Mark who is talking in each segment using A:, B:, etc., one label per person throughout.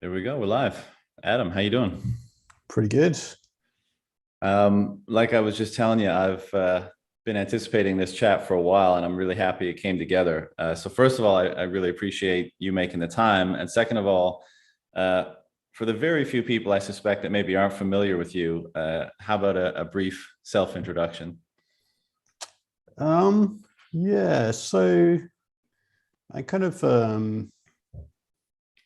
A: There we go. We're live. Adam, how you doing?
B: Pretty good.
A: Like I was just telling you, I've been anticipating this chat for a while, and I'm really happy it came together. So first of all, I really appreciate you making the time, and second of all, uh, for the very few people I suspect that maybe aren't familiar with you, how about a brief self-introduction?
B: Yeah, so I kind of,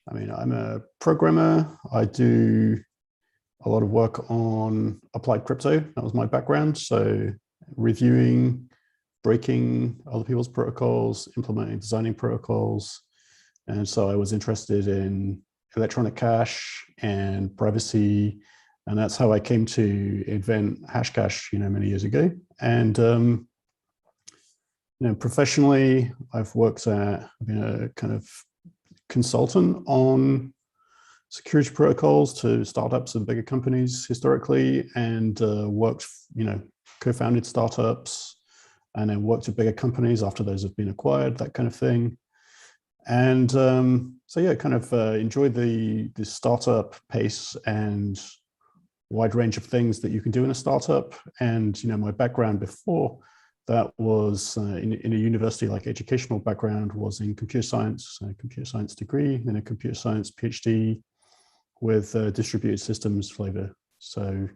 B: I'm a programmer. I do a lot of work on applied crypto. That was my background. So reviewing, breaking other people's protocols, implementing, designing protocols. And so I was interested in electronic cash and privacy. And that's how I came to invent Hashcash, many years ago. And, professionally, I've been a kind of consultant on security protocols to startups and bigger companies historically, and co-founded startups and then worked at bigger companies after those have been acquired, that kind of thing. And enjoyed the startup pace and wide range of things that you can do in a startup. And, my background before that was in a university, like educational background, was in computer science, a computer science degree, then a computer science PhD with distributed systems flavor. So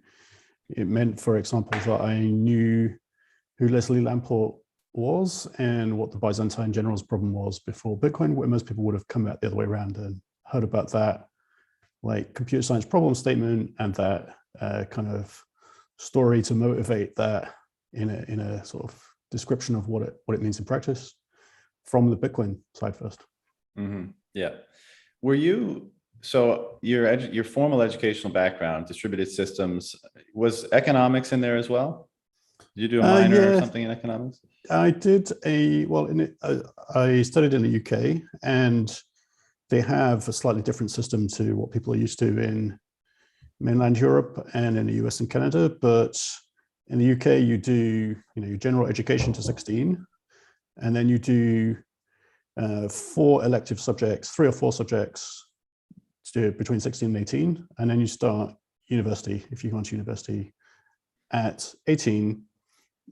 B: it meant, for example, that I knew who Leslie Lamport was and what the Byzantine generals problem was before Bitcoin, where most people would have come out the other way around and heard about that, like computer science problem statement and that kind of story to motivate that in a sort of description of what it means in practice from the Bitcoin side first.
A: Mm-hmm. Yeah. So your formal educational background, distributed systems, was economics in there as well? Did you do a minor or something in economics?
B: I did I studied in the UK, and they have a slightly different system to what people are used to in mainland Europe and in the US and Canada. But in the UK, you do your general education to 16, and then you do 4 elective subjects, 3 or 4 subjects between 16 and 18, and then you start university if you go to university at 18.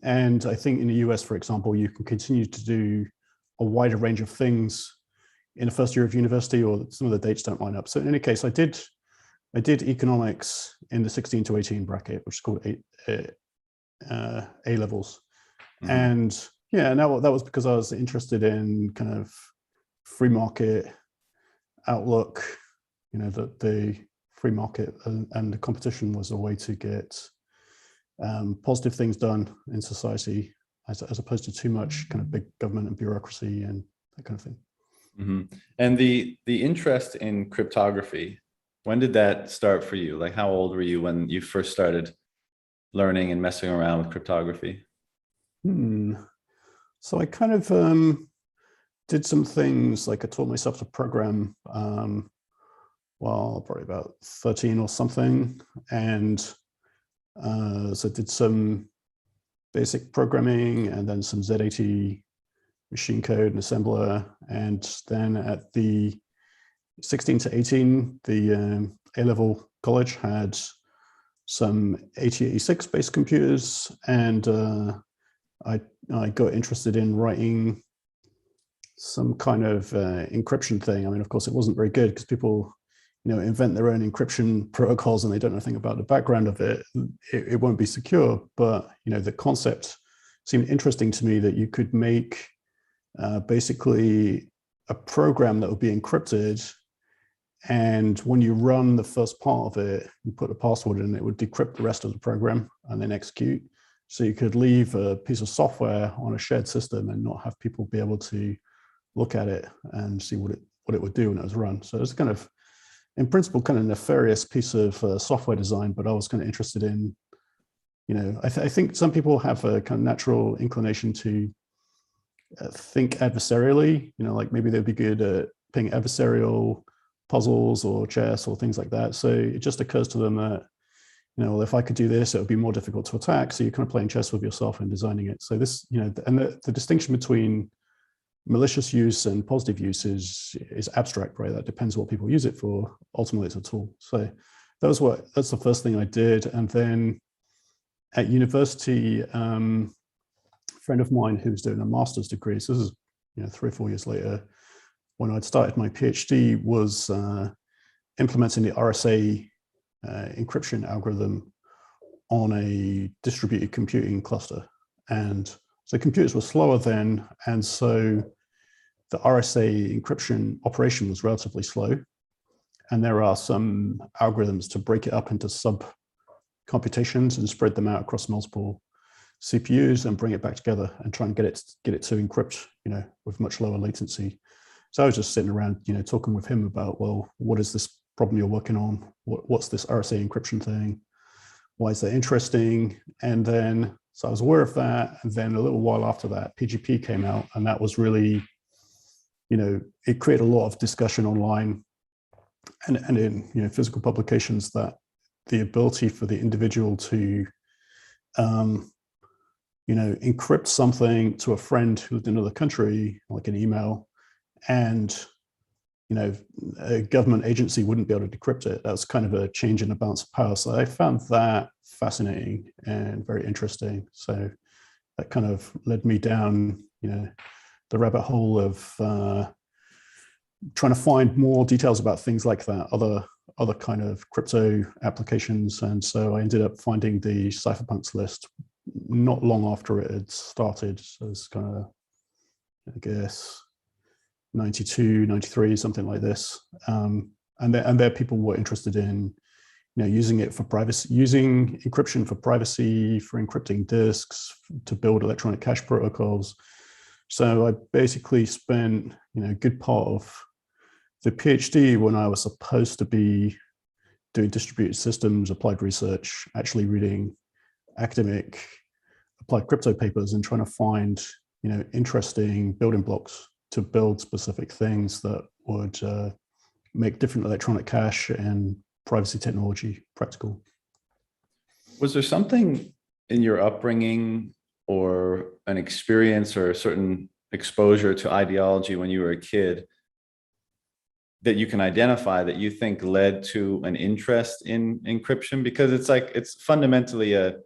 B: And I think in the US, for example, you can continue to do a wider range of things in the first year of university, or some of the dates don't line up. So in any case, I did economics in the 16 to 18 bracket, which is called A levels. Mm-hmm. And yeah, now that was because I was interested in kind of free market outlook, that the free market and the competition was a way to get positive things done in society, as opposed to too much kind of big government and bureaucracy and that kind of thing.
A: Mm-hmm. And the interest in cryptography, when did that start for you? Like, how old were you when you first started learning and messing around with cryptography?
B: So I kind of did some things, like I taught myself to program probably about 13 or something. And so I did some basic programming and then some Z80 machine code and assembler. And then at the 16 to 18, the A-level college had some 8086 based computers, and I got interested in writing some kind of encryption thing. I mean, of course, it wasn't very good because people, invent their own encryption protocols and they don't know anything about the background of it. It won't be secure, but the concept seemed interesting to me, that you could make basically a program that would be encrypted, and when you run the first part of it, you put a password in, it would decrypt the rest of the program and then execute. So you could leave a piece of software on a shared system and not have people be able to look at it and see what it would do when it was run. So it's kind of, in principle, kind of nefarious piece of software design, but I was kind of interested in, I think some people have a kind of natural inclination to think adversarially, like maybe they'd be good at playing adversarial puzzles or chess or things like that. So it just occurs to them that, well, if I could do this, it would be more difficult to attack. So you're kind of playing chess with yourself and designing it. So this, and the distinction between malicious use and positive use is abstract, right? That depends what people use it for. ultimately it's a tool. So that's the first thing I did. And then at university, a friend of mine who was doing a master's degree, so this is 3 or 4 years later, when I'd started my PhD, was implementing the RSA encryption algorithm on a distributed computing cluster. And so computers were slower then, and so the RSA encryption operation was relatively slow. And there are some algorithms to break it up into sub computations and spread them out across multiple CPUs and bring it back together and try and get it to encrypt, with much lower latency. So I was just sitting around, talking with him about, well, what is this problem you're working on? What's this RSA encryption thing? Why is that interesting? And then, so I was aware of that. And then a little while after that, PGP came out, and that was really, it created a lot of discussion online and in physical publications, that the ability for the individual to encrypt something to a friend who lived in another country, like an email, and a government agency wouldn't be able to decrypt it. That was kind of a change in the balance of power. So I found that fascinating and very interesting. So that kind of led me down, the rabbit hole of trying to find more details about things like that, other kind of crypto applications. And so I ended up finding the cypherpunks list not long after it had started. So it's kind of, I guess, 92, 93, something like this. And there people were interested in, using it for privacy, using encryption for privacy, for encrypting disks, to build electronic cash protocols. So I basically spent, a good part of the PhD, when I was supposed to be doing distributed systems, applied research, actually reading academic applied crypto papers and trying to find, interesting building blocks to build specific things that would make different electronic cash and privacy technology practical.
A: Was there something in your upbringing or an experience or a certain exposure to ideology when you were a kid that you can identify that you think led to an interest in encryption? Because it's fundamentally a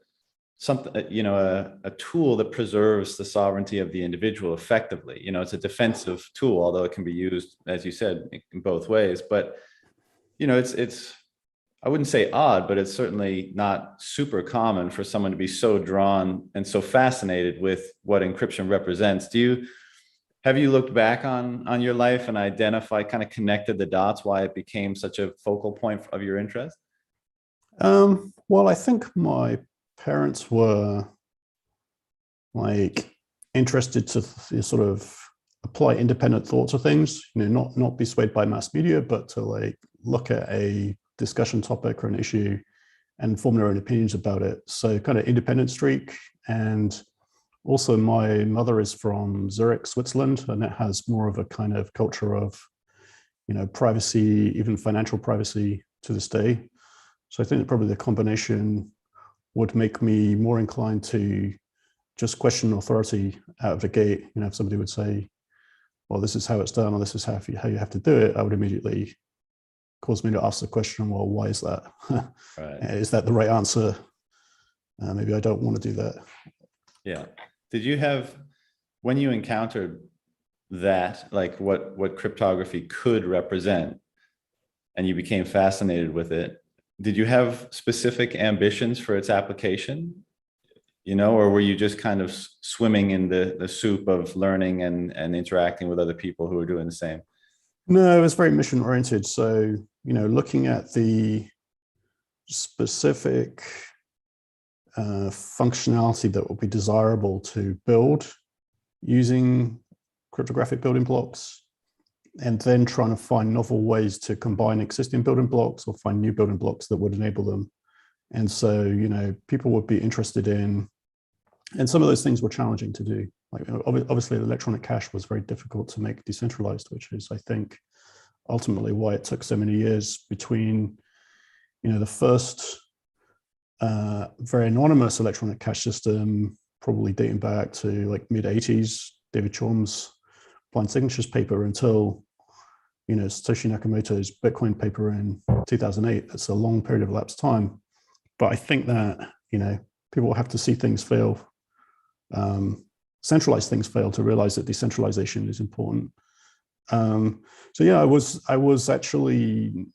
A: tool that preserves the sovereignty of the individual effectively. It's a defensive tool, although it can be used, as you said, in both ways. But it's I wouldn't say odd, but it's certainly not super common for someone to be so drawn and so fascinated with what encryption represents. Have you looked back on your life and kind of connected the dots why it became such a focal point of your interest?
B: Well, I think my parents were interested to sort of apply independent thought to things, not be swayed by mass media, but to look at a discussion topic or an issue and form their own opinions about it. So kind of independent streak. And also my mother is from Zurich, Switzerland, and it has more of a kind of culture of, privacy, even financial privacy to this day. So I think that probably the combination would make me more inclined to just question authority out of the gate. If somebody would say, well, this is how it's done, or this is how you have to do it, I would immediately cause me to ask the question, well, why is that?
A: Right.
B: Is that the right answer? Maybe I don't want to do that.
A: Yeah. Did you have, when you encountered that, what cryptography could represent, and you became fascinated with it, did you have specific ambitions for its application? Or were you just kind of swimming in the soup of learning and interacting with other people who were doing the same?
B: No, it was very mission oriented. So, looking at the specific functionality that would be desirable to build using cryptographic building blocks, and then trying to find novel ways to combine existing building blocks or find new building blocks that would enable them. And so, people would be interested in, and some of those things were challenging to do. Obviously, electronic cash was very difficult to make decentralized, which is, I think, ultimately why it took so many years between, the first very anonymous electronic cash system, probably dating back to mid 80s, David Chaum's blind signatures paper, until, Satoshi Nakamoto's Bitcoin paper in 2008. That's a long period of elapsed time. But I think that, people have to see things fail, centralized things fail to realize that decentralization is important. So yeah, I was actually,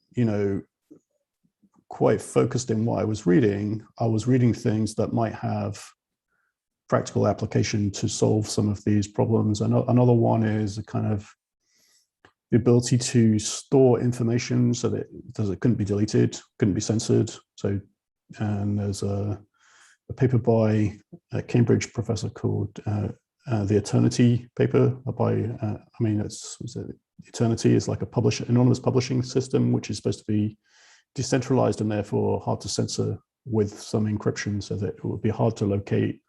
B: quite focused in what I was reading. I was reading things that might have practical application to solve some of these problems. Another one is a kind of the ability to store information so that it couldn't be deleted, couldn't be censored. So, and there's a paper by a Cambridge professor called the Eternity paper by, Eternity is like anonymous publishing system, which is supposed to be decentralized and therefore hard to censor with some encryption so that it would be hard to locate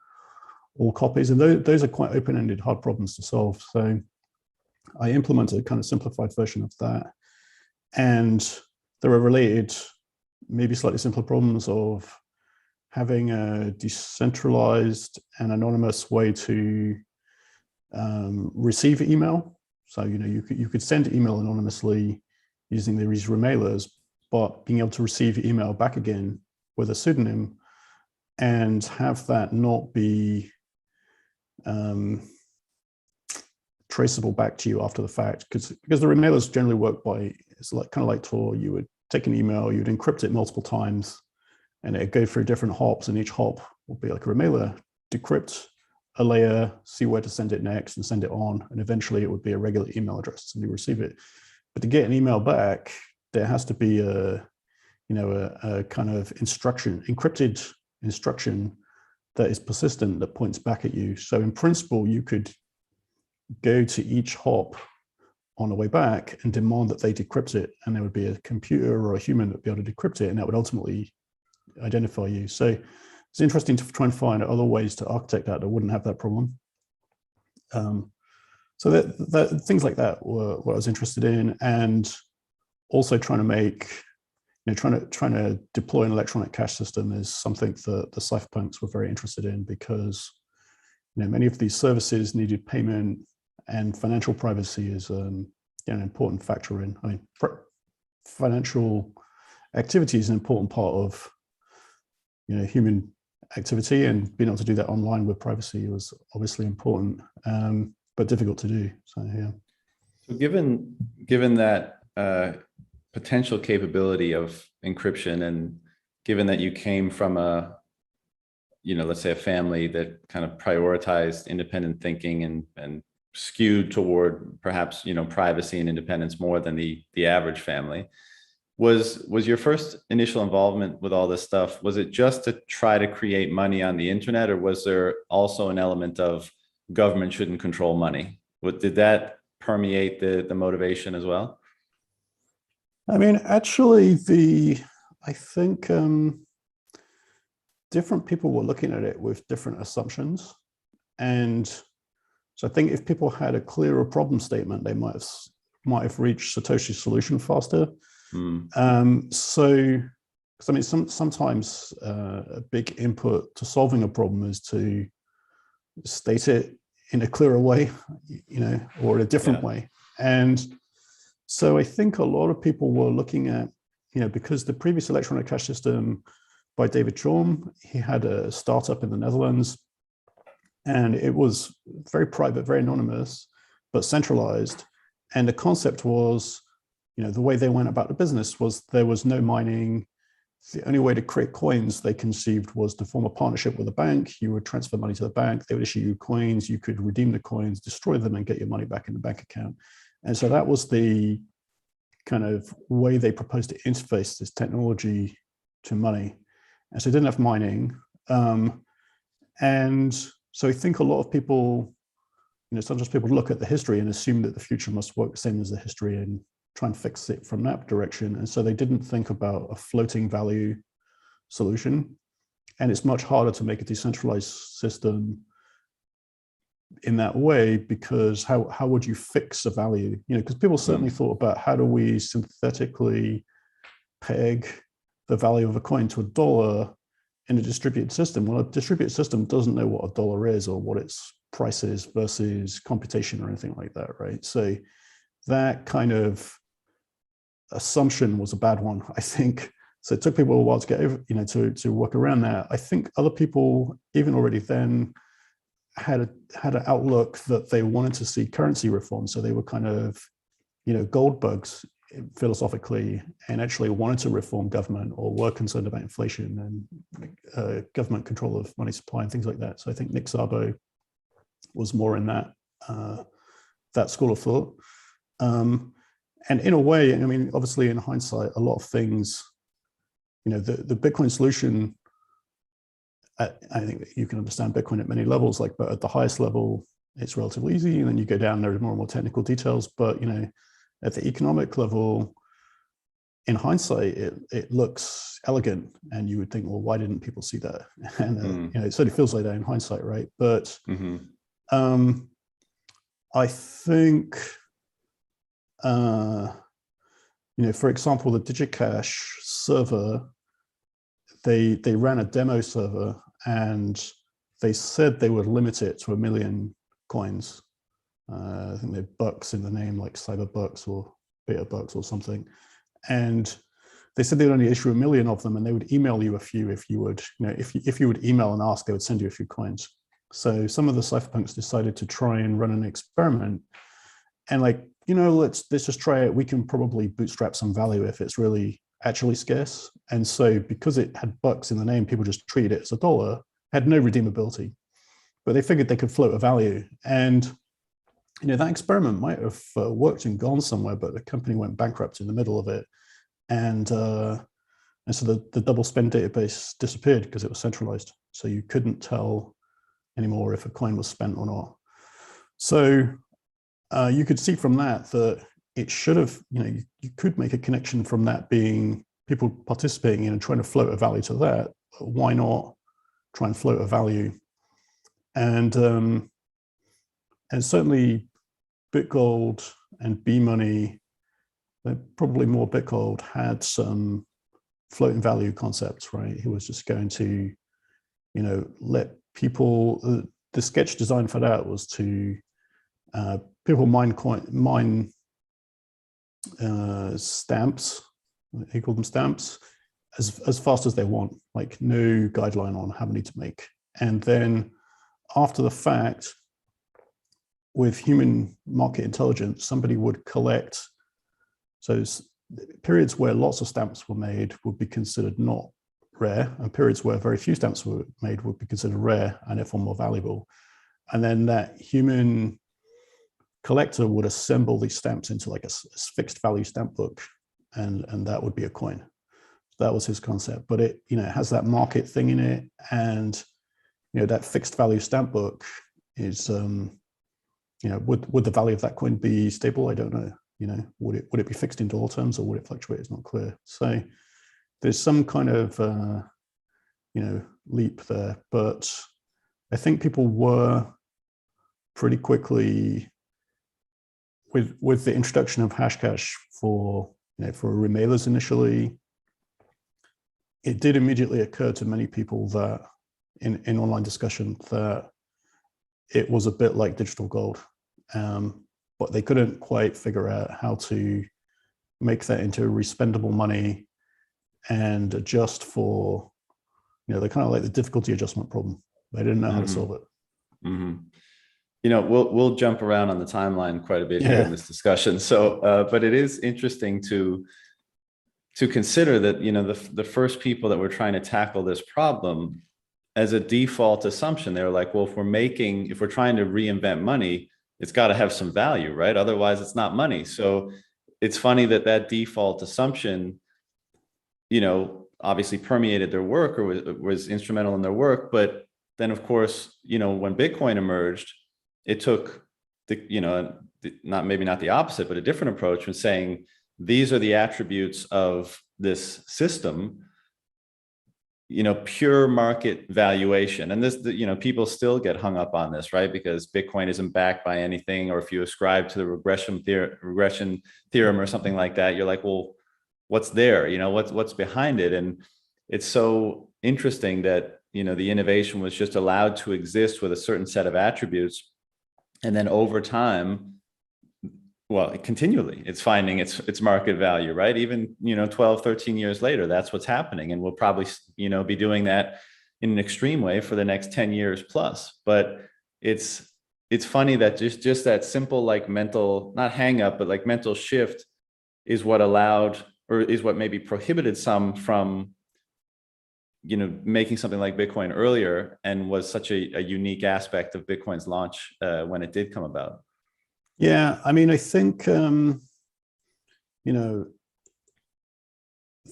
B: all copies. And those are quite open-ended, hard problems to solve. So I implemented a kind of simplified version of that. And there are related, maybe slightly simpler problems of having a decentralized and anonymous way to receive email. So, you could send email anonymously using these remailers, but being able to receive email back again with a pseudonym and have that not be traceable back to you after the fact, because the remailers generally work by, it's like kind of like Tor. You would take an email, you'd encrypt it multiple times, and it'd go through different hops, and each hop will be like a remailer, decrypt a layer, see where to send it next, and send it on, and eventually it would be a regular email address, and you receive it. But to get an email back, there has to be a kind of encrypted instruction that is persistent, that points back at you. So in principle, you could go to each hop on the way back and demand that they decrypt it, and there would be a computer or a human that would be able to decrypt it, and that would ultimately identify you. So it's interesting to try and find other ways to architect that wouldn't have that problem. So that things like that were what I was interested in, and also trying to make, trying to deploy an electronic cash system is something that the cypherpunks were very interested in, because many of these services needed payment, and financial privacy is an important factor in. Financial activity is an important part of human activity, and being able to do that online with privacy was obviously important, but difficult to do. So yeah.
A: So given that potential capability of encryption, and given that you came from a, let's say a family that kind of prioritized independent thinking and skewed toward perhaps, privacy and independence more than the average family, was your first initial involvement with all this stuff, was it just to try to create money on the internet, or was there also an element of government shouldn't control money? Did that permeate the motivation as well?
B: Actually, I think different people were looking at it with different assumptions. And so I think if people had a clearer problem statement, they might have reached Satoshi's solution faster. So, sometimes a big input to solving a problem is to state it in a clearer way, or in a different way. And so I think a lot of people were looking at, because the previous electronic cash system by David Chaum, he had a startup in the Netherlands, and it was very private, very anonymous, but centralized. And the concept was, the way they went about the business was there was no mining. The only way to create coins they conceived was to form a partnership with a bank. You would transfer money to the bank, they would issue you coins, you could redeem the coins, destroy them, and get your money back in the bank account. And so that was the kind of way they proposed to interface this technology to money. And so they didn't have mining. And so I think a lot of people, sometimes people look at the history and assume that the future must work the same as the history and try and fix it from that direction. And so they didn't think about a floating value solution. And it's much harder to make a decentralized system in that way, because how would you fix a value? Because people certainly thought about, how do we synthetically peg the value of a coin to $1 in a distributed system? Well, a distributed system doesn't know what $1 is or what its price is versus computation or anything like that, right? So that kind of assumption was a bad one, I think. So it took people a while to get over, to work around that. I think other people, even already then, had an outlook that they wanted to see currency reform. So they were kind of, gold bugs philosophically, and actually wanted to reform government or were concerned about inflation and government control of money supply and things like that. So I think Nick Szabo was more in that school of thought. And in a way, I mean, obviously in hindsight, a lot of things, the Bitcoin solution, I think that you can understand Bitcoin at many levels, but at the highest level, it's relatively easy. And then you go down, there are more and more technical details. But, at the economic level, in hindsight, it looks elegant. And you would think, well, why didn't people see that? And, it certainly feels like that in hindsight, right? But I think, for example, the DigiCash server, they ran a demo server and they said they would limit it to 1 million coins. I think they have bucks in the name, like cyber bucks or beta bucks or something. And they said they'd only issue 1 million of them, and they would email you a few if you would, if you would email and ask, they would send you a few coins. So some of the cypherpunks decided to try and run an experiment, and let's just try it. We can probably bootstrap some value if it's really actually scarce. And so because it had bucks in the name, people just treated it as $1, had no redeemability, but they figured they could float a value. And that experiment might have worked and gone somewhere, but the company went bankrupt in the middle of it. And so the double spend database disappeared because it was centralized. So you couldn't tell anymore if a coin was spent or not. So you could see from that it should have, you could make a connection from that being people participating in and trying to float a value to that. Why not try and float a value? And certainly BitGold and B-Money, probably more BitGold, had some floating value concepts, right? He was just going to, let people, the sketch design for that was to people mine stamps, he called them stamps, as fast as they want, like no guideline on how many to make. And then after the fact, with human market intelligence, somebody would collect, so periods where lots of stamps were made would be considered not rare, and periods where very few stamps were made would be considered rare and therefore more valuable. And then that human collector would assemble these stamps into like a fixed value stamp book, and that would be a coin. That was his concept, but it has that market thing in it, and that fixed value stamp book is would the value of that coin be stable? I don't know. Would it be fixed in dollar terms or would it fluctuate? It's not clear. So there's some kind of leap there, but I think people were pretty quickly with the introduction of Hashcash for remailers initially. It did immediately occur to many people that in online discussion that it was a bit like digital gold, but they couldn't quite figure out how to make that into respendable money and adjust for, they're kind of like the difficulty adjustment problem. They didn't know how to solve it.
A: We'll jump around on the timeline quite a bit here in this discussion. So, but it is interesting to consider that, the first people that were trying to tackle this problem, as a default assumption, they were like, well, if we're trying to reinvent money, it's got to have some value, right? Otherwise it's not money. So it's funny that default assumption, obviously permeated their work or was instrumental in their work. But then of course, when Bitcoin emerged, it took maybe not the opposite, but a different approach when saying, these are the attributes of this system, pure market valuation. And this, people still get hung up on this, right? Because Bitcoin isn't backed by anything, or if you ascribe to the regression theorem or something like that, you're like, well, what's there? What's behind it? And it's so interesting that, the innovation was just allowed to exist with a certain set of attributes. And then over time, well, continually it's finding its market value, right? Even, 12, 13 years later, that's what's happening. And we'll probably, be doing that in an extreme way for the next 10 years plus. But it's funny that just that simple, like, mental, not hang up, but like mental shift is what allowed, or is what maybe prohibited some from, making something like Bitcoin earlier, and was such a unique aspect of Bitcoin's launch when it did come about.
B: Yeah, I mean, I think you know,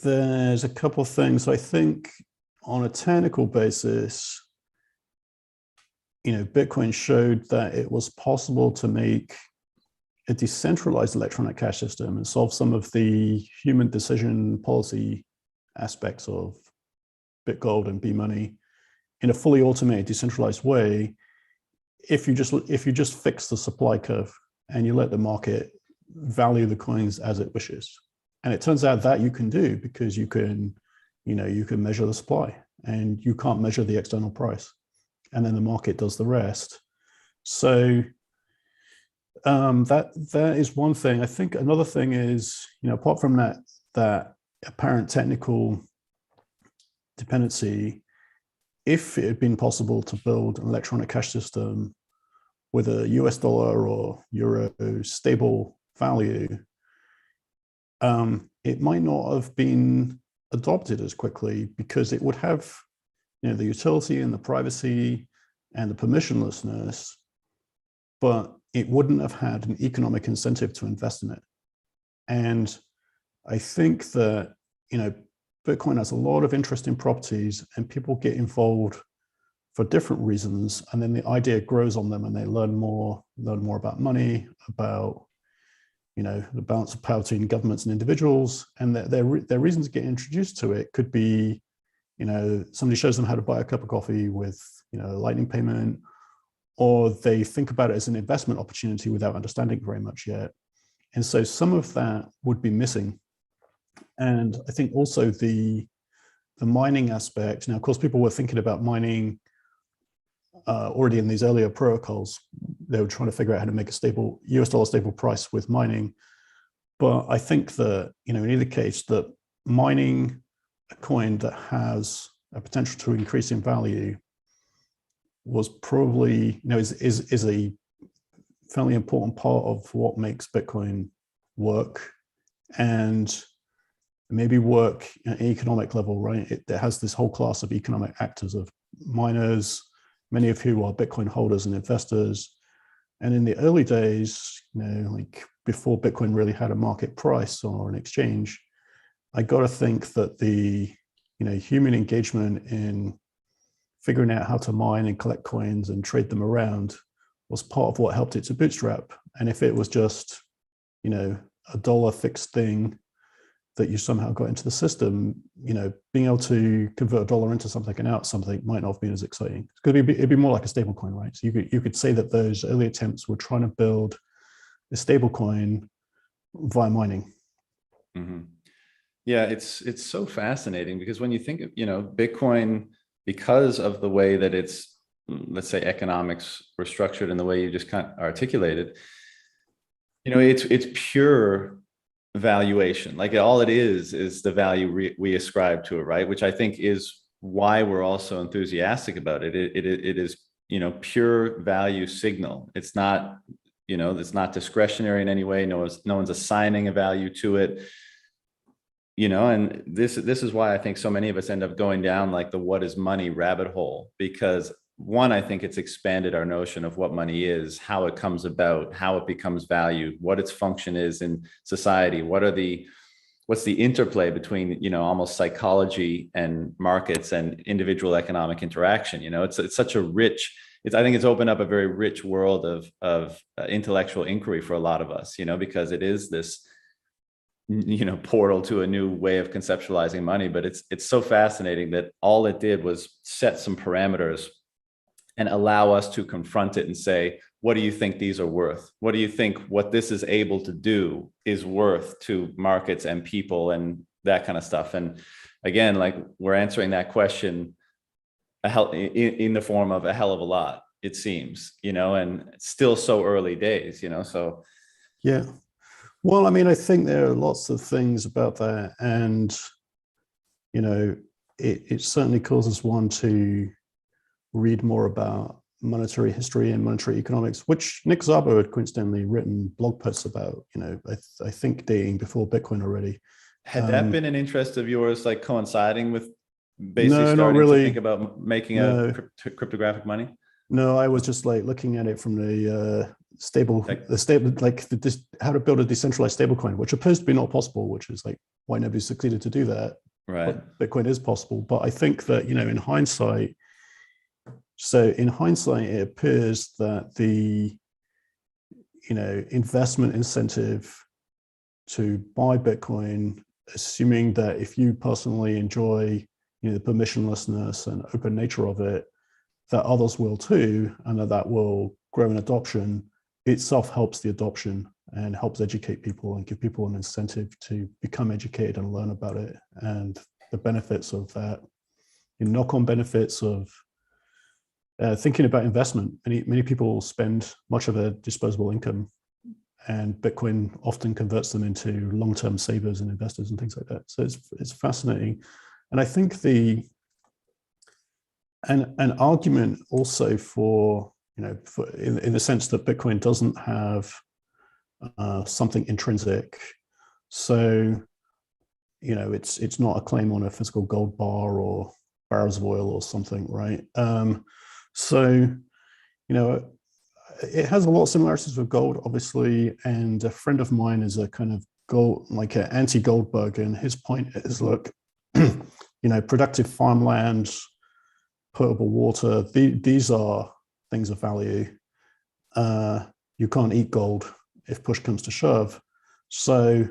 B: there's a couple of things. I think on a technical basis, Bitcoin showed that it was possible to make a decentralized electronic cash system and solve some of the human decision policy aspects of BitGold and B-Money in a fully automated, decentralized way. If you just fix the supply curve and you let the market value the coins as it wishes. And it turns out that you can do, because you can measure the supply and you can't measure the external price. And then the market does the rest. So that is one thing. I think another thing is, apart from that apparent technical dependency, if it had been possible to build an electronic cash system with a US dollar or euro stable value, it might not have been adopted as quickly, because it would have, the utility and the privacy and the permissionlessness, but it wouldn't have had an economic incentive to invest in it. And I think that, Bitcoin has a lot of interesting properties, and people get involved for different reasons. And then the idea grows on them, and they learn more about money, about, the balance of power between governments and individuals. And their reasons to get introduced to it could be, somebody shows them how to buy a cup of coffee with, a lightning payment, or they think about it as an investment opportunity without understanding very much yet. And so some of that would be missing. And I think also the mining aspect. Now, of course, people were thinking about mining already in these earlier protocols. They were trying to figure out how to make a stable US dollar stable price with mining. But I think that, in either case, that mining a coin that has a potential to increase in value was probably, is a fairly important part of what makes Bitcoin work, and maybe work at an economic level, right? It has this whole class of economic actors, of miners, many of who are Bitcoin holders and investors. And in the early days, like before Bitcoin really had a market price or an exchange, I got to think that the, human engagement in figuring out how to mine and collect coins and trade them around was part of what helped it to bootstrap. And if it was just, a dollar fixed thing that you somehow got into the system, being able to convert a dollar into something and out something might not have been as exciting. It'd be more like a stable coin, right? So you could say that those early attempts were trying to build a stable coin via mining.
A: Mm-hmm. Yeah, it's so fascinating, because when you think of, Bitcoin, because of the way that its, let's say, economics were structured and the way you just kind of articulated, it's pure valuation. Like, all it is the value we ascribe to it, right? Which I think is why we're also enthusiastic about it. It is, pure value signal. It's not, it's not discretionary in any way. No one's assigning a value to it. And this is why I think so many of us end up going down like the what is money rabbit hole, because one, I think it's expanded our notion of what money is, how it comes about, how it becomes valued, what its function is in society, what's the interplay between, almost psychology and markets and individual economic interaction. It's such a rich, I think it's opened up a very rich world of intellectual inquiry for a lot of us, because it is this, portal to a new way of conceptualizing money. But it's so fascinating that all it did was set some parameters and allow us to confront it and say, what do you think these are worth? What do you think what this is able to do is worth to markets and people and that kind of stuff? And again, like, we're answering that question in the form of a hell of a lot, it seems, and it's still so early days, so.
B: Yeah. Well, I mean, I think there are lots of things about that, and you know, it certainly causes one to read more about monetary history and monetary economics, which Nick Szabo had coincidentally written blog posts about. I think dating before Bitcoin already.
A: Had that been an interest of yours, like coinciding with basically
B: No, not
A: starting to think
B: really.
A: about making a
B: No,
A: cryptographic money?
B: no, I was just like looking at it from the
A: Like,
B: how to build a decentralized stablecoin, which appears to be not possible, which is like why nobody succeeded to do that.
A: right.
B: But Bitcoin is possible. But I think that, in hindsight, it appears that the, investment incentive to buy Bitcoin, assuming that if you personally enjoy, the permissionlessness and open nature of it, that others will too, and that will grow in adoption, itself helps the adoption and helps educate people and give people an incentive to become educated and learn about it. And the benefits of that, knock-on benefits of thinking about investment. Many people spend much of their disposable income, and Bitcoin often converts them into long-term savers and investors and things like that. So it's fascinating. And I think an argument also for, in the sense that Bitcoin doesn't have something intrinsic. So, it's not a claim on a physical gold bar or barrels of oil or something, right? So, it has a lot of similarities with gold, obviously. And a friend of mine is a kind of gold, like an anti-gold bug. And his point is, look, productive farmland, potable water, these are things of value. You can't eat gold if push comes to shove. So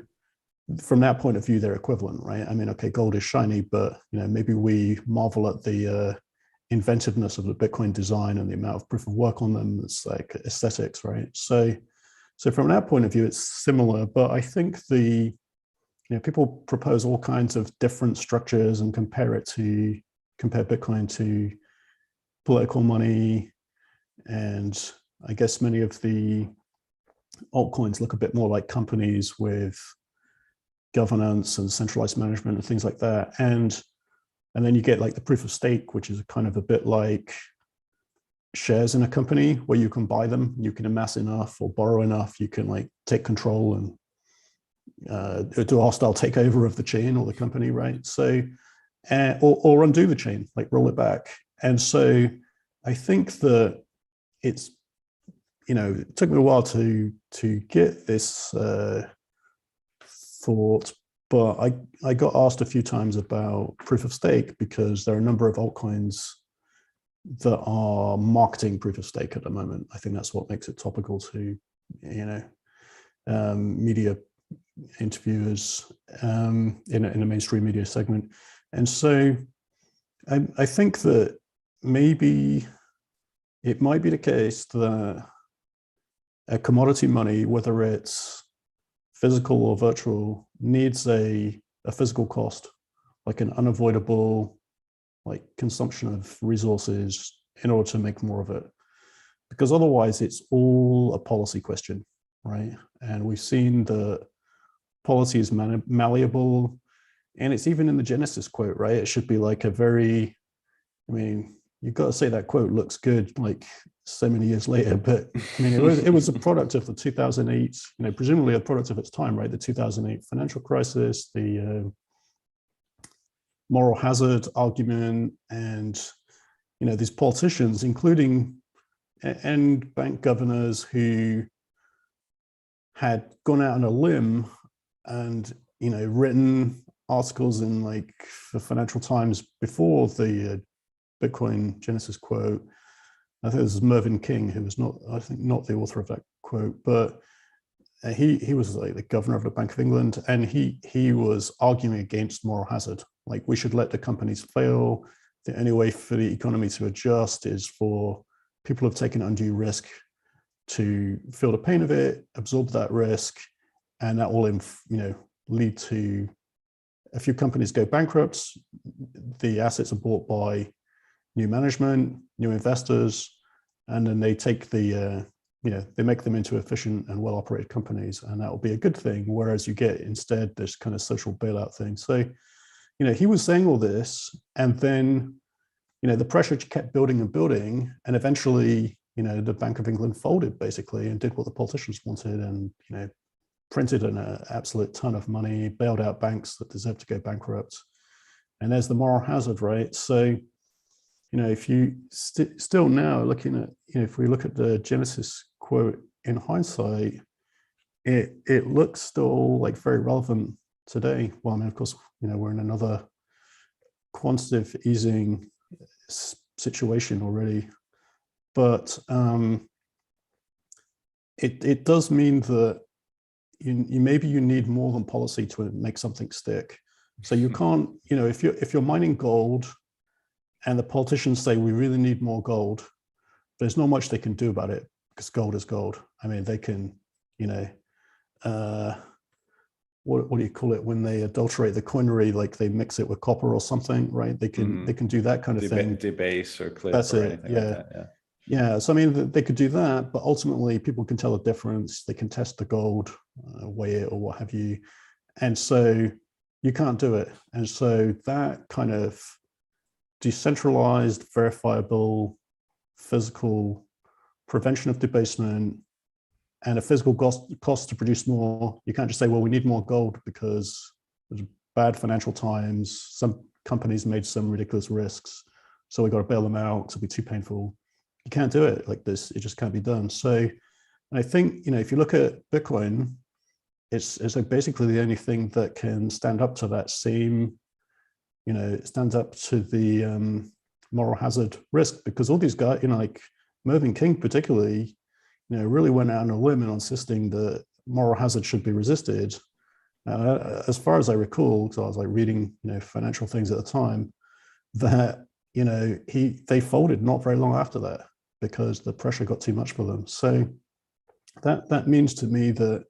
B: from that point of view, they're equivalent, right? I mean, okay, gold is shiny, but maybe we marvel at the inventiveness of the Bitcoin design and the amount of proof of work on them. It's like aesthetics, right? So from that point of view, it's similar. But I think people propose all kinds of different structures and compare Bitcoin to political money, and I guess many of the altcoins look a bit more like companies with governance and centralized management and things like that. And then you get like the proof of stake, which is kind of a bit like shares in a company where you can buy them, you can amass enough or borrow enough, you can like take control and do a hostile takeover of the chain or the company, right? So, or undo the chain, like roll it back. And so I think that it's, it took me a while to get this thought, but I got asked a few times about proof of stake because there are a number of altcoins that are marketing proof of stake at the moment. I think that's what makes it topical to, media interviewers in a mainstream media segment. And so I think that maybe it might be the case that a commodity money, whether it's physical or virtual, needs a physical cost, like an unavoidable like consumption of resources in order to make more of it. Because otherwise it's all a policy question, right? And we've seen that policy is malleable, and it's even in the Genesis quote, right? It should be like you've got to say that quote looks good like so many years later, but it was a product of the 2008, presumably a product of its time, right? The 2008 financial crisis, the moral hazard argument, and these politicians, including and bank governors who had gone out on a limb and written articles in like the Financial Times before the Bitcoin Genesis quote. I think this is Mervyn King, who was not the author of that quote, but he was like the governor of the Bank of England, and he was arguing against moral hazard. Like, we should let the companies fail. The only way for the economy to adjust is for people who have taken undue risk to feel the pain of it, absorb that risk, and that will lead to a few companies go bankrupt. The assets are bought by new management, new investors, and then they take the they make them into efficient and well-operated companies, and that will be a good thing. Whereas you get instead this kind of social bailout thing. So, he was saying all this, and then, the pressure kept building and building, and eventually, the Bank of England folded basically and did what the politicians wanted, and printed an absolute ton of money, bailed out banks that deserved to go bankrupt. And there's the moral hazard, right? So, if you still now looking at, if we look at the Genesis quote in hindsight, it looks still like very relevant today. Well, I mean, of course, we're in another quantitative easing situation already, but it does mean that you maybe you need more than policy to make something stick. So you can't, if you're mining gold and the politicians say we really need more gold, there's not much they can do about it because gold is gold. I mean, they can, what do you call it when they adulterate the coingery, like they mix it with copper or something, right? They can do that kind of thing.
A: Debase or clip.
B: That's
A: or
B: it.
A: anything
B: Yeah.
A: like that.
B: Yeah. So I mean, they could do that, but ultimately people can tell the difference. They can test the gold, weigh it or what have you. And so you can't do it. And so that kind of decentralized, verifiable, physical prevention of debasement and a physical cost to produce more. You can't just say, well, we need more gold because there's bad financial times. Some companies made some ridiculous risks, so we got to bail them out because it'll be too painful. You can't do it like this. It just can't be done. So I think, if you look at Bitcoin, it's like basically the only thing that can stand up to that same, it stands up to the moral hazard risk, because all these guys, like Mervyn King particularly, really went out on a limb in insisting that moral hazard should be resisted. As far as I recall, because I was like reading, financial things at the time, that, they folded not very long after that because the pressure got too much for them. So that means to me that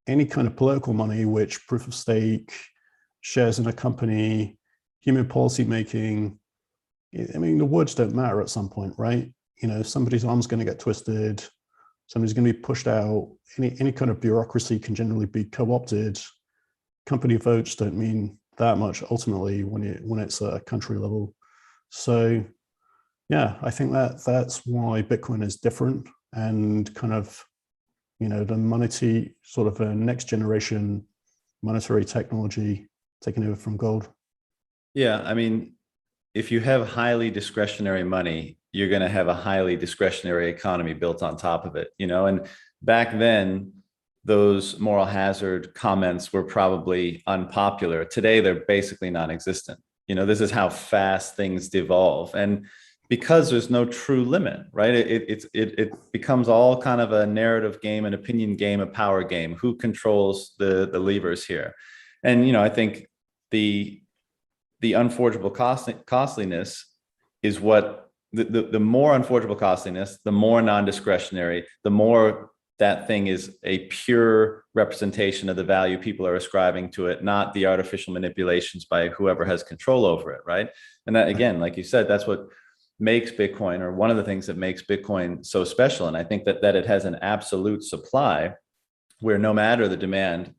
B: any kind of political money, which proof of stake, shares in a company, human policy making, I mean, the words don't matter at some point, right? Somebody's arm's going to get twisted, somebody's going to be pushed out. Any kind of bureaucracy can generally be co-opted. Company votes don't mean that much ultimately when it's a country level. So yeah, I think that's why Bitcoin is different and kind of, the monetary sort of a next generation monetary technology taking over from gold.
A: Yeah, I mean, if you have highly discretionary money, you're going to have a highly discretionary economy built on top of it, and back then those moral hazard comments were probably unpopular. Today, they're basically non-existent. This is how fast things devolve. And because there's no true limit, right? It becomes all kind of a narrative game, an opinion game, a power game. Who controls the levers here? And, I think the unforgeable costliness is what the more unforgeable costliness, the more non-discretionary, the more that thing is a pure representation of the value people are ascribing to it, not the artificial manipulations by whoever has control over it, right? And that, again, like you said, that's what makes Bitcoin, or one of the things that makes Bitcoin so special. And I think that it has an absolute supply where no matter the demand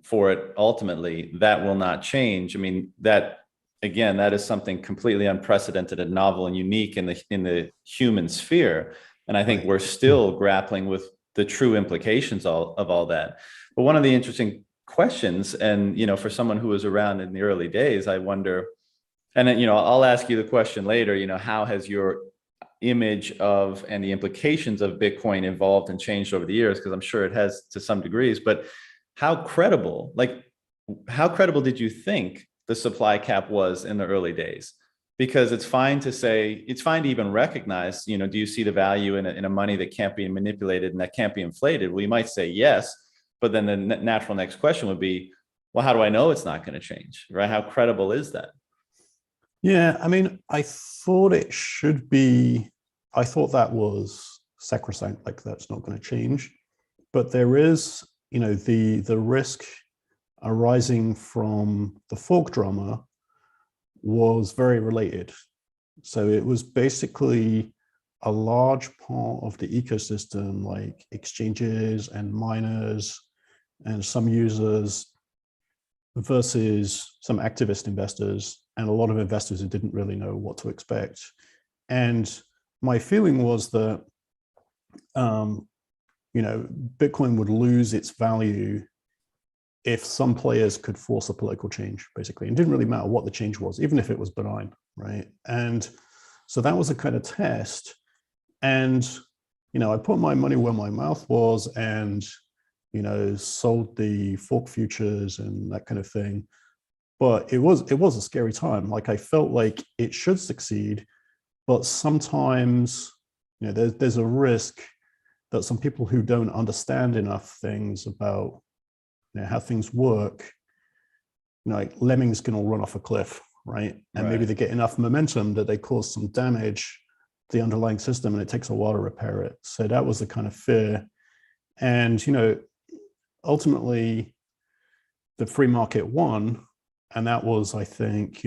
A: for it, ultimately, that will not change. I mean, that, again, that is something completely unprecedented and novel and unique in the human sphere. And I think we're still grappling with the true implications of all that. But one of the interesting questions, and for someone who was around in the early days, I wonder, and then I'll ask you the question later, how has your image of and the implications of Bitcoin evolved and changed over the years? Because I'm sure it has to some degrees. But how credible did you think the supply cap was in the early days? Because it's fine to even recognize, do you see the value in a money that can't be manipulated and that can't be inflated? Well, you might say yes, but then the natural next question would be, well, how do I know it's not going to change, right? How credible is that?
B: Yeah, I mean, I thought it should be, I thought that was sacrosanct, like that's not going to change. But there is, the risk arising from the fork drama was very related. So it was basically a large part of the ecosystem, like exchanges and miners and some users versus some activist investors and a lot of investors who didn't really know what to expect. And my feeling was that, Bitcoin would lose its value if some players could force a political change, basically. It didn't really matter what the change was, even if it was benign, right? And so that was a kind of test. And, I put my money where my mouth was and, sold the fork futures and that kind of thing. But it was a scary time. Like I felt like it should succeed, but sometimes, there's a risk that some people who don't understand enough things about how things work, like lemmings can all run off a cliff, right? And maybe they get enough momentum that they cause some damage to the underlying system and it takes a while to repair it. So that was the kind of fear. And, ultimately the free market won. And that was, I think,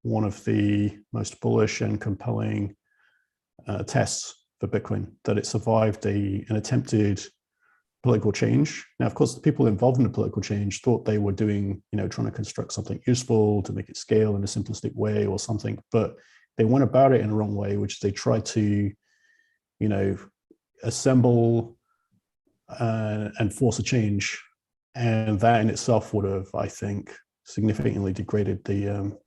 B: one of the most bullish and compelling tests for Bitcoin, that it survived an attempted political change. Now, of course, the people involved in the political change thought they were doing, trying to construct something useful to make it scale in a simplistic way or something, but they went about it in the wrong way, which they tried to, assemble and force a change. And that in itself would have, I think, significantly degraded the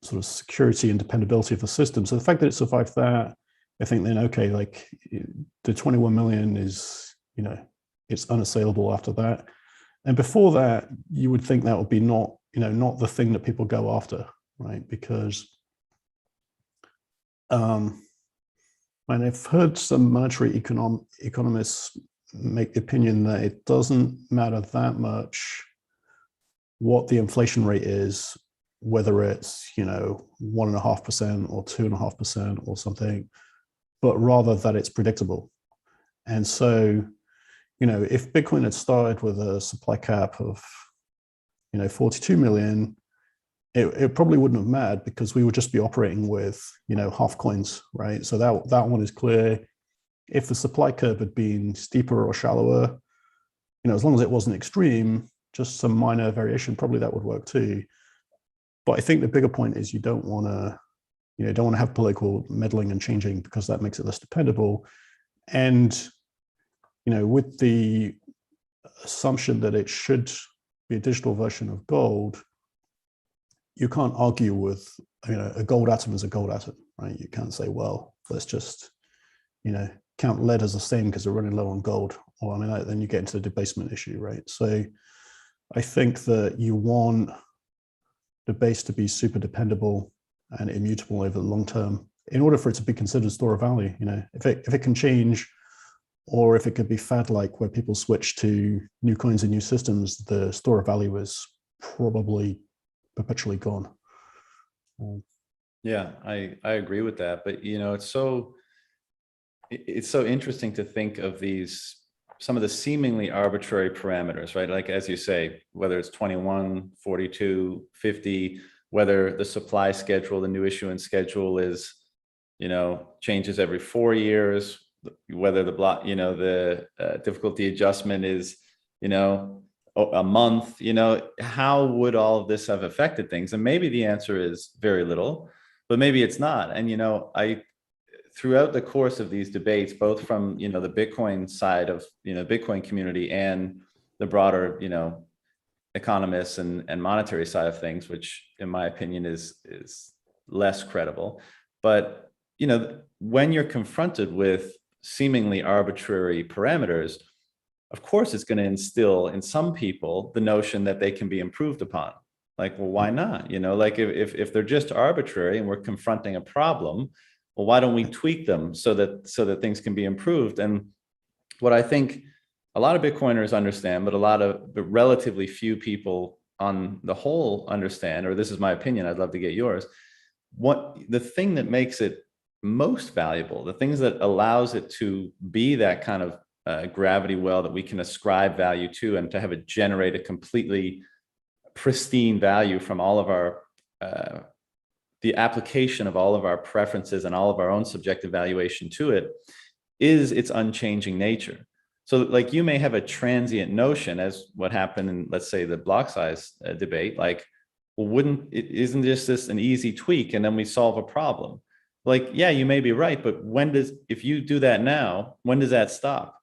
B: sort of security and dependability of the system. So the fact that it survived that, I think then, okay, like the 21 million is, it's unassailable after that. And before that, you would think that would be not the thing that people go after, right? Because, and I've heard some monetary economists make the opinion that it doesn't matter that much what the inflation rate is, whether it's, 1.5% or 2.5% or something, but rather that it's predictable. And so, if Bitcoin had started with a supply cap of, 42 million, it probably wouldn't have mattered because we would just be operating with, half coins, right? So that one is clear. If the supply curve had been steeper or shallower, as long as it wasn't extreme, just some minor variation, probably that would work too. But I think the bigger point is you don't want to have political meddling and changing because that makes it less dependable. And, with the assumption that it should be a digital version of gold, you can't argue with, a gold atom is a gold atom, right? You can't say, well, let's just, count lead as the same because we're running low on gold. Or, then you get into the debasement issue, right? So I think that you want the base to be super dependable and immutable over the long term in order for it to be considered store of value. If it can change, or if it could be fad-like where people switch to new coins and new systems, the store of value is probably perpetually gone.
A: Yeah, I agree with that. But, it's so interesting to think of some of the seemingly arbitrary parameters, right? Like, as you say, whether it's 21, 42, 50, whether the supply schedule, the new issuance schedule is, changes every 4 years, whether the block, the difficulty adjustment is, a month, how would all of this have affected things? And maybe the answer is very little, but maybe it's not. And, throughout the course of these debates, both from, the Bitcoin side of, Bitcoin community and the broader, economists and monetary side of things, which in my opinion is less credible. But, when you're confronted with seemingly arbitrary parameters, of course, it's going to instill in some people the notion that they can be improved upon. Like, well, why not? Like if they're just arbitrary and we're confronting a problem, well, why don't we tweak them so that things can be improved? And what I think a lot of Bitcoiners understand, but relatively few people on the whole understand, or this is my opinion, I'd love to get yours. What the thing that makes it most valuable, the things that allows it to be that kind of gravity well that we can ascribe value to, and to have it generate a completely pristine value from all of our the application of all of our preferences and all of our own subjective valuation to it is its unchanging nature. So like you may have a transient notion, as what happened in, let's say, the block size debate, like, well, isn't this an easy tweak and then we solve a problem? Like, yeah, you may be right, but if you do that now, when does that stop?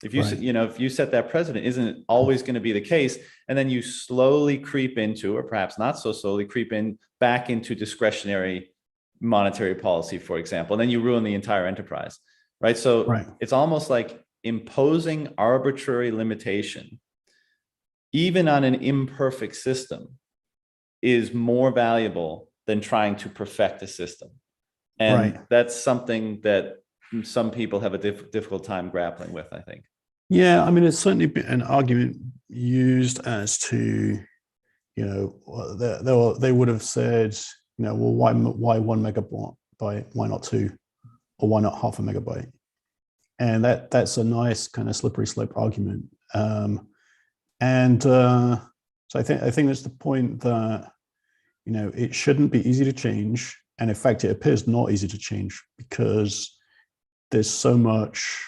A: If you,
B: Right.
A: if you set that precedent, isn't it always going to be the case? And then you slowly creep into, or perhaps not so slowly, creep in back into discretionary monetary policy, for example, and then you ruin the entire enterprise, right? So
B: Right.
A: it's almost like imposing arbitrary limitation, even on an imperfect system, is more valuable than trying to perfect a system. And
B: Right.
A: that's something that some people have a difficult time grappling with, I think.
B: Yeah, I mean, it's certainly been an argument used as to, they would have said, well, why 1 megabyte? Why not 2, or why not half a megabyte? And that's a nice kind of slippery slope argument. So I think that's the point that it shouldn't be easy to change, and in fact, it appears not easy to change because there's so much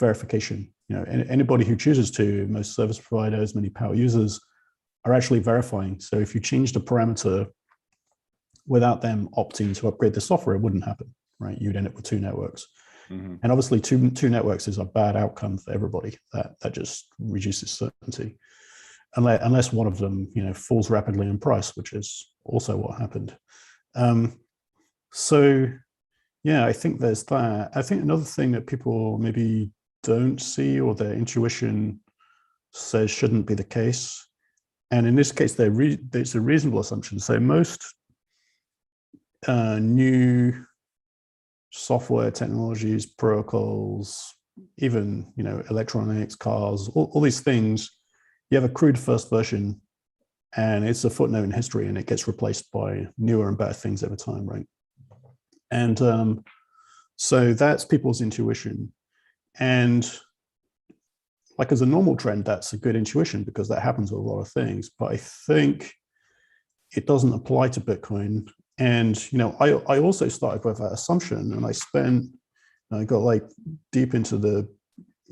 B: verification. Anybody who chooses to, most service providers, many power users, are actually verifying. So if you changed a parameter without them opting to upgrade the software, it wouldn't happen, right? You'd end up with 2 networks. Mm-hmm. And obviously two networks is a bad outcome for everybody. That just reduces certainty. Unless one of them, falls rapidly in price, which is also what happened. So yeah, I think there's that. I think another thing that people maybe don't see, or their intuition says shouldn't be the case, and in this case, it's a reasonable assumption. So most new software technologies, protocols, even electronics, cars, all these things, you have a crude first version, and it's a footnote in history, and it gets replaced by newer and better things over time, right? And so that's people's intuition. And like as a normal trend, that's a good intuition because that happens with a lot of things. But I think it doesn't apply to Bitcoin. And I also started with that assumption, and I got like deep into the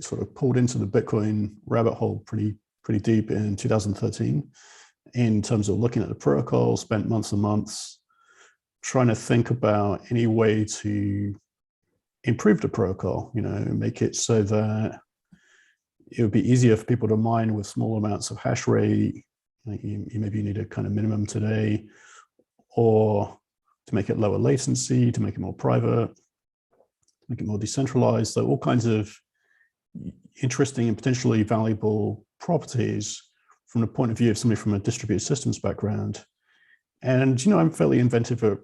B: sort of pulled into the Bitcoin rabbit hole pretty deep in 2013 in terms of looking at the protocol. Spent months and months trying to think about any way to improve the protocol, make it so that it would be easier for people to mine with small amounts of hash rate. You maybe need a kind of minimum today, or to make it lower latency, to make it more private, to make it more decentralized. So all kinds of interesting and potentially valuable properties from the point of view of somebody from a distributed systems background. And, I'm fairly inventive at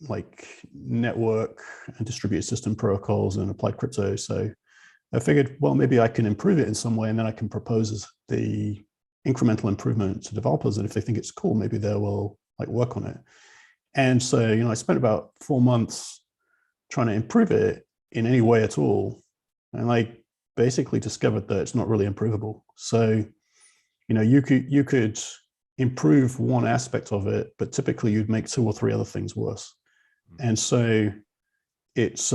B: like network and distributed system protocols and applied crypto. So I figured, well, maybe I can improve it in some way, and then I can propose the incremental improvement to developers. And if they think it's cool, maybe they will like work on it. And so, I spent about 4 months trying to improve it in any way at all. And I basically discovered that it's not really improvable. So, you could improve one aspect of it, but typically you'd make 2 or 3 other things worse. And so it's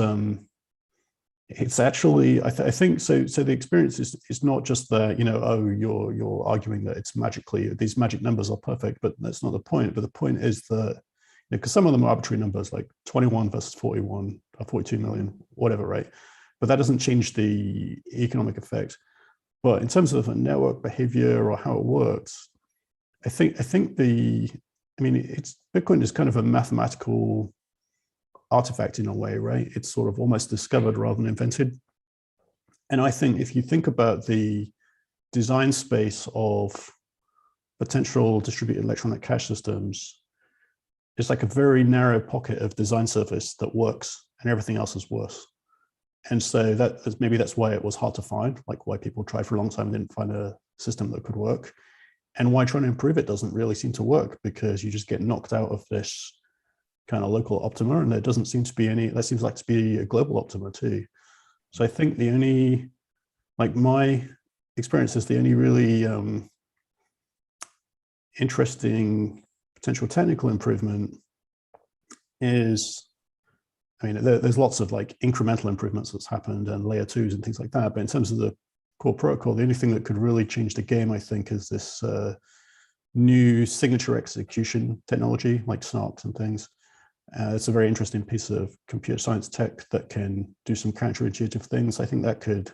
B: actually, I think so the experience is not just that, you're arguing that it's magically, these magic numbers are perfect, but that's not the point. But the point is that, because some of them are arbitrary numbers, like 21 versus 41 or 42 million, whatever, right? But that doesn't change the economic effect. But in terms of a network behavior or how it works, I think Bitcoin is kind of a mathematical artifact in a way, right? It's sort of almost discovered rather than invented. And I think if you think about the design space of potential distributed electronic cash systems, it's like a very narrow pocket of design surface that works, and everything else is worse. And so maybe that's why it was hard to find, like why people tried for a long time and didn't find a system that could work, and why trying to improve it doesn't really seem to work, because you just get knocked out of this kind of local optima, and there doesn't seem to be any, that seems like to be a global optima too. So I think the only, like my experience is the only really interesting potential technical improvement is, I mean, there's lots of like incremental improvements that's happened and layer twos and things like that. But in terms of the core protocol, the only thing that could really change the game, I think, is this new signature execution technology like SNARKs and things. It's a very interesting piece of computer science tech that can do some counterintuitive things. I think that could,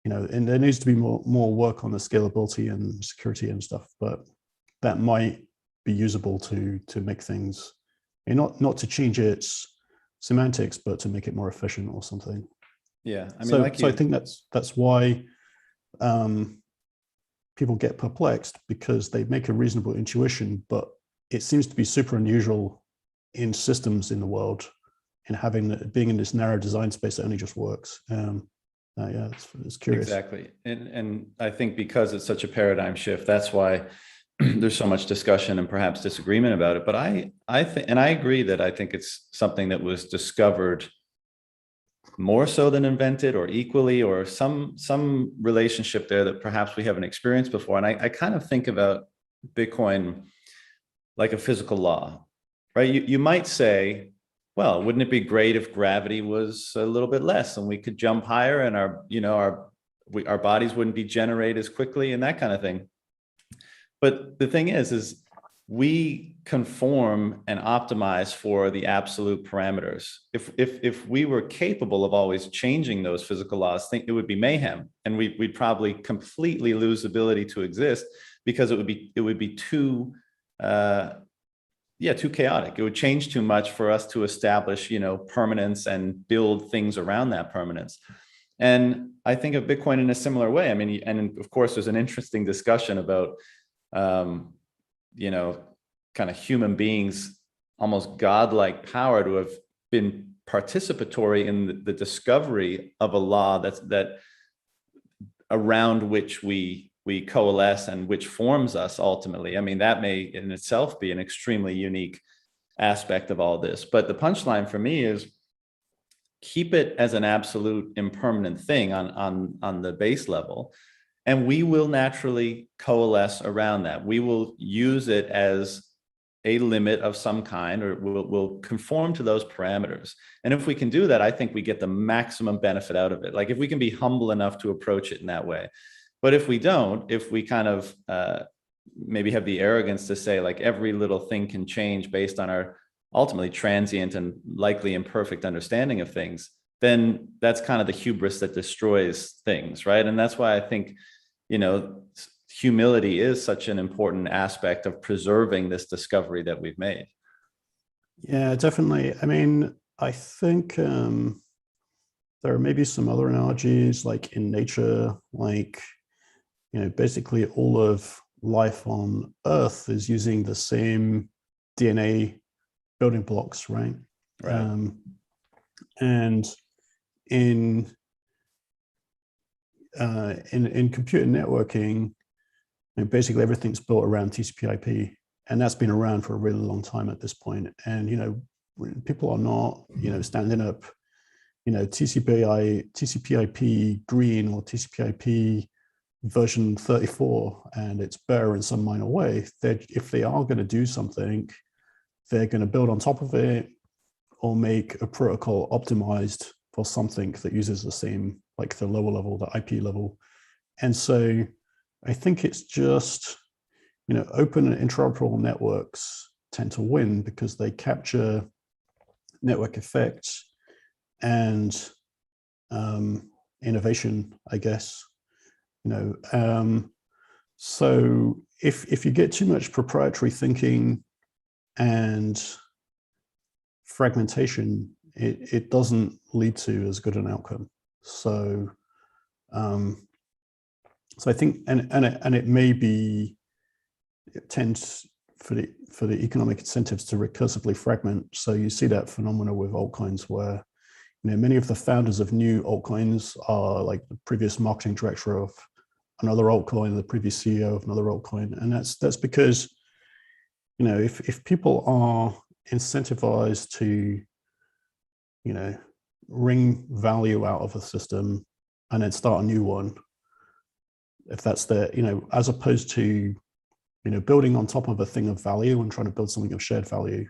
B: and there needs to be more work on the scalability and security and stuff, but that might be usable to make things, not to change its semantics, but to make it more efficient or something.
A: Yeah, I mean,
B: so I think that's why people get perplexed, because they make a reasonable intuition, but it seems to be super unusual in systems in the world, in being in this narrow design space that only just works. Yeah, it's curious.
A: Exactly, and I think because it's such a paradigm shift, that's why there's so much discussion and perhaps disagreement about it. But I think, and I agree that I think it's something that was discovered more so than invented, or equally, or some relationship there that perhaps we haven't experienced before. And I kind of think about Bitcoin like a physical law, right? You might say, well, wouldn't it be great if gravity was a little bit less and we could jump higher and our bodies wouldn't degenerate as quickly and that kind of thing. But the thing is we conform and optimize for the absolute parameters. If we were capable of always changing those physical laws, I think it would be mayhem, and we'd probably completely lose the ability to exist, because it would be too too chaotic. It would change too much for us to establish, permanence and build things around that permanence. And I think of Bitcoin in a similar way. I mean, and of course, there's an interesting discussion about kind of human beings, almost godlike power to have been participatory in the discovery of a law that around which we coalesce and which forms us ultimately. I mean, that may in itself be an extremely unique aspect of all this. But the punchline for me is, keep it as an absolute impermanent thing on the base level, and we will naturally coalesce around that. We will use it as a limit of some kind, or we'll conform to those parameters. And if we can do that, I think we get the maximum benefit out of it. Like, if we can be humble enough to approach it in that way. But if we don't, if we kind of maybe have the arrogance to say like every little thing can change based on our ultimately transient and likely imperfect understanding of things, then that's kind of the hubris that destroys things, right? And that's why I think, humility is such an important aspect of preserving this discovery that we've made.
B: Yeah, definitely. I mean, I think there are maybe some other analogies, like in nature, like, basically all of life on Earth is using the same DNA building blocks, right?
A: Right.
B: And in computer networking, basically everything's built around TCP/IP, and that's been around for a really long time at this point. And people are not standing up TCP/IP green or TCP/IP version 34 and it's better in some minor way. If they are going to do something, they're going to build on top of it or make a protocol optimized for something that uses the same, like the lower level, the IP level. And so I think it's just, open and interoperable networks tend to win because they capture network effects and innovation, I guess. So if you get too much proprietary thinking and fragmentation, it doesn't lead to as good an outcome. So I think, and it may be, it tends for the economic incentives to recursively fragment. So you see that phenomena with altcoins where many of the founders of new altcoins are like the previous marketing director of another altcoin, the previous CEO of another altcoin. And that's because, if people are incentivized to, wring value out of a system and then start a new one, if that's as opposed to, building on top of a thing of value and trying to build something of shared value,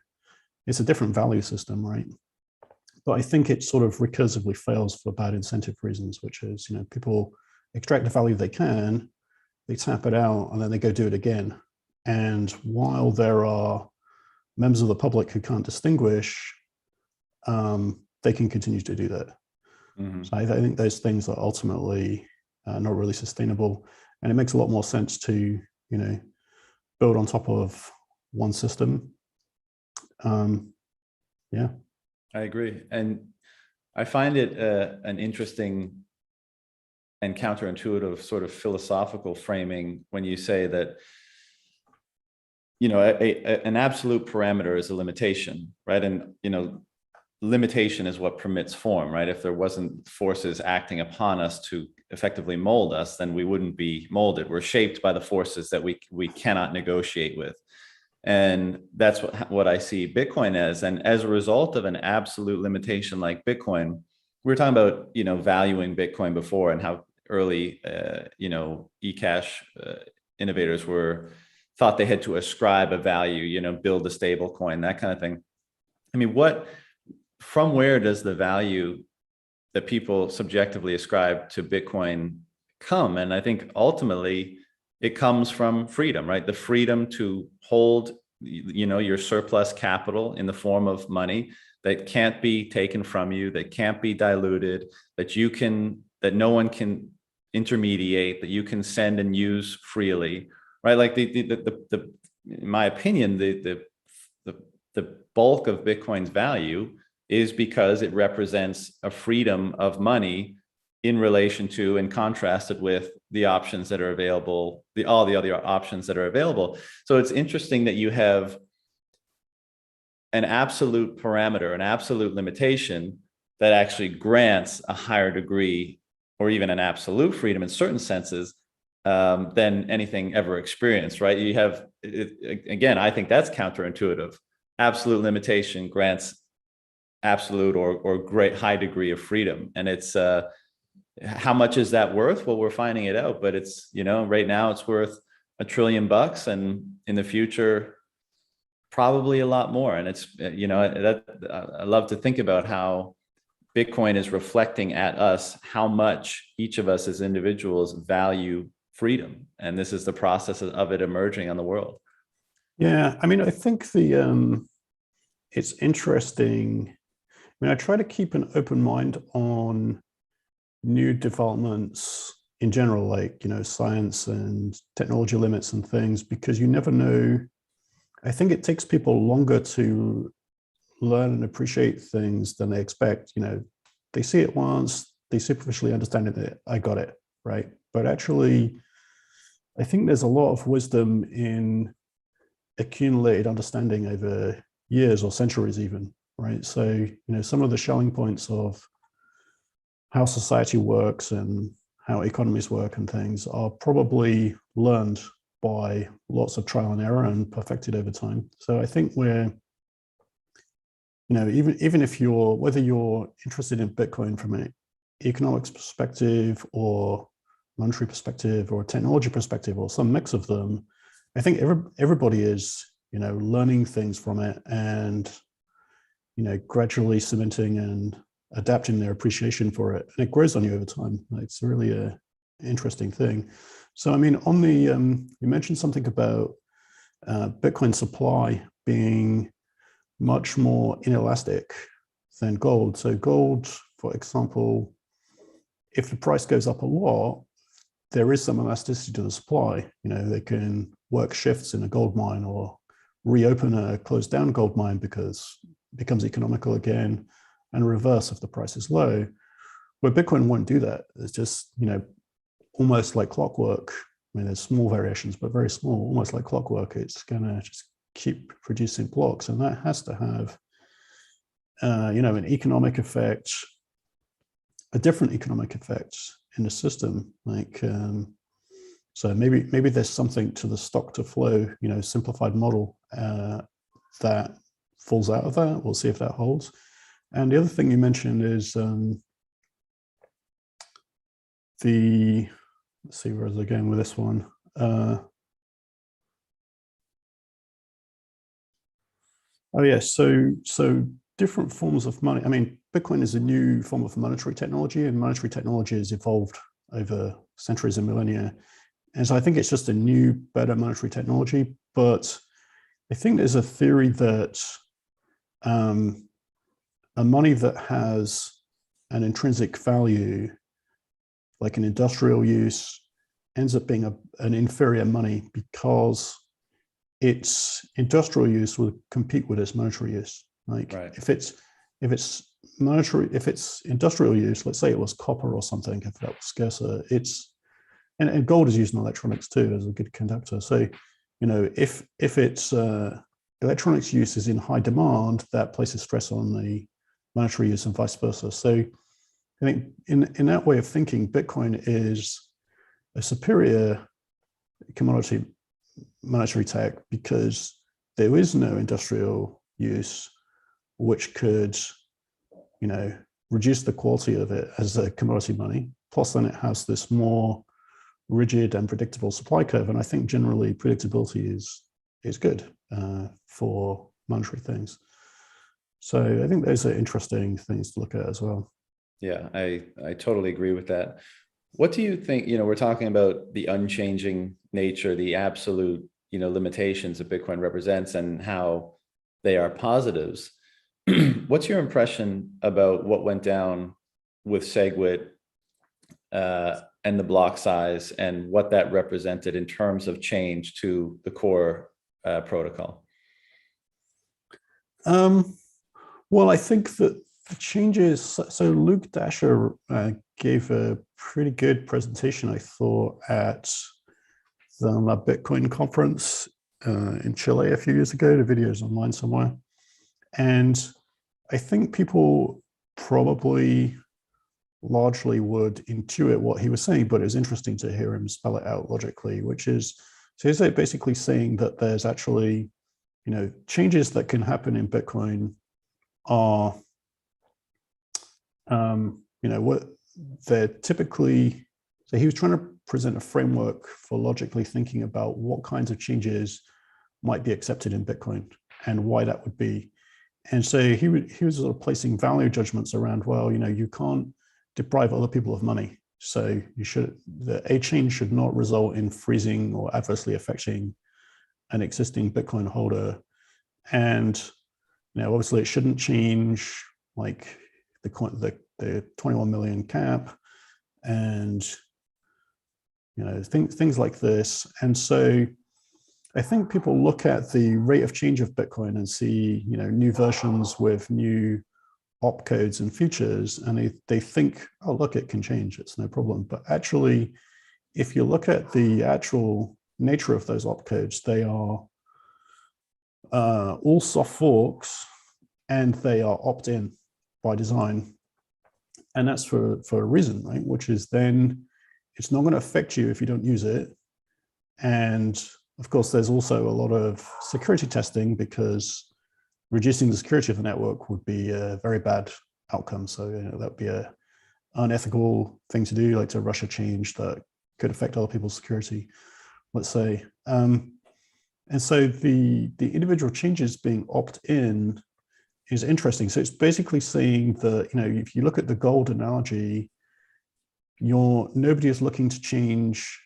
B: it's a different value system, right? But I think it sort of recursively fails for bad incentive reasons, which is, people extract the value they can, they tap it out, and then they go do it again. And while there are members of the public who can't distinguish, they can continue to do that.
A: Mm-hmm.
B: So I think those things are ultimately not really sustainable. And it makes a lot more sense to, build on top of one system. Yeah.
A: I agree. And I find it an interesting and counterintuitive sort of philosophical framing when you say that, an absolute parameter is a limitation, right? And, limitation is what permits form, right? If there wasn't forces acting upon us to effectively mold us, then we wouldn't be molded. We're shaped by the forces that we cannot negotiate with. And that's what I see Bitcoin as. And as a result of an absolute limitation like Bitcoin, we were talking about, valuing Bitcoin before and how early, eCash innovators thought they had to ascribe a value, build a stable coin, that kind of thing. I mean, from where does the value that people subjectively ascribe to Bitcoin come? And I think ultimately it comes from freedom, right? The freedom to hold, your surplus capital in the form of money that can't be taken from you, that can't be diluted, that no one can intermediate, that you can send and use freely, right? Like in my opinion, the bulk of Bitcoin's value is because it represents a freedom of money in relation to and contrasted with the options that are available, all the other options that are available. So it's interesting that you have an absolute parameter, an absolute limitation that actually grants a higher degree or even an absolute freedom in certain senses than anything ever experienced, right? You have, again, I think that's counterintuitive. Absolute limitation grants absolute or great high degree of freedom. And it's how much is that worth? Well, we're finding it out, but it's, right now it's worth $1 trillion, and in the future probably a lot more. And it's, I love to think about how Bitcoin is reflecting at us how much each of us as individuals value freedom, and this is the process of it emerging on the world.
B: Yeah, I mean, I think it's interesting. I mean, I try to keep an open mind on new developments in general, like, science and technology limits and things, because you never know. I think it takes people longer to learn and appreciate things than they expect. They see it once, they superficially understand it, I got it, right? But actually, I think there's a lot of wisdom in accumulated understanding over years or centuries even, right? So, some of the Schelling points of how society works and how economies work and things are probably learned by lots of trial and error and perfected over time. So I think we're, even if whether you're interested in Bitcoin from an economics perspective or monetary perspective or technology perspective or some mix of them, I think everybody is, learning things from it and, gradually cementing and adapting their appreciation for it. And it grows on you over time. It's really an interesting thing. So, I mean, on the, you mentioned something about Bitcoin supply being much more inelastic than gold. So gold, for example, if the price goes up a lot, there is some elasticity to the supply. They can work shifts in a gold mine or reopen a closed down gold mine because it becomes economical again, and reverse if the price is low. But Bitcoin won't do that. It's just, almost like clockwork. I mean, there's small variations, but very small, almost like clockwork. It's going to just keep producing blocks. And that has to have, an economic effect, a different economic effect in the system. Like, so maybe there's something to the stock to flow, simplified model that falls out of that. We'll see if that holds. And the other thing you mentioned is let's see, where is it going with this one? Oh yeah, so different forms of money. I mean, Bitcoin is a new form of monetary technology, and monetary technology has evolved over centuries and millennia. And so I think it's just a new, better monetary technology. But I think there's a theory that um, a money that has an intrinsic value, like an industrial use, ends up being an inferior money because its industrial use will compete with its monetary use. Like
A: Right.
B: if it's monetary, if it's industrial use, let's say it was copper or something, if that was scarcer, and gold is used in electronics too as a good conductor. So, if it's electronics use is in high demand, that places stress on the monetary use and vice versa. So I think in that way of thinking, Bitcoin is a superior commodity monetary tech because there is no industrial use which could, reduce the quality of it as a commodity money. Plus, then it has this more rigid and predictable supply curve, and I think generally predictability is good for monetary things. So I think those are interesting things to look at as well.
A: Yeah, I totally agree with that. What do you think, we're talking about the unchanging nature, the absolute, limitations that Bitcoin represents and how they are positives. What's your impression about what went down with SegWit and the block size and what that represented in terms of change to the core protocol?
B: Well, I think that the changes. So Luke Dasher gave a pretty good presentation, I thought, at the Bitcoin conference in Chile a few years ago. The video is online somewhere, and I think people probably largely would intuit what he was saying, but it was interesting to hear him spell it out logically, which is, so he's basically saying that there's actually, changes that can happen in Bitcoin are, what they're typically, so he was trying to present a framework for logically thinking about what kinds of changes might be accepted in Bitcoin and why that would be. And so he was sort of placing value judgments around, well, you can't deprive other people of money. So a change should not result in freezing or adversely affecting an existing Bitcoin holder. And, obviously it shouldn't change like the 21 million cap and, things like this. And so I think people look at the rate of change of Bitcoin and see, new versions with new opcodes and features, and they think, oh, look, it can change, it's no problem. But actually, if you look at the actual nature of those opcodes, they are all soft forks and they are opt-in by design. And that's for a reason, right? Which is then it's not going to affect you if you don't use it. And of course, there's also a lot of security testing because reducing the security of the network would be a very bad outcome. So that would be an unethical thing to do, like to rush a change that could affect other people's security, let's say. And so the individual changes being opt-in is interesting. So it's basically saying that, if you look at the gold analogy, nobody is looking to change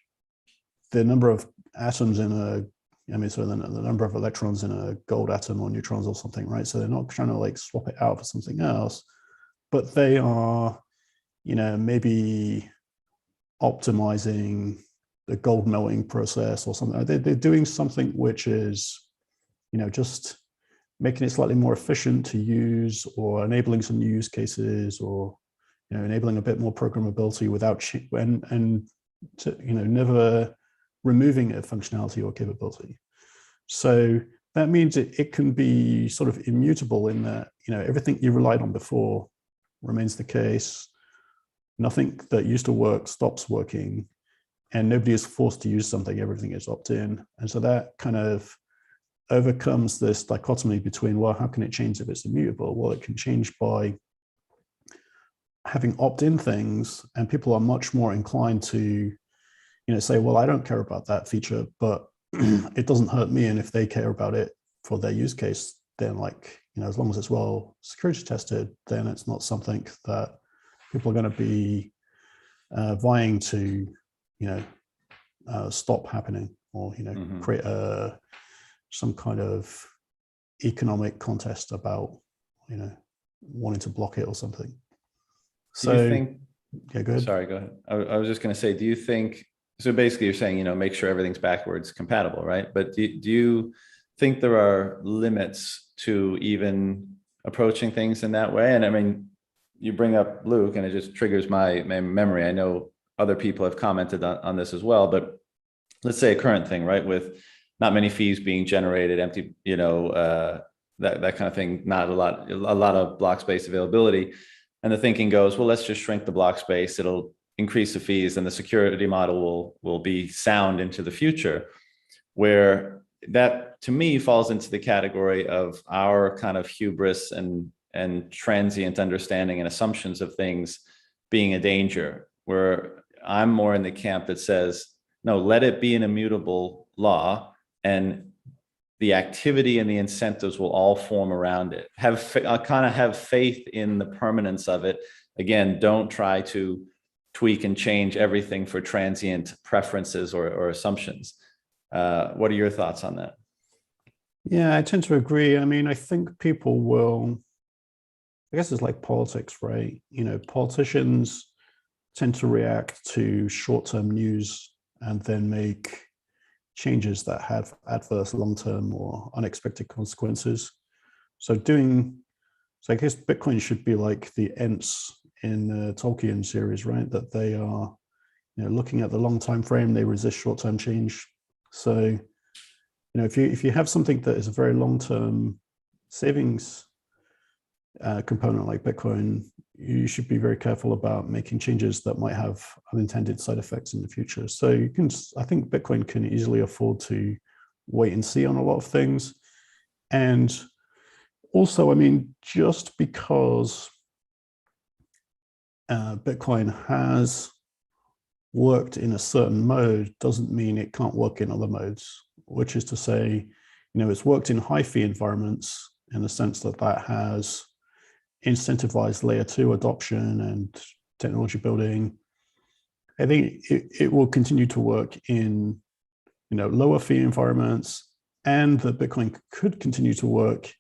B: the number of atoms in the number of electrons in a gold atom or neutrons or something, right? So they're not trying to like swap it out for something else, but they are, maybe optimizing the gold melting process or something. They're doing something which is, just making it slightly more efficient to use or enabling some new use cases or, enabling a bit more programmability without, never removing a functionality or capability. So that means it can be sort of immutable in that, everything you relied on before remains the case. Nothing that used to work stops working, and nobody is forced to use something. Everything is opt-in. And so that kind of overcomes this dichotomy between, well, how can it change if it's immutable? Well, it can change by having opt-in things, and people are much more inclined to, say, well, I don't care about that feature, but it doesn't hurt me. And if they care about it for their use case, then like, as long as it's well security tested, then it's not something that people are going to be vying to, stop happening, or create some kind of economic contest about wanting to block it or something.
A: So do you think?
B: Yeah, go ahead.
A: Sorry, go ahead. I was just going to say, do you think? So basically, you're saying make sure everything's backwards compatible, right? But do you think there are limits to even approaching things in that way? And I mean, you bring up Luke, and it just triggers my memory. I know other people have commented on this as well, but let's say a current thing, right, with not many fees being generated, empty, that kind of thing, not a lot of block space availability. And the thinking goes, well, let's just shrink the block space. It'll increase the fees, and the security model will be sound into the future. Where that, to me, falls into the category of our kind of hubris and transient understanding and assumptions of things being a danger. Where I'm more in the camp that says, no, let it be an immutable law, and the activity and the incentives will all form around it. Have faith in the permanence of it. Again, don't try to tweak and change everything for transient preferences or assumptions. What are your thoughts on that?
B: Yeah, I tend to agree. I mean, I think people will, I guess it's like politics, right? Politicians tend to react to short-term news and then make changes that have adverse long-term or unexpected consequences. So I guess Bitcoin should be like the Ents in the Tolkien series, right? That they are, looking at the long time frame, they resist short-term change. So, if you have something that is a very long-term savings component like Bitcoin, you should be very careful about making changes that might have unintended side effects in the future. So I think Bitcoin can easily afford to wait and see on a lot of things. And also, I mean, just because Bitcoin has worked in a certain mode doesn't mean it can't work in other modes, which is to say, it's worked in high fee environments in the sense that has incentivized layer 2 adoption and technology building. I think it will continue to work in lower fee environments, and that Bitcoin could continue to work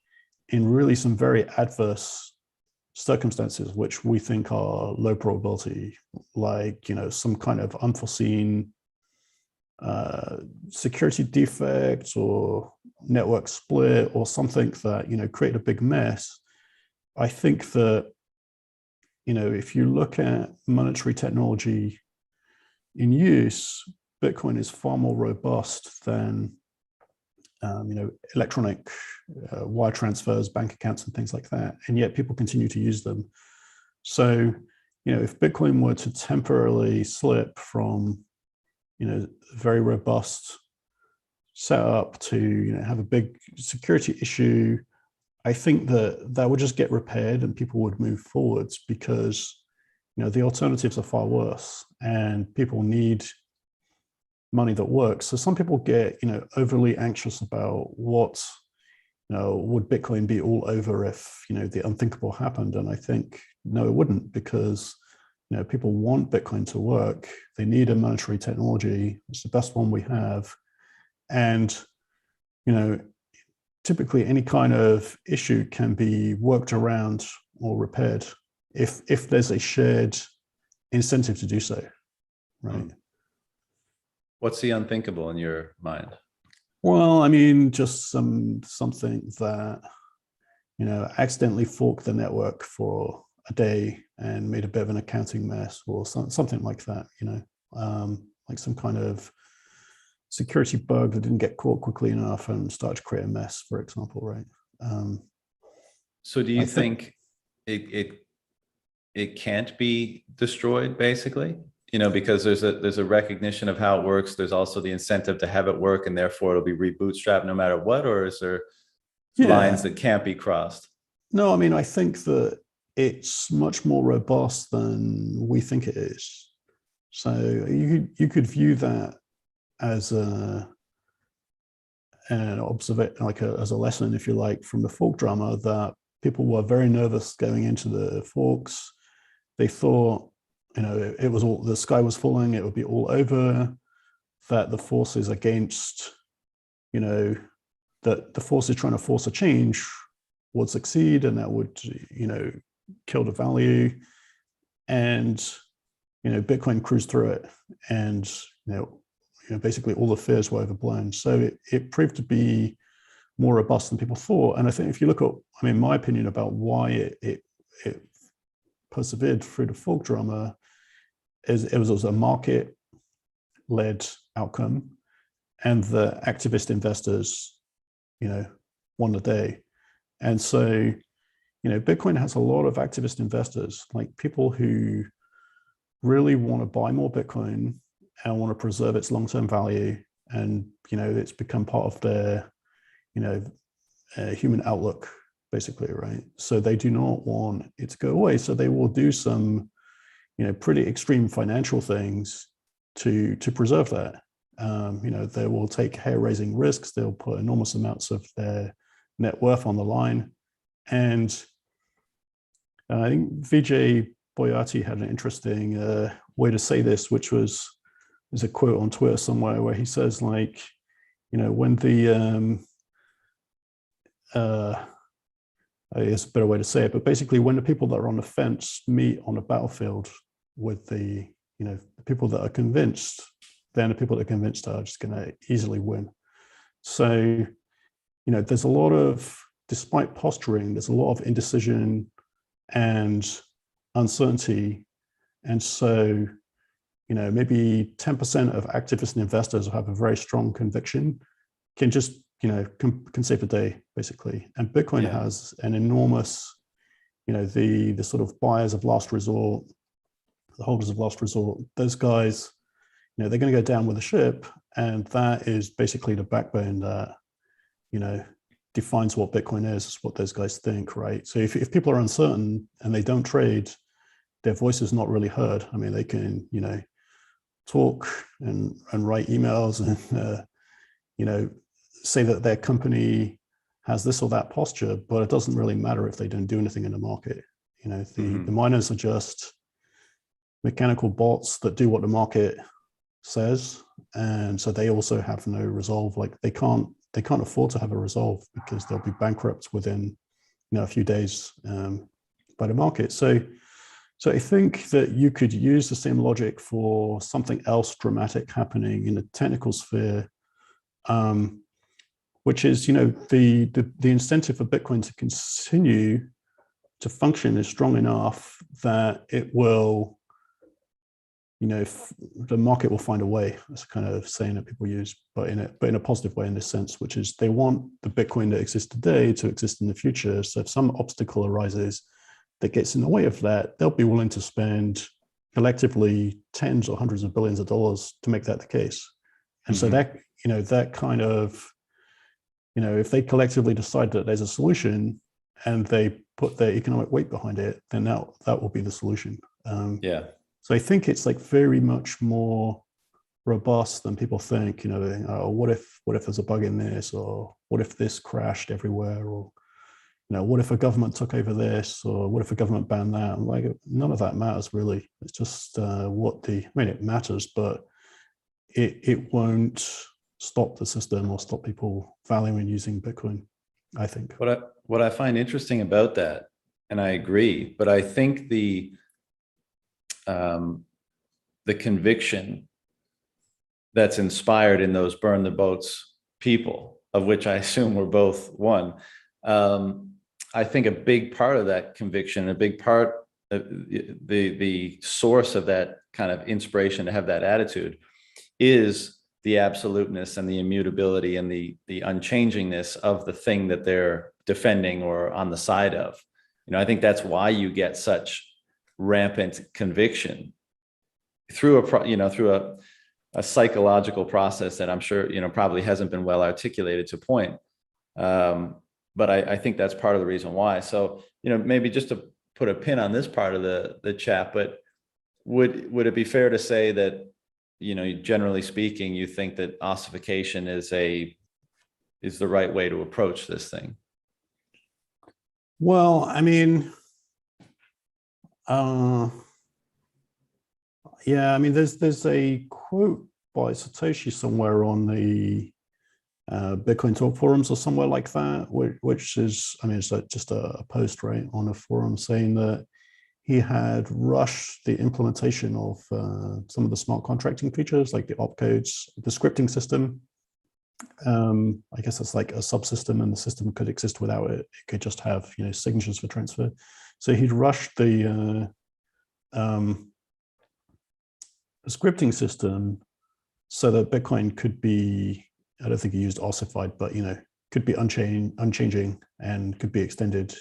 B: in really some very adverse circumstances, which we think are low probability, like some kind of unforeseen security defect or network split or something that create a big mess. I think that, if you look at monetary technology in use, Bitcoin is far more robust than, electronic wire transfers, bank accounts, and things like that. And yet people continue to use them. So, if Bitcoin were to temporarily slip from, very robust setup to, have a big security issue, I think that would just get repaired and people would move forwards, because the alternatives are far worse and people need money that works. So some people get overly anxious about what would Bitcoin be all over if the unthinkable happened, and I think no, it wouldn't, because people want Bitcoin to work. They need a monetary technology. It's the best one we have, and typically any kind of issue can be worked around or repaired if there's a shared incentive to do so, right?
A: What's the unthinkable in your mind?
B: Well, I mean, just something that accidentally forked the network for a day and made a bit of an accounting mess, or something like that. Like some kind of security bug that didn't get caught quickly enough and started to create a mess, for example, right?
A: So do you think it can't be destroyed, basically? Because there's a recognition of how it works. There's also the incentive to have it work, and therefore it'll be rebootstrapped no matter what, or is there lines that can't be crossed?
B: No, I mean, I think that it's much more robust than we think it is. So you could view that as and observe it like as a lesson, if you like, from the fork drama, that people were very nervous going into the forks. They thought, it was all, the sky was falling, it would be all over, that the forces against, that the forces trying to force a change would succeed, and that would, kill the value. And, Bitcoin cruised through it, and, basically all the fears were overblown. So it proved to be more robust than people thought. And I think if you look at, my opinion about why it persevered through the fork drama is it was a market-led outcome, and the activist investors, won the day. And so, Bitcoin has a lot of activist investors, like people who really want to buy more Bitcoin and want to preserve its long-term value. And, it's become part of their, human outlook, basically, right? So they do not want it to go away. So they will do some, pretty extreme financial things to preserve that. They will take hair-raising risks. They'll put enormous amounts of their net worth on the line. And I think Vijay Boyati had an interesting way to say this, which was, there's a quote on Twitter somewhere where he says, like, when the it's a better way to say it, but basically when the people that are on the fence meet on a battlefield with the people that are convinced, then the people that are convinced are just going to easily win. So there's a lot of, despite posturing, there's a lot of indecision and uncertainty. And so maybe 10% of activists and investors who have a very strong conviction can just can save the day, basically. And Bitcoin has an enormous, the sort of buyers of last resort, the holders of last resort, those guys, they're going to go down with the ship, and that is basically the backbone that defines what Bitcoin is what those guys think, right? So if people are uncertain and they don't trade, their voice is not really heard. They can talk and write emails and say that their company has this or that posture, but it doesn't really matter if they don't do anything in the market. The miners are just mechanical bots that do what the market says, and so they also have no resolve. Like they can't afford to have a resolve, because they'll be bankrupt within a few days by the market. So I think that you could use the same logic for something else dramatic happening in the technical sphere, which is, the incentive for Bitcoin to continue to function is strong enough that it will, the market will find a way. That's a kind of saying that people use, but in a positive way in this sense, which is they want the Bitcoin that exists today to exist in the future. So if some obstacle arises that gets in the way of that, they'll be willing to spend collectively tens or hundreds of billions of dollars to make that the case. And so that, that kind of, if they collectively decide that there's a solution and they put their economic weight behind it, then that will be the solution. So I think it's like very much more robust than people think. What if there's a bug in this, or what if this crashed everywhere, or what if a government took over this, or what if a government banned that? Like, none of that matters really. It's just it matters, but it won't stop the system or stop people valuing using Bitcoin, I think.
A: What I find interesting about that, and I agree, but I think the conviction that's inspired in those burn the boats people, of which I assume we're both one, I think a big part of that conviction, a big part of the source of that kind of inspiration to have that attitude is the absoluteness and the immutability and the unchangingness of the thing that they're defending or on the side of. I think that's why you get such rampant conviction through a psychological process that I'm sure probably hasn't been well articulated to point. But I think that's part of the reason why. So maybe just to put a pin on this part of the chat, but would it be fair to say that generally speaking, you think that ossification is a is the right way to approach this thing?
B: Well, I mean, yeah, I mean, there's a quote by Satoshi somewhere on the Bitcoin Talk forums or somewhere like that, which is, I mean, it's just a post, right, on a forum saying that he had rushed the implementation of some of the smart contracting features, like the opcodes, the scripting system. I guess it's like a subsystem, and the system could exist without it. It could just have, you know, signatures for transfer. So he'd rushed the scripting system so that Bitcoin could be, I don't think he used ossified, but, you know, could be unchanging and could be extended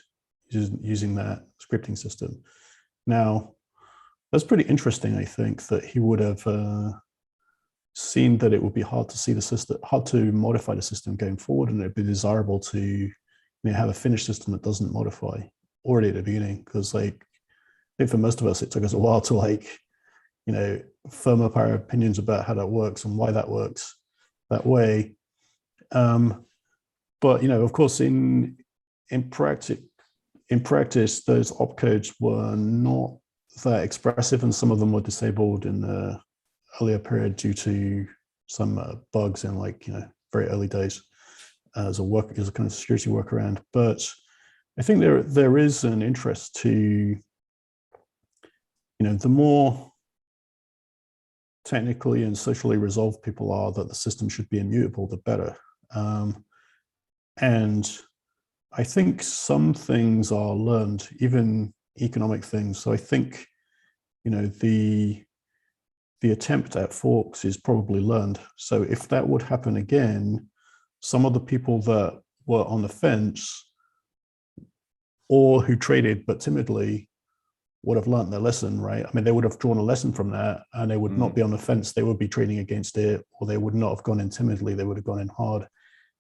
B: using that scripting system. Now, that's pretty interesting, I think, that he would have seen that it would be hard to see the system, hard to modify the system going forward, and it'd be desirable to, you know, have a finished system that doesn't modify already at the beginning. Because, like, I think for most of us, it took us a while to, like, you know, firm up our opinions about how that works and why that works that way. But, you know, of course, in practice, those opcodes were not that expressive, and some of them were disabled in the earlier period due to some bugs in, like, you know, very early days as a kind of security workaround. But I think there is an interest to, you know, the more technically and socially resolved people are that the system should be immutable, the better. And I think some things are learned, even economic things. So I think, you know, the attempt at forks is probably learned. So if that would happen again, some of the people that were on the fence or who traded but timidly would have learned their lesson, right? I mean, they would have drawn a lesson from that, and they would not be on the fence. They would be trading against it, or they would not have gone in timidly. They would have gone in hard.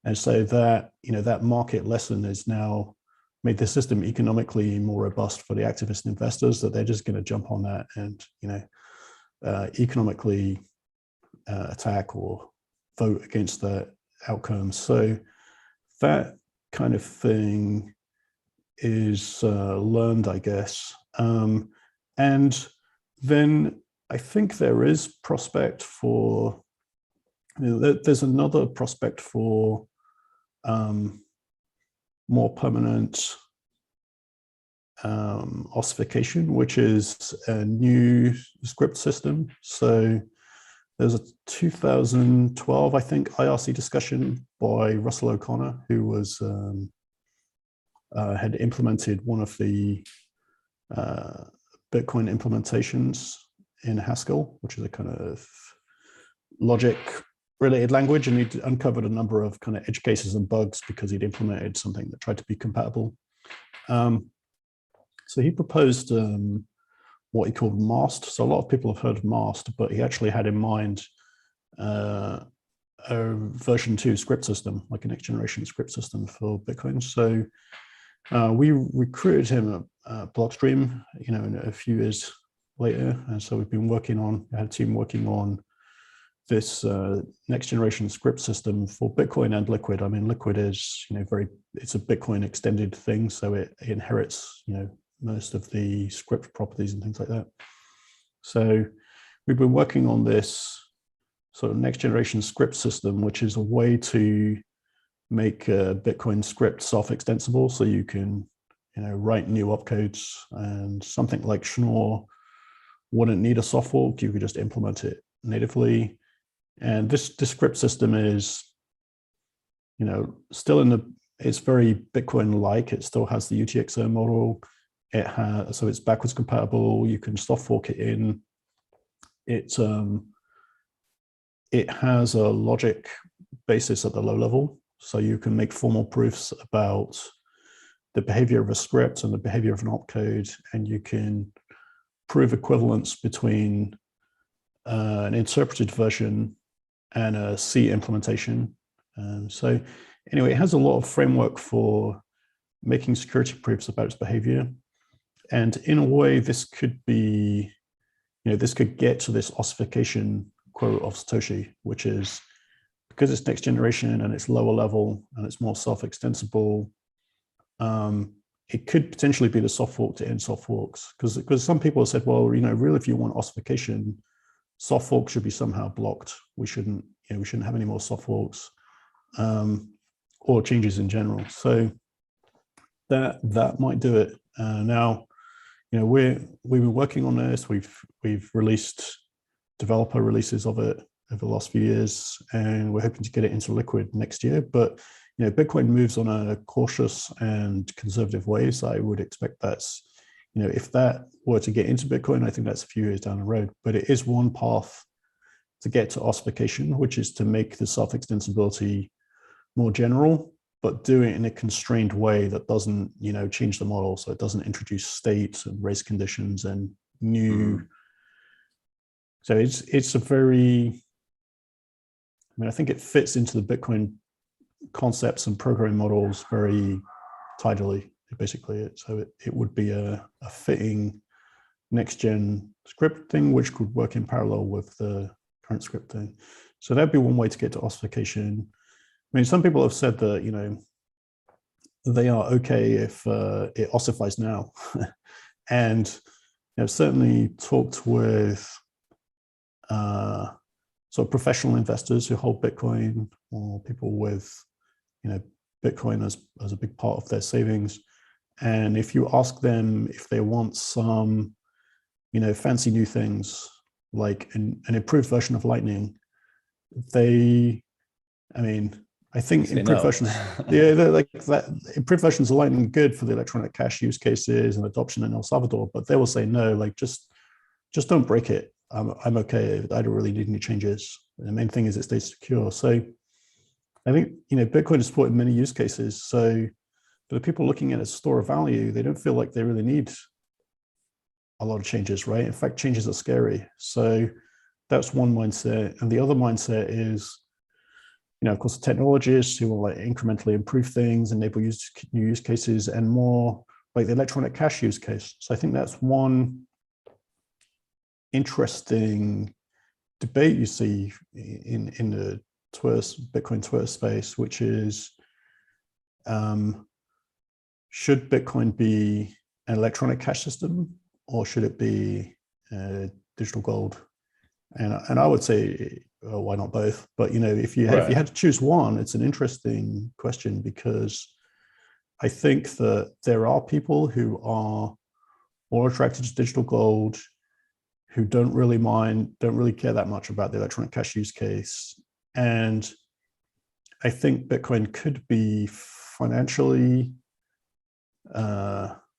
B: And so that, you know, that market lesson has now made the system economically more robust for the activist investors, that they're just going to jump on that and, you know, economically attack or vote against the outcome. So that kind of thing is learned, I guess. And then I think there is prospect for, you know, there's another prospect for more permanent ossification, which is a new script system. So there's a 2012, I think, IRC discussion by Russell O'Connor, who was had implemented one of the Bitcoin implementations in Haskell, which is a kind of logic related language, and he'd uncovered a number of kind of edge cases and bugs because he'd implemented something that tried to be compatible. So he proposed what he called MAST. So a lot of people have heard of MAST, but he actually had in mind a version 2 script system, like a next generation script system for Bitcoin. So we recruited him at Blockstream, you know, a few years later. And so we've been working on, I had a team working on this next generation script system for Bitcoin and Liquid. I mean, Liquid is, you know, it's a Bitcoin extended thing. So it inherits, you know, most of the script properties and things like that. So we've been working on this sort of next generation script system, which is a way to make Bitcoin script self-extensible. So you can, you know, write new opcodes, and something like Schnorr wouldn't need a soft fork. You could just implement it natively. And this script system is, you know, still it's very Bitcoin-like. It still has the UTXO model. So it's backwards compatible. You can soft fork it in. It has a logic basis at the low level. So you can make formal proofs about the behavior of a script and the behavior of an opcode, and you can prove equivalence between an interpreted version and a C implementation. So anyway, it has a lot of framework for making security proofs about its behavior. And in a way, this could be, you know, this could get to this ossification quote of Satoshi, which is because it's next generation and it's lower level and it's more self-extensible, it could potentially be the soft fork to end soft forks. Because some people have said, well, really, if you want ossification, soft forks should be somehow blocked. We shouldn't have any more soft forks, or changes in general. So that might do it. Now, we've been working on this. We've released developer releases of it over the last few years, and we're hoping to get it into liquid next year. But Bitcoin moves on a cautious and conservative way, so I would expect that's, if that were to get into Bitcoin, I think that's a few years down the road. But it is one path to get to ossification, which is to make the self-extensibility more general, but do it in a constrained way that doesn't, change the model. So it doesn't introduce states and race conditions and new. So it's a very, I think it fits into the Bitcoin concepts and programming models very tidily, basically. So it would be a fitting next gen scripting, which could work in parallel with the current scripting. So that'd be one way to get to ossification. Some people have said that, they are okay if it ossifies now. And I've certainly talked with sort of professional investors who hold Bitcoin, or people with, Bitcoin as a big part of their savings. And if you ask them if they want some, fancy new things like an improved version of Lightning, I think improved versions, like that, improved versions of Lightning good for the electronic cash use cases and adoption in El Salvador, but they will say no, like just don't break it. I'm okay. I don't really need any changes. The main thing is it stays secure. So I think Bitcoin is supported in many use cases. So for the people looking at it as a store of value, they don't feel like they really need a lot of changes, right? In fact, changes are scary. So that's one mindset, and the other mindset is, of course, the technologists who will like incrementally improve things, enable new use cases, and more like the electronic cash use case. So I think that's one interesting debate you see in the Bitcoin Twitter space, which is, should Bitcoin be an electronic cash system, or should it be digital gold? And I would say, why not both? But if you had to choose one, it's an interesting question, because I think that there are people who are more attracted to digital gold, who don't really care that much about the electronic cash use case. And I think Bitcoin could be financially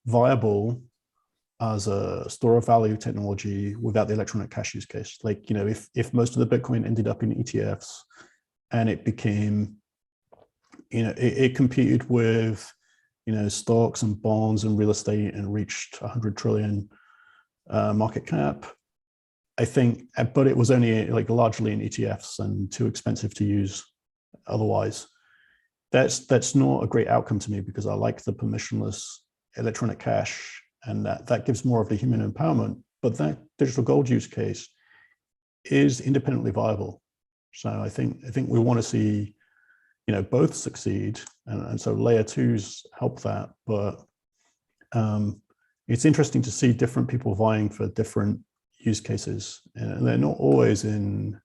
B: viable as a store of value technology without the electronic cash use case. Like, if most of the Bitcoin ended up in ETFs and it became, it competed with, stocks and bonds and real estate and reached 100 trillion market cap, I think, but it was only like largely in ETFs and too expensive to use otherwise. That's not a great outcome to me, because I like the permissionless electronic cash, and that gives more of the human empowerment. But that digital gold use case is independently viable. So I think we want to see, both succeed, and so layer twos help that. But it's interesting to see different people vying for different use cases, and they're not always in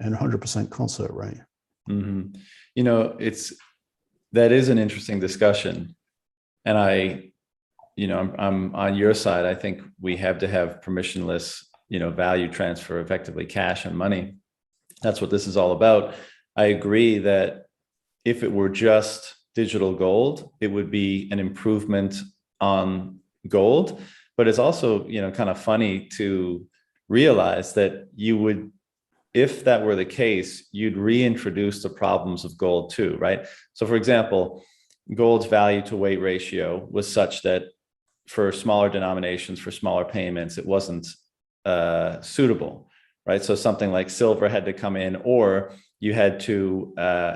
B: 100% concert, right?
A: Mm-hmm. That is an interesting discussion, and I'm on your side. I think we have to have permissionless, value transfer, effectively cash and money. That's what this is all about. I agree that if it were just digital gold, it would be an improvement on gold. But it's also, kind of funny to realize that you would, if that were the case, you'd reintroduce the problems of gold too, right? So for example, gold's value to weight ratio was such that for smaller denominations, for smaller payments, it wasn't suitable, right? So something like silver had to come in, or you had to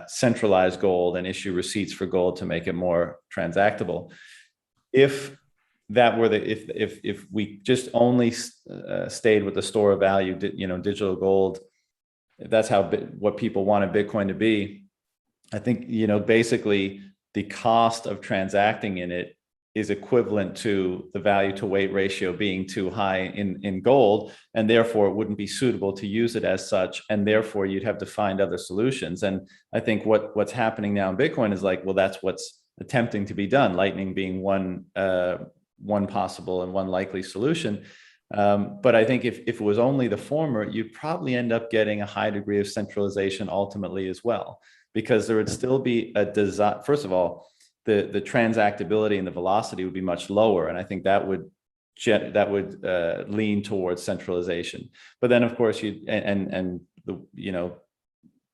A: centralize gold and issue receipts for gold to make it more transactable. If that were if we just only stayed with the store of value, digital gold that's how what people wanted Bitcoin to be. I think, basically the cost of transacting in it is equivalent to the value to weight ratio being too high in gold, and therefore it wouldn't be suitable to use it as such, and therefore you'd have to find other solutions. And I think what's happening now in Bitcoin is like, well, that's what's attempting to be done, Lightning being one possible and one likely solution. But I think if it was only the former, you'd probably end up getting a high degree of centralization ultimately as well, because there would still be a desire. First of all, the transactability and the velocity would be much lower, and I think that would lean towards centralization. But then, of course,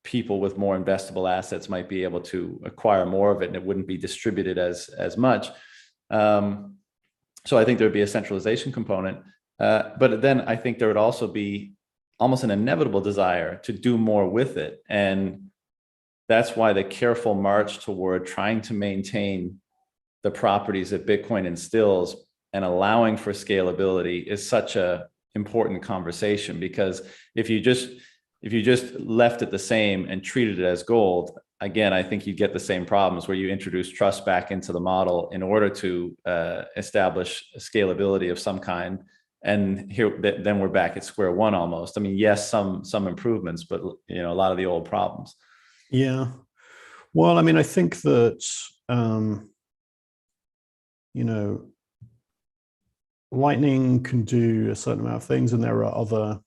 A: people with more investable assets might be able to acquire more of it, and it wouldn't be distributed as much. So I think there would be a centralization component, but then I think there would also be almost an inevitable desire to do more with it, and that's why the careful march toward trying to maintain the properties that Bitcoin instills and allowing for scalability is such a important conversation. Because if you just left it the same and treated it as gold, again, I think you get the same problems where you introduce trust back into the model in order to establish scalability of some kind. And then we're back at square one almost. I mean, yes, some improvements, but a lot of the old problems.
B: Yeah. Well, I mean, I think that, Lightning can do a certain amount of things, and there are other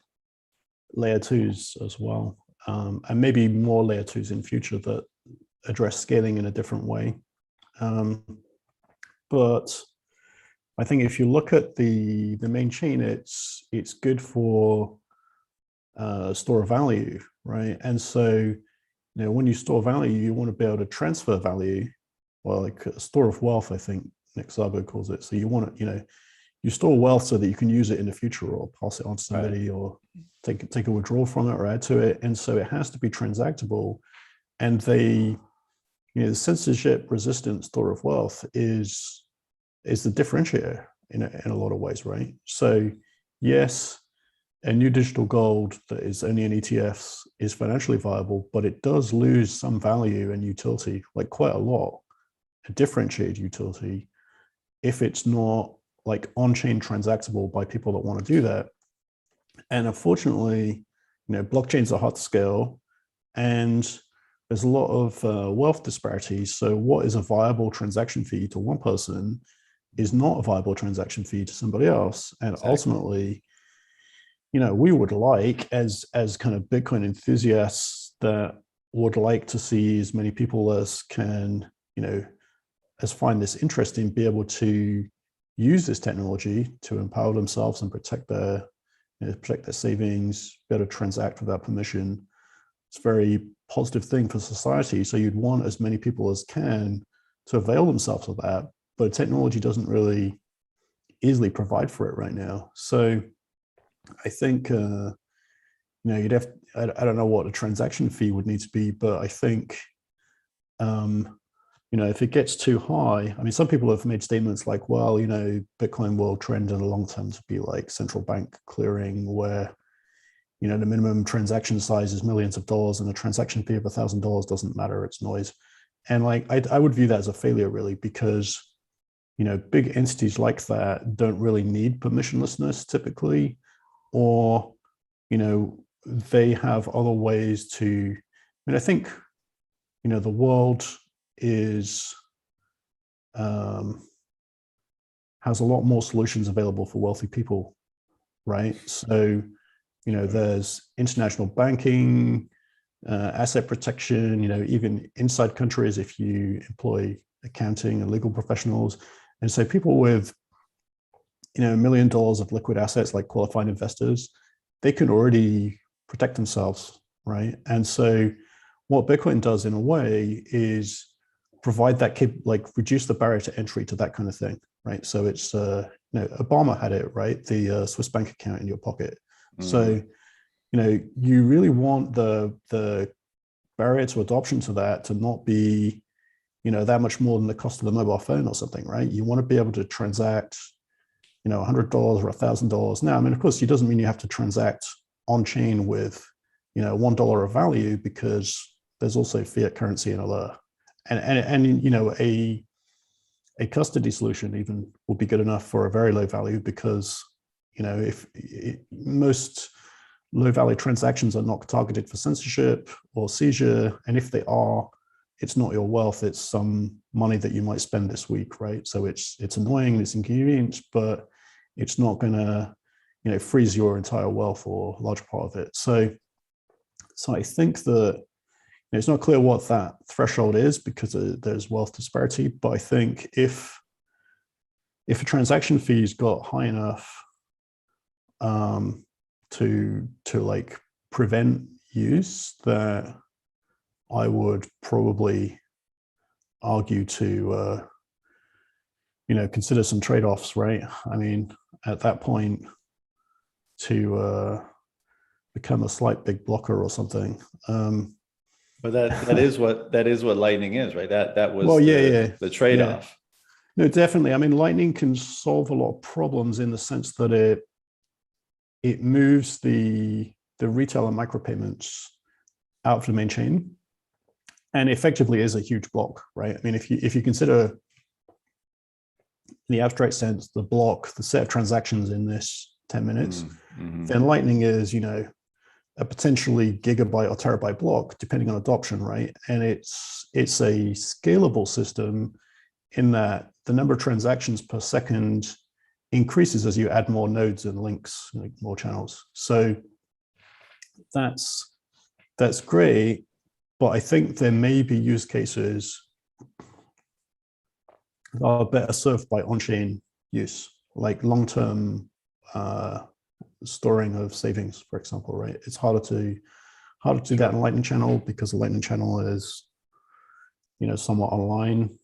B: layer twos as well. And maybe more layer twos in future that address scaling in a different way. But I think if you look at the main chain, it's good for store of value, right? And so, when you store value, you want to be able to transfer value, well, like a store of wealth, I think Nick Szabo calls it. So you want to, you store wealth so that you can use it in the future or pass it on to somebody, right, or take a withdrawal from it or add to it. And so it has to be transactable. And the censorship resistant store of wealth is the differentiator in a lot of ways, right? So yes, a new digital gold that is only in ETFs is financially viable, but it does lose some value and utility, like quite a lot, a differentiated utility, if it's not like on-chain transactable by people that want to do that. And unfortunately, blockchains are hard to scale, and there's a lot of wealth disparities. So what is a viable transaction fee to one person is not a viable transaction fee to somebody else. And exactly. Ultimately, we would like, as kind of Bitcoin enthusiasts that would like to see as many people as can, as find this interesting, be able to use this technology to empower themselves and protect their savings, be able to transact without permission. It's a very positive thing for society. So you'd want as many people as can to avail themselves of that, but technology doesn't really easily provide for it right now. So I think, you'd have, I don't know what a transaction fee would need to be, but I think, if it gets too high, I mean, some people have made statements like, well, Bitcoin will trend in the long term to be like central bank clearing, where, the minimum transaction size is millions of dollars and a transaction fee of $1,000 doesn't matter, it's noise. And like, I would view that as a failure, really, because, big entities like that don't really need permissionlessness typically, or, they have other ways to, I think, the world is, has a lot more solutions available for wealthy people, right? So, there's international banking, asset protection, even inside countries if you employ accounting and legal professionals. And so people with, $1 million of liquid assets, like qualified investors, they can already protect themselves, right? And so what Bitcoin does in a way is provide that, reduce the barrier to entry to that kind of thing, right? So it's, Obama had it, right? The Swiss bank account in your pocket. So, you really want the barrier to adoption to that to not be, that much more than the cost of the mobile phone or something, right? You want to be able to transact, $100 or $1,000. Now, I mean, of course, it doesn't mean you have to transact on chain with, $1 of value, because there's also fiat currency in other, and a custody solution even would be good enough for a very low value, because if most low value transactions are not targeted for censorship or seizure, and if they are, it's not your wealth, it's some money that you might spend this week, right? So it's annoying, it's inconvenient, but it's not going to freeze your entire wealth or a large part of it. So I think that it's not clear what that threshold is, because there's wealth disparity. But I think if a transaction fees got high enough to like prevent use, that I would probably argue to consider some trade-offs, right? I mean, at that point, to become a slight big blocker or something.
A: But that is what Lightning is, right? That was
B: well, yeah,
A: the trade-off.
B: No, definitely. I mean, Lightning can solve a lot of problems in the sense that it moves the retail and micropayments out of the main chain, and effectively is a huge block, right? I mean, if you consider in the abstract sense the block, the set of transactions in this 10 minutes, then Lightning is a potentially gigabyte or terabyte block, depending on adoption, right? And it's a scalable system in that the number of transactions per second increases as you add more nodes and links, like more channels. So that's great, but I think there may be use cases that are better served by on-chain use, like long-term storing of savings, for example, right? It's harder to do that in Lightning channel, because the Lightning channel is somewhat online.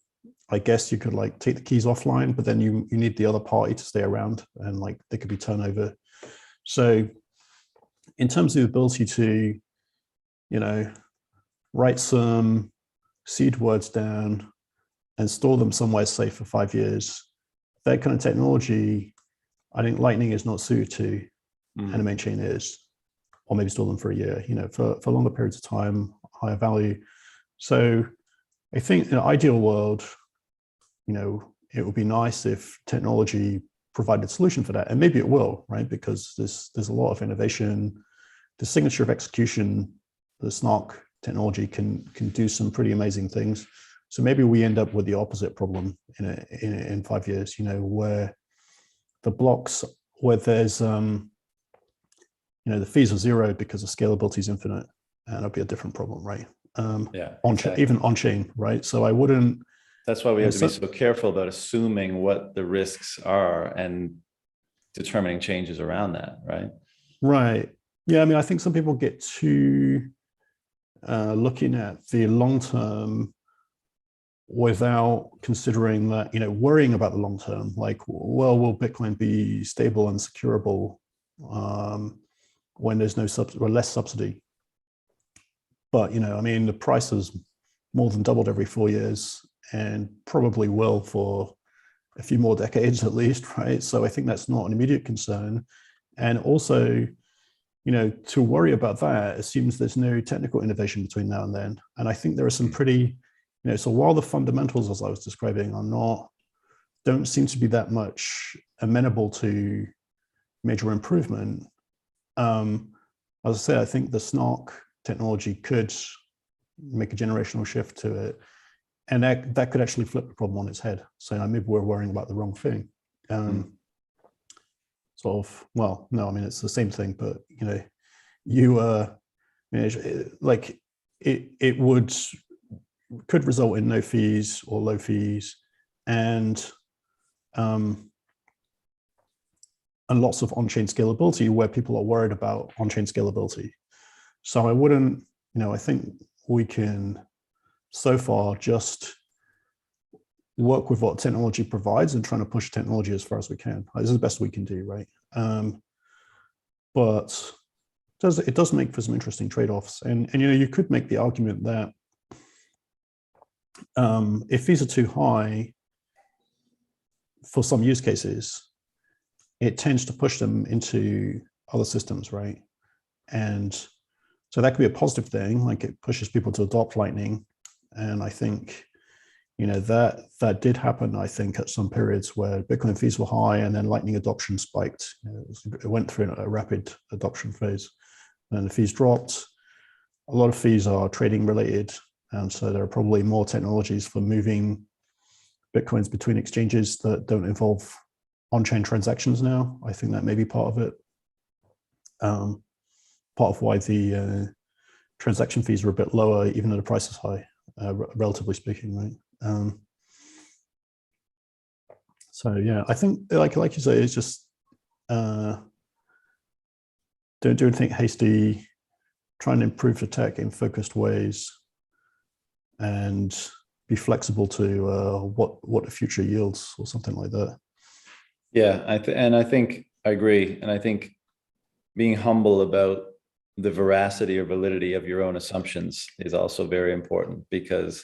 B: I guess you could like take the keys offline, but then you need the other party to stay around, and like there could be turnover. So in terms of the ability to write some seed words down and store them somewhere safe for 5 years, that kind of technology, I think Lightning is not suited to, and the main chain is, or maybe store them for a year, for longer periods of time, higher value. So I think in an ideal world, it would be nice if technology provided a solution for that, and maybe it will, right? Because there's a lot of innovation. The signature of execution, the SNARK technology can do some pretty amazing things. So maybe we end up with the opposite problem in 5 years, where the blocks, where there's the fees are zero because the scalability is infinite, and it'll be a different problem, right?
A: Exactly.
B: Even on chain, right? So I wouldn't.
A: That's why we have to be so careful about assuming what the risks are and determining changes around that, right?
B: Right. Yeah. I mean, I think some people get too looking at the long term without considering that, worrying about the long term. Like, well, will Bitcoin be stable and securable when there's no or less subsidy? But I mean, the price has more than doubled every 4 years, and probably will for a few more decades at least, right? So I think that's not an immediate concern. And also, to worry about that assumes there's no technical innovation between now and then. And I think there are some pretty, so while the fundamentals, as I was describing, don't seem to be that much amenable to major improvement. As I say, I think the SNARK technology could make a generational shift to it, and that could actually flip the problem on its head. So maybe we're worrying about the wrong thing. Sort of, well, no, I mean, it's the same thing, but like it could result in no fees or low fees, and lots of on-chain scalability where people are worried about on-chain scalability. So I wouldn't, I think we can so far just work with what technology provides and trying to push technology as far as we can. This is the best we can do, right? But it does make for some interesting trade-offs. And you could make the argument that if fees are too high for some use cases, it tends to push them into other systems, right? And So that could be a positive thing, like it pushes people to adopt Lightning. And I think, that did happen, I think, at some periods where Bitcoin fees were high and then Lightning adoption spiked. It went through a rapid adoption phase. And the fees dropped. A lot of fees are trading related. And so there are probably more technologies for moving Bitcoins between exchanges that don't involve on-chain transactions now. I think that may be part of it. Part of why the transaction fees are a bit lower, even though the price is high, relatively speaking, right? So yeah, I think like you say, it's just don't do anything hasty, try and improve the tech in focused ways, and be flexible to what the future yields or something like that.
A: Yeah, I think I agree, and I think being humble about the veracity or validity of your own assumptions is also very important, because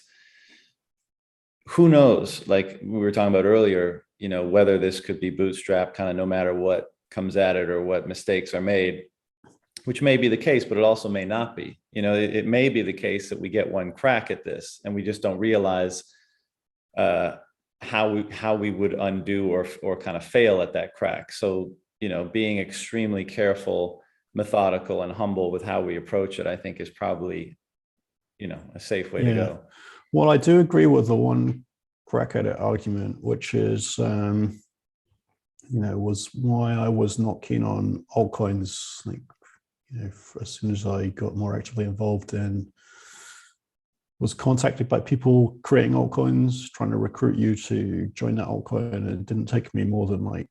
A: who knows, like we were talking about earlier, whether this could be bootstrapped kind of no matter what comes at it or what mistakes are made, which may be the case, but it also may not be. It may be the case that we get one crack at this and we just don't realize how we would undo or kind of fail at that crack. So, being extremely careful, methodical, and humble with how we approach it, I think is probably, a safe way to go.
B: Well, I do agree with the one crack at it argument, which is, was why I was not keen on altcoins. Like, as soon as I got more actively involved in, was contacted by people creating altcoins, trying to recruit you to join that altcoin, and it didn't take me more than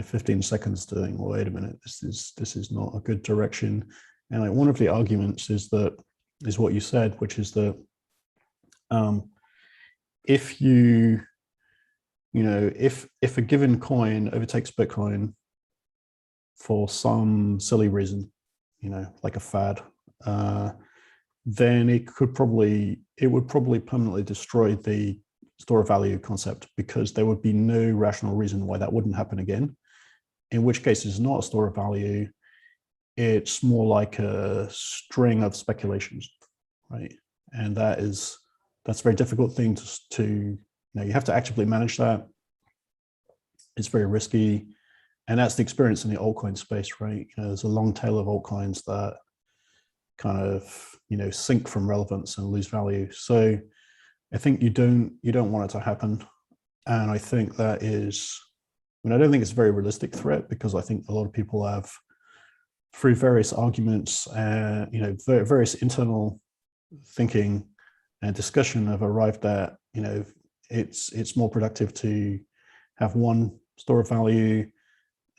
B: 15 seconds to think, well, wait a minute, this is not a good direction. And like one of the arguments is what you said, which is that if if a given coin overtakes Bitcoin for some silly reason, like a fad, then it would probably permanently destroy the store of value concept, because there would be no rational reason why that wouldn't happen again. In which case, it's not a store of value; it's more like a string of speculations, right? And that's a very difficult thing to you have to actively manage that. It's very risky, and that's the experience in the altcoin space, right? There's a long tail of altcoins that kind of sink from relevance and lose value. So I think you don't want it to happen, and I think that is. I don't think it's a very realistic threat, because I think a lot of people have, through various arguments, various internal thinking and discussion, have arrived at, it's more productive to have one store of value,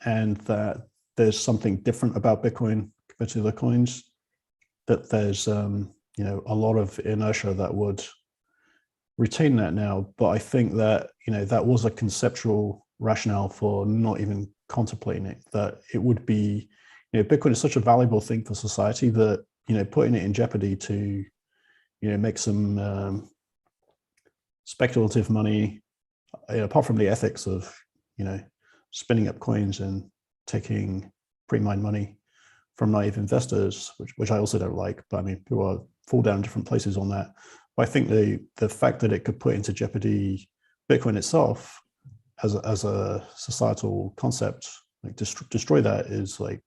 B: and that there's something different about Bitcoin compared to other coins, that there's a lot of inertia that would retain that now. But I think that that was a conceptual rationale for not even contemplating it, that it would be, Bitcoin is such a valuable thing for society that putting it in jeopardy to make some speculative money, apart from the ethics of spinning up coins and taking pre-mined money from naive investors, which I also don't like. But I mean, people fall down different places on that. But I think the fact that it could put into jeopardy Bitcoin itself as a societal concept, like destroy that, is like,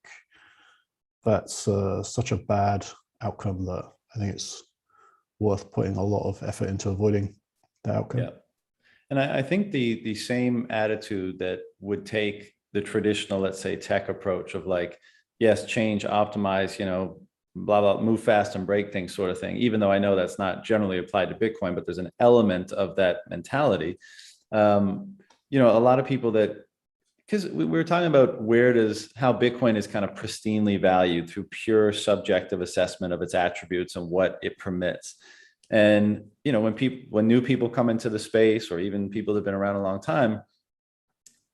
B: that's such a bad outcome that I think it's worth putting a lot of effort into avoiding that outcome.
A: Yeah. And I think the same attitude that would take the traditional, let's say, tech approach of like, yes, change, optimize, blah, blah, move fast and break things sort of thing, even though I know that's not generally applied to Bitcoin, but there's an element of that mentality. A lot of people because we were talking about how Bitcoin is kind of pristinely valued through pure subjective assessment of its attributes and what it permits. And, when new people come into the space, or even people that have been around a long time,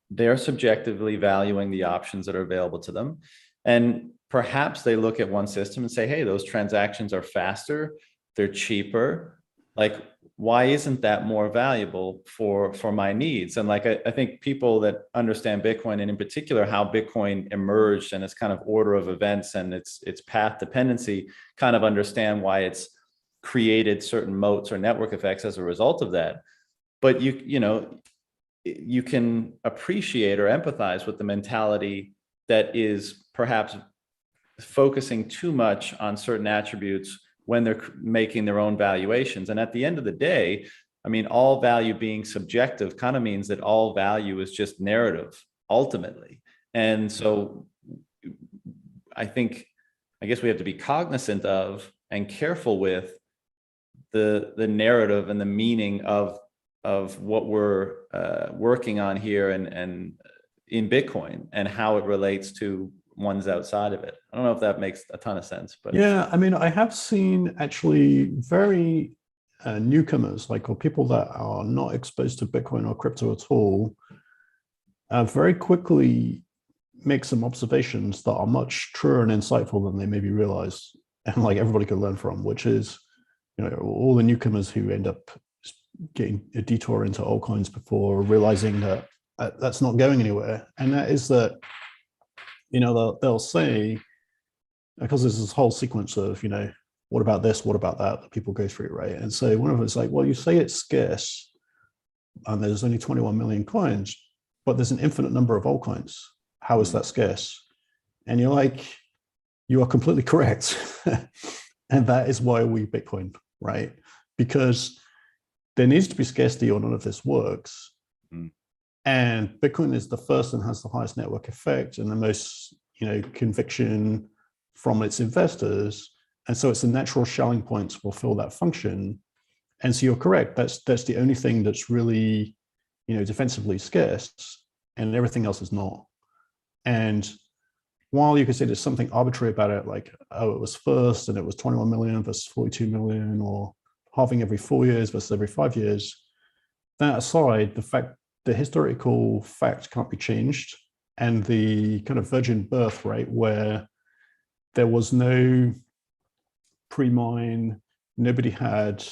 A: they're subjectively valuing the options that are available to them. And perhaps they look at one system and say, hey, those transactions are faster, they're cheaper. Like, why isn't that more valuable for my needs? And like, I think people that understand Bitcoin, and in particular how Bitcoin emerged and its kind of order of events and its path dependency, kind of understand why it's created certain moats or network effects as a result of that. But you can appreciate or empathize with the mentality that is perhaps focusing too much on certain attributes when they're making their own valuations. And at the end of the day, I mean, all value being subjective kind of means that all value is just narrative ultimately. And so I guess we have to be cognizant of and careful with the narrative and the meaning of what we're working on here and in Bitcoin and how it relates to ones outside of it. I don't know if that makes a ton of sense, but
B: yeah, I mean, I have seen actually very newcomers, like, or people that are not exposed to Bitcoin or crypto at all, very quickly make some observations that are much truer and insightful than they maybe realize, and like everybody could learn from, which is, all the newcomers who end up getting a detour into altcoins before realizing that that's not going anywhere. And that is that, they'll say, because there's this whole sequence of, what about this, what about that people go through, right? And so one of it's like, well, you say it's scarce and there's only 21 million coins, but there's an infinite number of altcoins. How is that scarce? And you're like, you are completely correct. And that is why we Bitcoin, right? Because there needs to be scarcity or none of this works. And Bitcoin is the first and has the highest network effect and the most, conviction from its investors. And so it's a natural shelling point to fulfill that function. And so you're correct. That's the only thing that's really, defensively scarce, and everything else is not. And while you could say there's something arbitrary about it, like, oh, it was first and it was 21 million versus 42 million, or halving every 4 years versus every 5 years, that aside, the historical fact can't be changed. And the kind of virgin birth, right, where there was no pre-mine, nobody had,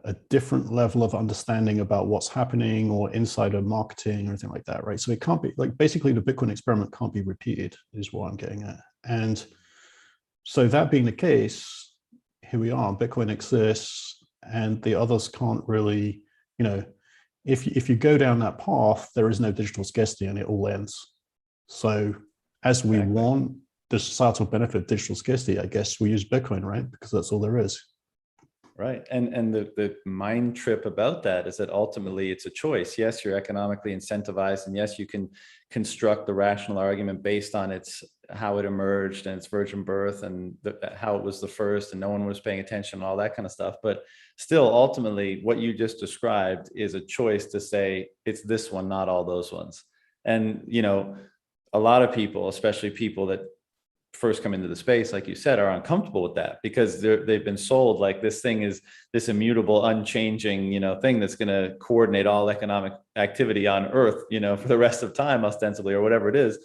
B: a different level of understanding about what's happening or insider marketing or anything like that, right? So it can't be, like, basically the Bitcoin experiment can't be repeated is what I'm getting at. And so that being the case, here we are, Bitcoin exists and the others can't really, if you go down that path, there is no digital scarcity and it all ends. So as we want the societal benefit of digital scarcity, I guess we use Bitcoin, right? Because that's all there is.
A: Right. And the mind trip about that is that ultimately it's a choice. Yes, you're economically incentivized. And yes, you can construct the rational argument based on how it emerged and its virgin birth and how it was the first and no one was paying attention and all that kind of stuff. But still, ultimately, what you just described is a choice to say it's this one, not all those ones. And, a lot of people, especially people that first come into the space, like you said, are uncomfortable with that because they've been sold like this thing is this immutable, unchanging, thing that's going to coordinate all economic activity on Earth, for the rest of time, ostensibly, or whatever it is.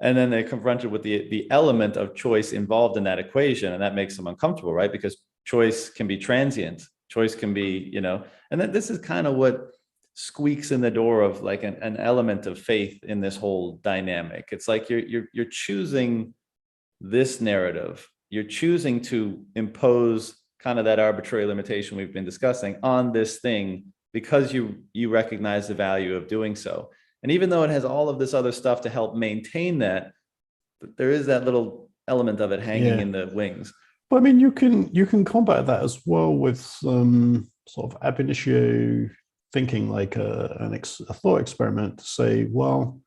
A: And then they're confronted with the element of choice involved in that equation, and that makes them uncomfortable, right? Because choice can be transient, choice can be, and then this is kind of what squeaks in the door of like an element of faith in this whole dynamic. It's like you're choosing this narrative, you're choosing to impose kind of that arbitrary limitation we've been discussing on this thing because you recognize the value of doing so. And even though it has all of this other stuff to help maintain that, there is that little element of it hanging in the wings.
B: But I mean, you can combat that as well with some sort of ab initio thinking, like a thought experiment to say, well,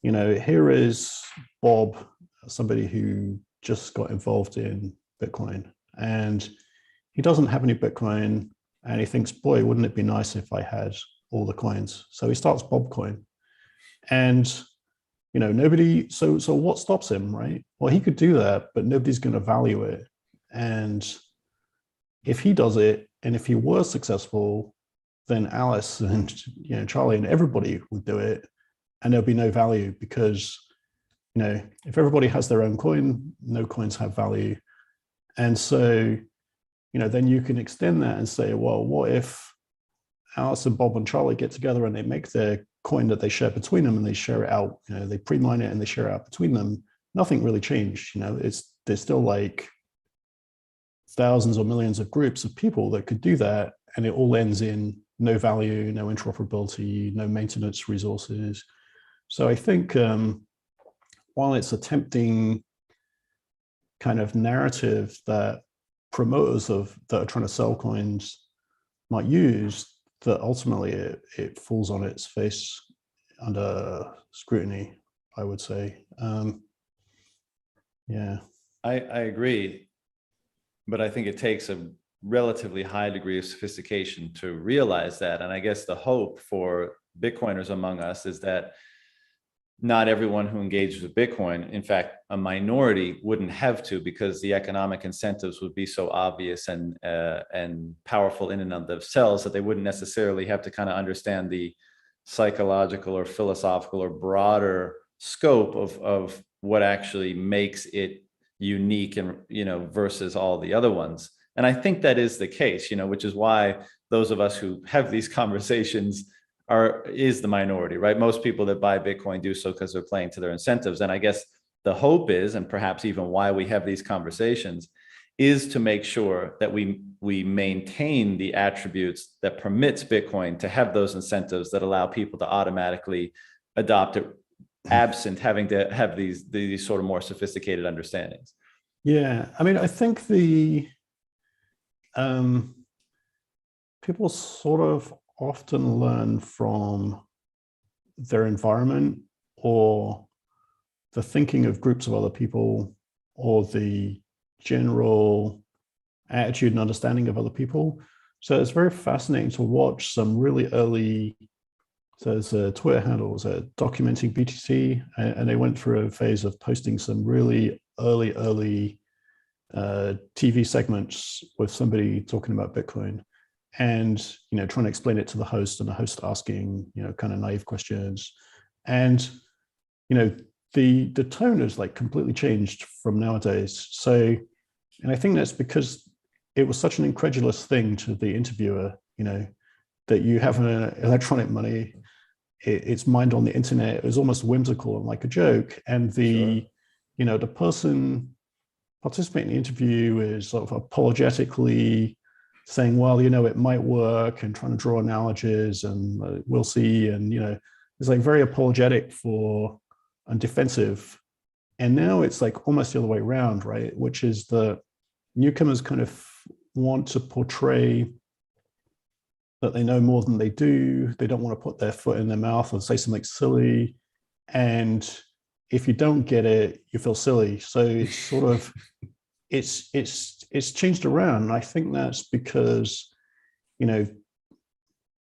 B: here is Bob, somebody who just got involved in Bitcoin, and he doesn't have any Bitcoin, and he thinks, boy, wouldn't it be nice if I had all the coins? So he starts Bobcoin, and nobody. So what stops him, right? Well, he could do that, but nobody's going to value it. And if he does it, and if he was successful, then Alice and Charlie and everybody would do it, and there'll be no value because if everybody has their own coin, no coins have value. And so then you can extend that and say, well, what if Alice and Bob and Charlie get together and they make their coin that they share between them and they share it out, they pre-mine it and they share it out between them. Nothing really changed. There's still like thousands or millions of groups of people that could do that. And it all ends in no value, no interoperability, no maintenance resources. So I think while it's a tempting kind of narrative that promoters that are trying to sell coins might use, that ultimately it falls on its face under scrutiny, I would say. Yeah.
A: I agree, but I think it takes a relatively high degree of sophistication to realize that. And I guess the hope for Bitcoiners among us is that not everyone who engages with Bitcoin, in fact, a minority, wouldn't have to, because the economic incentives would be so obvious and powerful in and of themselves that they wouldn't necessarily have to kind of understand the psychological or philosophical or broader scope of what actually makes it unique and versus all the other ones. And I think that is the case, which is why those of us who have these conversations is the minority, right? Most people that buy Bitcoin do so because they're playing to their incentives. And I guess the hope is, and perhaps even why we have these conversations, is to make sure that we maintain the attributes that permits Bitcoin to have those incentives that allow people to automatically adopt it, absent having to have these sort of more sophisticated understandings.
B: Yeah, I mean, I think people sort of often learn from their environment or the thinking of groups of other people or the general attitude and understanding of other people. So it's very fascinating to watch some really early, there's a Twitter handle, documenting BTC, and they went through a phase of posting some really early TV segments with somebody talking about Bitcoin and trying to explain it to the host, and the host asking kind of naive questions. And the tone has like completely changed from nowadays. So, and I think that's because it was such an incredulous thing to the interviewer, that you have an electronic money, it's mined on the internet. It was almost whimsical and like a joke. And the person participating in the interview is sort of apologetically saying, well, it might work, and trying to draw analogies, and we'll see. And, it's like very apologetic for and defensive. And now it's like almost the other way around, right? Which is the newcomers kind of want to portray that they know more than they do. They don't want to put their foot in their mouth or say something silly. And if you don't get it, you feel silly. So it's sort of, it's changed around. And I think that's because,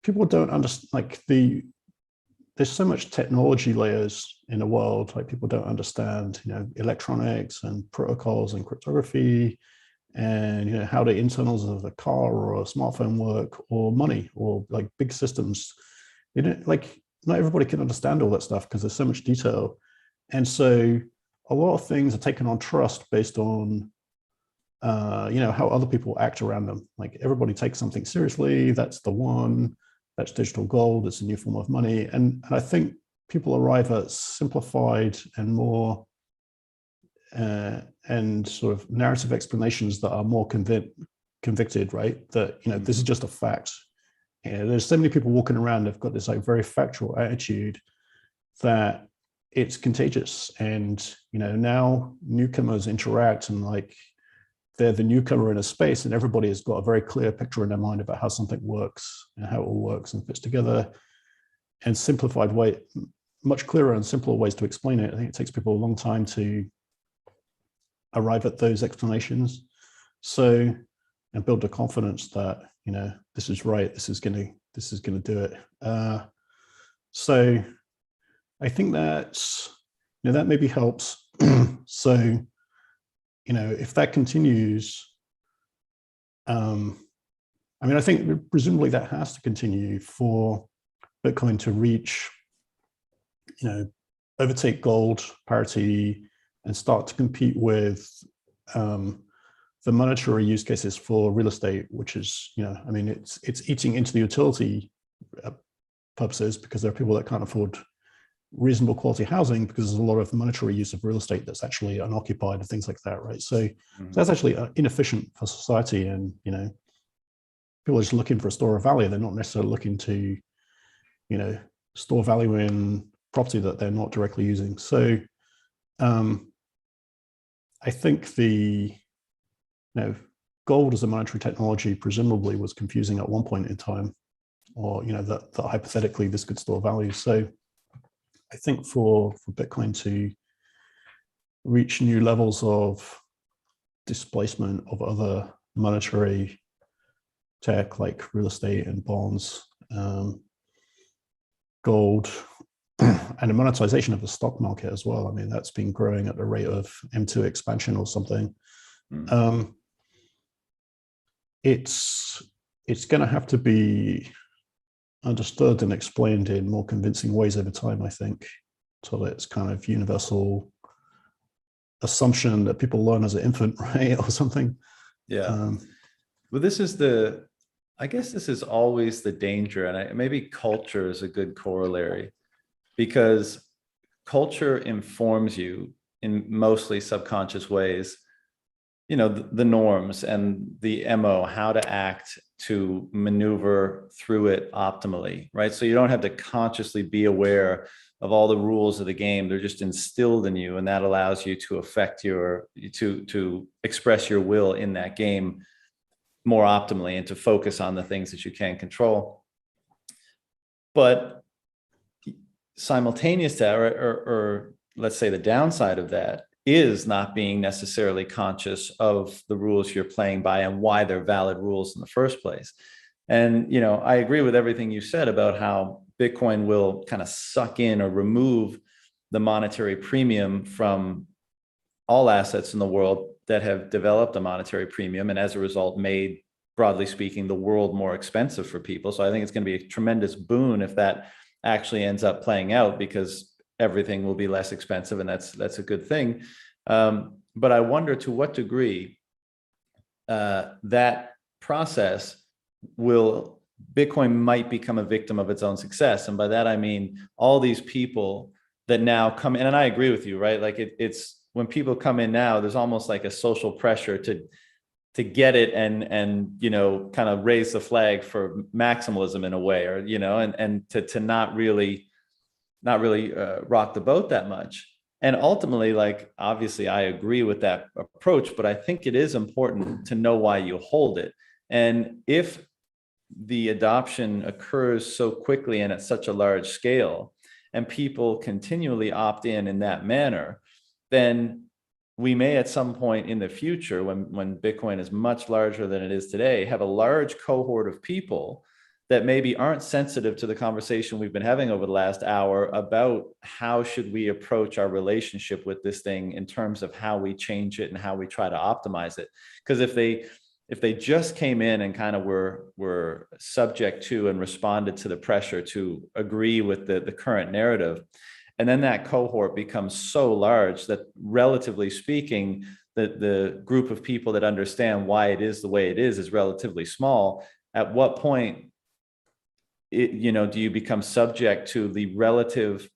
B: people don't understand, like there's so much technology layers in the world, like people don't understand, electronics and protocols and cryptography, and how the internals of a car or a smartphone work, or money, or like big systems. Like not everybody can understand all that stuff because there's so much detail. And so a lot of things are taken on trust based on how other people act around them. Like everybody takes something seriously, that's the one, that's digital gold, it's a new form of money. And I think people arrive at simplified and more and sort of narrative explanations that are more convicted, right? That, this is just a fact. There's so many people walking around, they've got this like very factual attitude that it's contagious. And, now newcomers interact and like, they're the newcomer in a space, and everybody has got a very clear picture in their mind about how something works and how it all works and fits together, and simplified way, much clearer and simpler ways to explain it. I think it takes people a long time to arrive at those explanations. So, and build the confidence that, this is right, this is gonna do it. So I think that's, that maybe helps. So, if that continues, I think presumably that has to continue for Bitcoin to reach, overtake gold parity and start to compete with the the monetary use cases for real estate, which is, I mean, it's eating into the utility purposes, because there are people that can't afford reasonable quality housing because there's a lot of monetary use of real estate that's actually unoccupied and things like that, right? So that's actually inefficient for society, and people are just looking for a store of value. They're not necessarily looking to store value in property that they're not directly using. So I think the gold as a monetary technology presumably was confusing at one point in time, or that hypothetically this could store value. So I think for Bitcoin to reach new levels of displacement of other monetary tech like real estate and bonds, gold, and the monetization of the stock market as well. I mean, that's been growing at the rate of M2 expansion or something. It's going to have to be understood and explained in more convincing ways over time, I think, till it's kind of universal assumption that people learn as an infant, right, or something.
A: Yeah. Well, I guess this is always the danger, and maybe culture is a good corollary, because culture informs you in mostly subconscious ways, the norms and the MO, how to act to maneuver through it optimally, right? So you don't have to consciously be aware of all the rules of the game. They're just instilled in you, and that allows you to affect to express your will in that game more optimally and to focus on the things that you can control. But simultaneous to that, or let's say the downside of that, is not being necessarily conscious of the rules you're playing by and why they're valid rules in the first place. And, I agree with everything you said about how Bitcoin will kind of suck in or remove the monetary premium from all assets in the world that have developed a monetary premium, and as a result made, broadly speaking, the world more expensive for people. So I think it's going to be a tremendous boon if that actually ends up playing out, because everything will be less expensive, and that's a good thing. But I wonder to what degree that process Bitcoin might become a victim of its own success. And by that, I mean, all these people that now come in, and I agree with you, right? Like it's when people come in now, there's almost like a social pressure to get it and kind of raise the flag for maximalism in a way, or, and to not really rock the boat that much. And ultimately, like, obviously I agree with that approach, but I think it is important to know why you hold it. And if the adoption occurs so quickly and at such a large scale, and people continually opt in that manner, then we may at some point in the future, when Bitcoin is much larger than it is today, have a large cohort of people that maybe aren't sensitive to the conversation we've been having over the last hour about how should we approach our relationship with this thing in terms of how we change it and how we try to optimize it. Because if they just came in and kind of were subject to and responded to the pressure to agree with the current narrative, and then that cohort becomes so large that, relatively speaking, the group of people that understand why it is the way it is relatively small, at what point do you become subject to the relative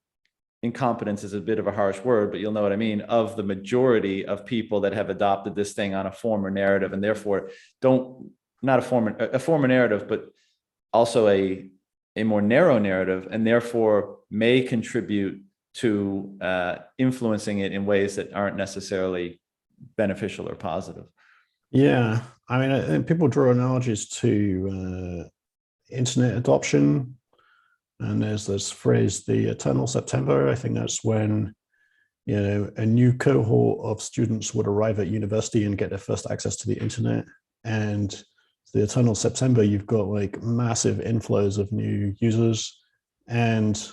A: incompetence, is a bit of a harsh word, but you'll know what I mean, of the majority of people that have adopted this thing on a former narrative, and therefore not a former narrative, but also a more narrow narrative, and therefore may contribute to influencing it in ways that aren't necessarily beneficial or positive.
B: Yeah, I mean, people draw analogies to internet adoption, and there's this phrase, the eternal September. I think that's when a new cohort of students would arrive at university and get their first access to the internet, and the eternal September, you've got like massive inflows of new users, and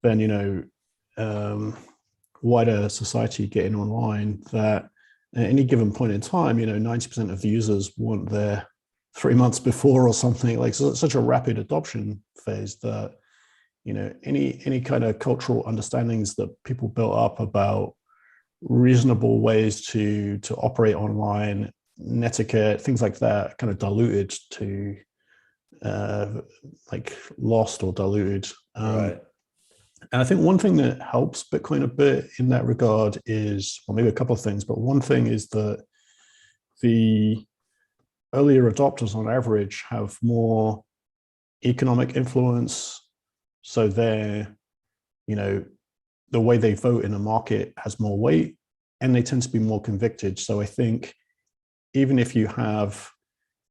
B: then wider society getting online, that at any given point in time 90% of the users weren't there 3 months before or something. Like, so it's such a rapid adoption phase that any kind of cultural understandings that people built up about reasonable ways to operate online Netiquette, things like that, kind of diluted to like lost or diluted.
A: Right.
B: And I think one thing that helps Bitcoin a bit in that regard is, well, maybe a couple of things, but one thing is that the earlier adopters on average have more economic influence. So they're, you know, the way they vote in a market has more weight, and they tend to be more convicted. So I think even if you have,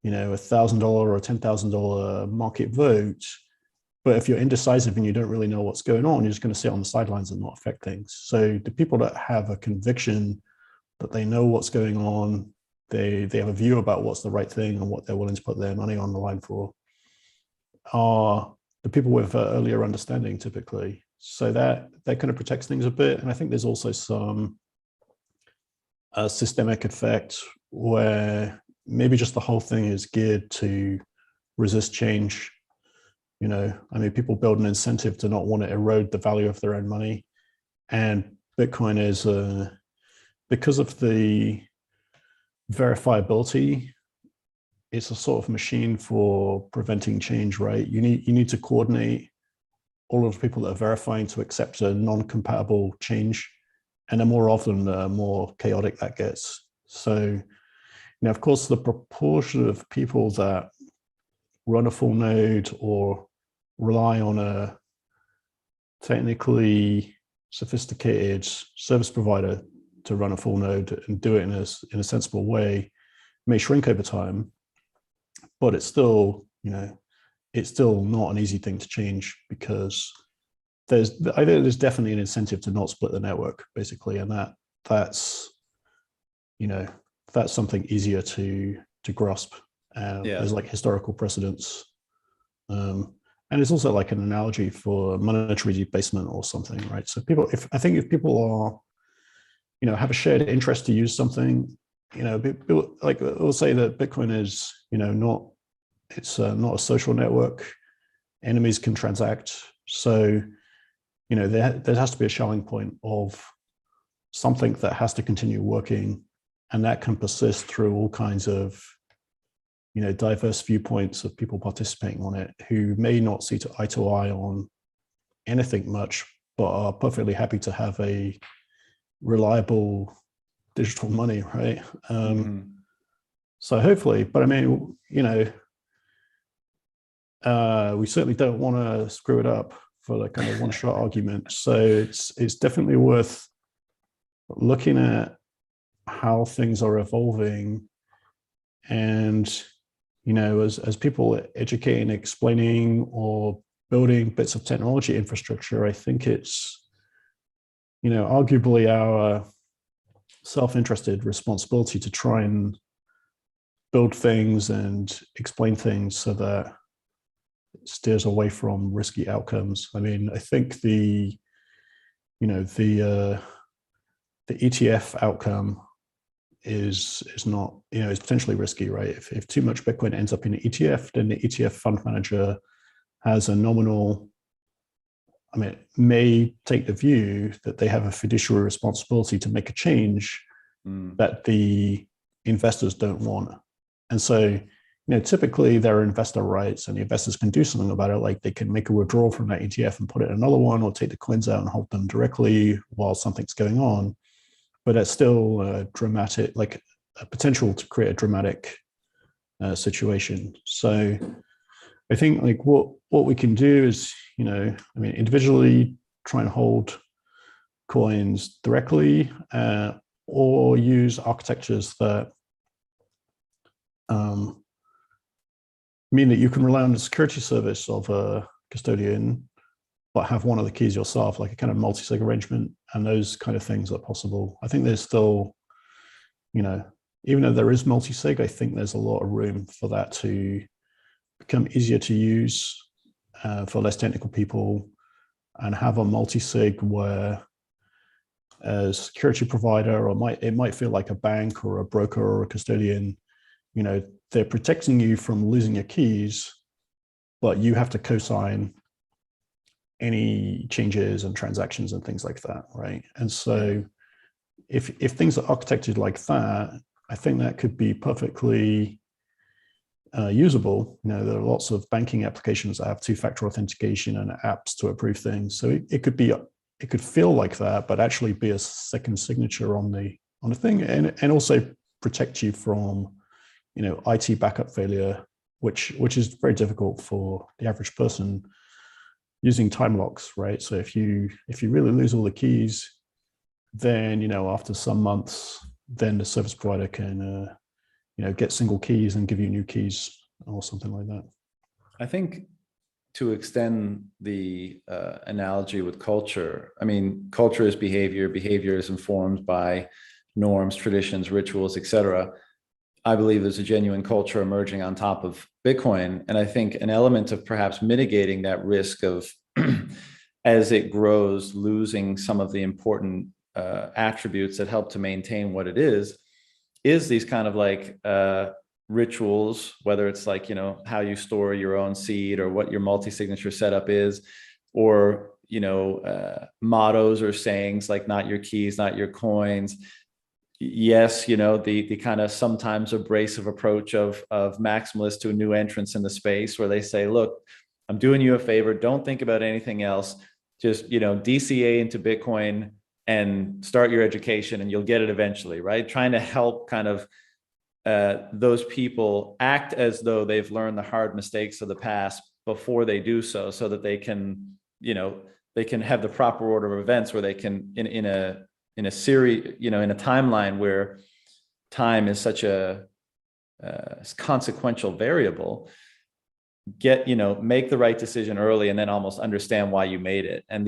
B: you know, $1,000 or $10,000 market vote, but if you're indecisive and you don't really know what's going on, you're just going to sit on the sidelines and not affect things. So the people that have a conviction that they know what's going on, they have a view about what's the right thing and what they're willing to put their money on the line for, are the people with earlier understanding typically. So that kind of protects things a bit. And I think there's also some systemic effect where maybe just the whole thing is geared to resist change. You know, I mean, people build an incentive to not want to erode the value of their own money. And Bitcoin is, because of the verifiability, it's a sort of machine for preventing change, right? You need to coordinate all of the people that are verifying to accept a non-compatible change. And the more often, the more chaotic that gets. So, you know, of course, the proportion of people that run a full node or rely on a technically sophisticated service provider to run a full node and do it in a sensible way may shrink over time, but it's still, you know, it's still not an easy thing to change, because I think there's definitely an incentive to not split the network, basically, and that's, you know, that's something easier to grasp. There's like historical precedents, and it's also like an analogy for monetary debasement or something, right? So if people are, you know, have a shared interest to use something, you know, people, like we'll say that Bitcoin is, you know, not a social network. Enemies can transact. So, you know, there has to be a Schelling point of something that has to continue working, and that can persist through all kinds of, you know, diverse viewpoints of people participating on it who may not see eye to eye on anything much, but are perfectly happy to have a reliable digital money, right? So hopefully, but I mean, you know, we certainly don't want to screw it up for the kind of one-shot argument. So it's definitely worth looking at how things are evolving, and, you know, as people educating, explaining, or building bits of technology infrastructure, I think it's, you know, arguably our self-interested responsibility to try and build things and explain things so that it steers away from risky outcomes. I mean, I think the ETF outcome is not, you know, is potentially risky, right? If too much Bitcoin ends up in an ETF, then the ETF fund manager has a nominal, I mean, may take the view that they have a fiduciary responsibility to make a change that the investors don't want. And so, you know, typically there are investor rights, and the investors can do something about it. Like they can make a withdrawal from that ETF and put it in another one, or take the coins out and hold them directly while something's going on. But it's still a dramatic, like a potential to create a dramatic situation. So I think like what we can do is, you know, I mean, individually try and hold coins directly, or use architectures that mean that you can rely on the security service of a custodian, but have one of the keys yourself, like a kind of multi-sig arrangement, and those kind of things are possible. I think there's still, you know, even though there is multi-sig, I think there's a lot of room for that to become easier to use for less technical people, and have a multi-sig where a security provider, or it might feel like a bank or a broker or a custodian, you know, they're protecting you from losing your keys, but you have to co-sign any changes and transactions and things like that, right? And so if things are architected like that, I think that could be perfectly usable. There are lots of banking applications that have two-factor authentication and apps to approve things. So it could be, it could feel like that, but actually be a second signature on the thing, and also protect you from, IT backup failure, which is very difficult for the average person using time locks, right? So if you really lose all the keys, then after some months, then the service provider can get single keys and give you new keys or something like that.
A: I think to extend the analogy with culture, I mean, culture is behavior. Behavior is informed by norms, traditions, rituals, etc. I believe there's a genuine culture emerging on top of Bitcoin. And I think an element of perhaps mitigating that risk of, as it grows, losing some of the important attributes that help to maintain what it is these kind of like rituals, whether it's like, how you store your own seed or what your multi-signature setup is, or, mottos or sayings like not your keys, not your coins. Yes, the kind of sometimes abrasive approach of maximalists to new entrants in the space, where they say, look, I'm doing you a favor. Don't think about anything else. Just, DCA into Bitcoin and start your education and you'll get it eventually, right? Trying to help kind of those people act as though they've learned the hard mistakes of the past before they do so that they can, they can have the proper order of events where they can, in a series, in a timeline where time is such a consequential variable, make the right decision early and then almost understand why you made it. And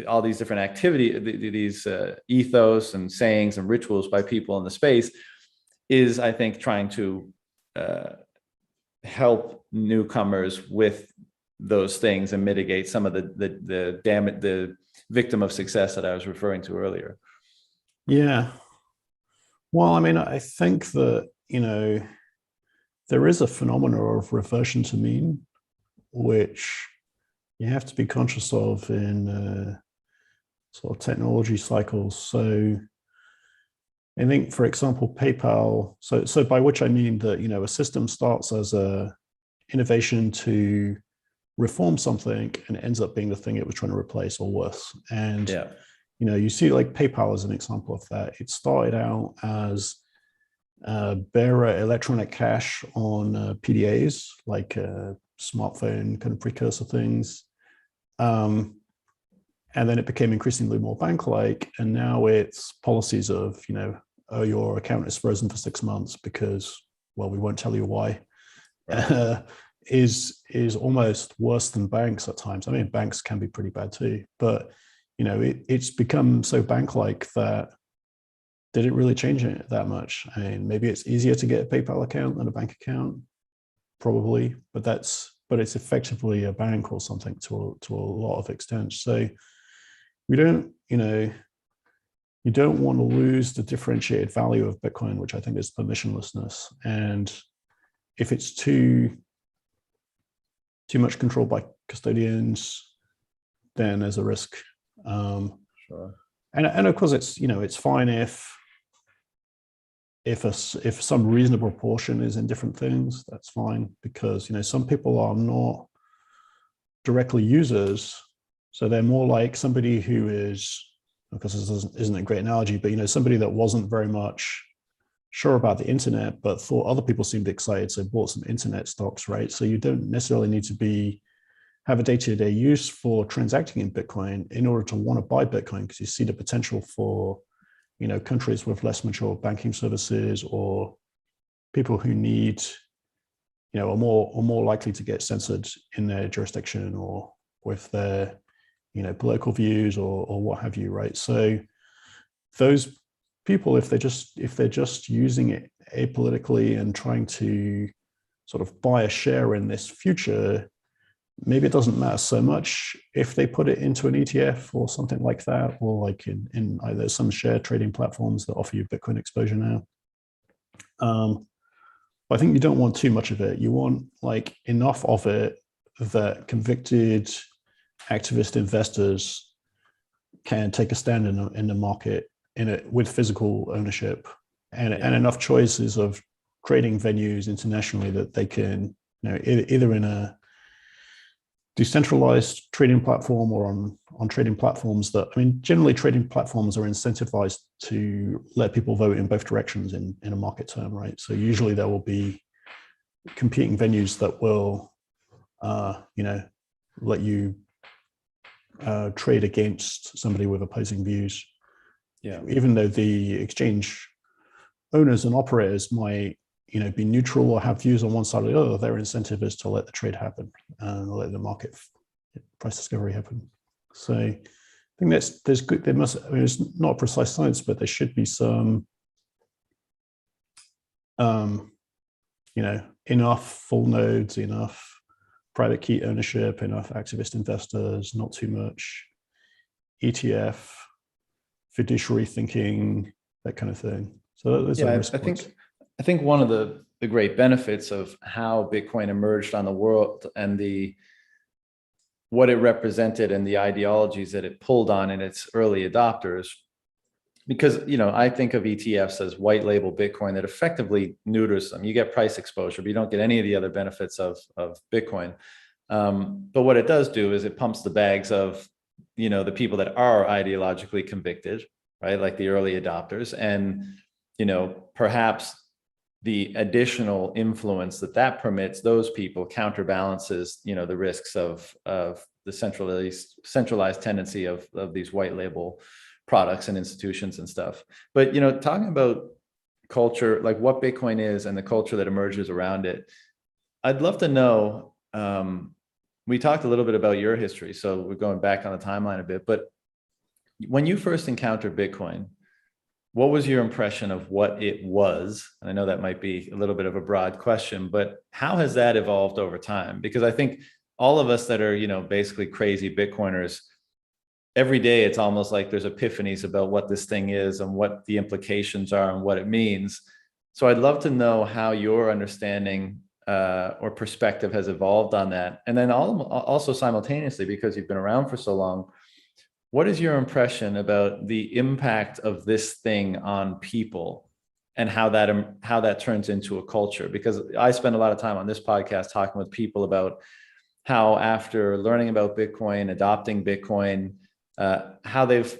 A: all these different activity, these ethos and sayings and rituals by people in the space is, I think, trying to help newcomers with those things and mitigate some of the damage, the victim of success that I was referring to earlier.
B: Yeah. Well, I mean, I think that, there is a phenomenon of reversion to mean, which you have to be conscious of in sort of technology cycles. So I think, for example, PayPal, so by which I mean that, a system starts as a innovation to reform something and it ends up being the thing it was trying to replace or worse. And,
A: yeah.
B: You see like PayPal as an example of that. It started out as bearer electronic cash on PDAs, like smartphone kind of precursor things. And then it became increasingly more bank-like, and now it's policies of, oh, your account is frozen for 6 months because, well, we won't tell you why, right. Is almost worse than banks at times. I mean, banks can be pretty bad too, but it's become so bank-like that did it really change it that much? I mean, maybe it's easier to get a PayPal account than a bank account, probably, but it's effectively a bank or something to a lot of extent. So we don't, you don't want to lose the differentiated value of Bitcoin, which I think is permissionlessness. And if it's too much controlled by custodians, then there's a risk.
A: Sure.
B: And of course, it's fine if some reasonable portion is in different things. That's fine, because some people are not directly users, so they're more like somebody who is, because this isn't a great analogy, but somebody that wasn't very much sure about the internet but thought other people seemed excited, so bought some internet stocks, right? So you don't necessarily need to have a day-to-day use for transacting in Bitcoin in order to want to buy Bitcoin, because you see the potential for countries with less mature banking services, or people who need, are more likely to get censored in their jurisdiction or with their, political views or what have you, right? So those people, if they're just using it apolitically and trying to sort of buy a share in this future, maybe it doesn't matter so much if they put it into an ETF or something like that, or like in either some share trading platforms that offer you Bitcoin exposure now. I think you don't want too much of it. You want like enough of it that convicted activist investors can take a stand in the market in it with physical ownership and enough choices of trading venues internationally that they can, either in a decentralized trading platform or on trading platforms that, generally trading platforms are incentivized to let people vote in both directions in a market term, right? So usually there will be competing venues that will, let you trade against somebody with opposing views.
A: Yeah.
B: Even though the exchange owners and operators might, be neutral or have views on one side or the other, their incentive is to let the trade happen and let the market price discovery happen. So I think there's good. There must. It's not a precise science, but there should be some, enough full nodes, enough private key ownership, enough activist investors, not too much ETF, fiduciary thinking, that kind of thing. So those are risk points.
A: I think one of the great benefits of how Bitcoin emerged on the world and what it represented and the ideologies that it pulled on in its early adopters, because I think of ETFs as white label Bitcoin that effectively neuters them. You get price exposure, but you don't get any of the other benefits of Bitcoin. But what it does do is it pumps the bags of the people that are ideologically convicted, right? Like the early adopters, and perhaps the additional influence that permits those people counterbalances, the risks of the centralized tendency of these white label products and institutions and stuff. But, talking about culture, like what Bitcoin is and the culture that emerges around it, I'd love to know, we talked a little bit about your history, so we're going back on the timeline a bit, but when you first encountered Bitcoin, what was your impression of what it was? And I know that might be a little bit of a broad question, but how has that evolved over time? Because I think all of us that are, basically crazy Bitcoiners, every day it's almost like there's epiphanies about what this thing is and what the implications are and what it means. So I'd love to know how your understanding or perspective has evolved on that. And then also simultaneously, because you've been around for so long, what is your impression about the impact of this thing on people and how that turns into a culture? Because I spend a lot of time on this podcast talking with people about how after learning about Bitcoin, adopting Bitcoin, how they've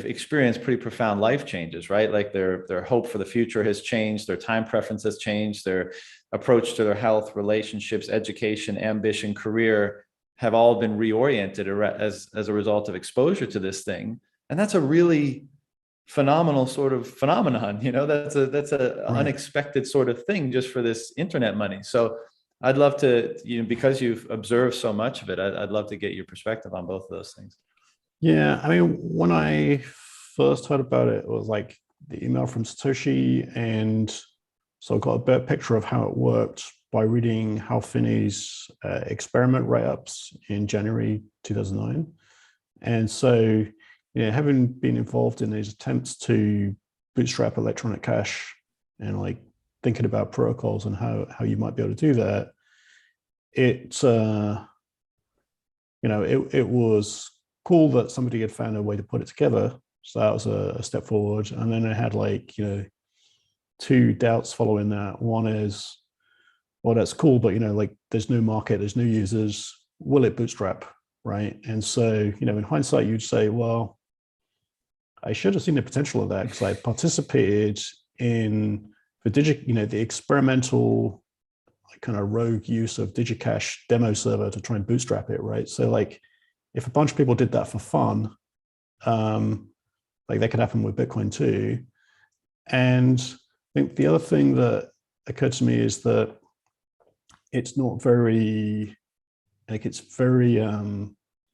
A: experienced pretty profound life changes, right? Like their hope for the future has changed, their time preference has changed, their approach to their health, relationships, education, ambition, career have all been reoriented as a result of exposure to this thing. And that's a really phenomenal sort of phenomenon, that's a right. Unexpected sort of thing just for this internet money. So I'd love to, because you've observed so much of it, I'd love to get your perspective on both of those things.
B: Yeah, when I first heard about it, it was like the email from Satoshi, and so I got a better picture of how it worked by reading Hal Finney's experiment write-ups in January 2009. And so, having been involved in these attempts to bootstrap electronic cash and like thinking about protocols and how you might be able to do that, it was cool that somebody had found a way to put it together. So that was a step forward. And then I had two doubts following that. One is, well, that's cool, but there's no market, there's no users. Will it bootstrap, right? And so, in hindsight, you'd say, well, I should have seen the potential of that because I participated in the experimental kind of rogue use of DigiCash demo server to try and bootstrap it, right? So if a bunch of people did that for fun, that could happen with Bitcoin too. And I think the other thing that occurred to me is that it's not very, it's very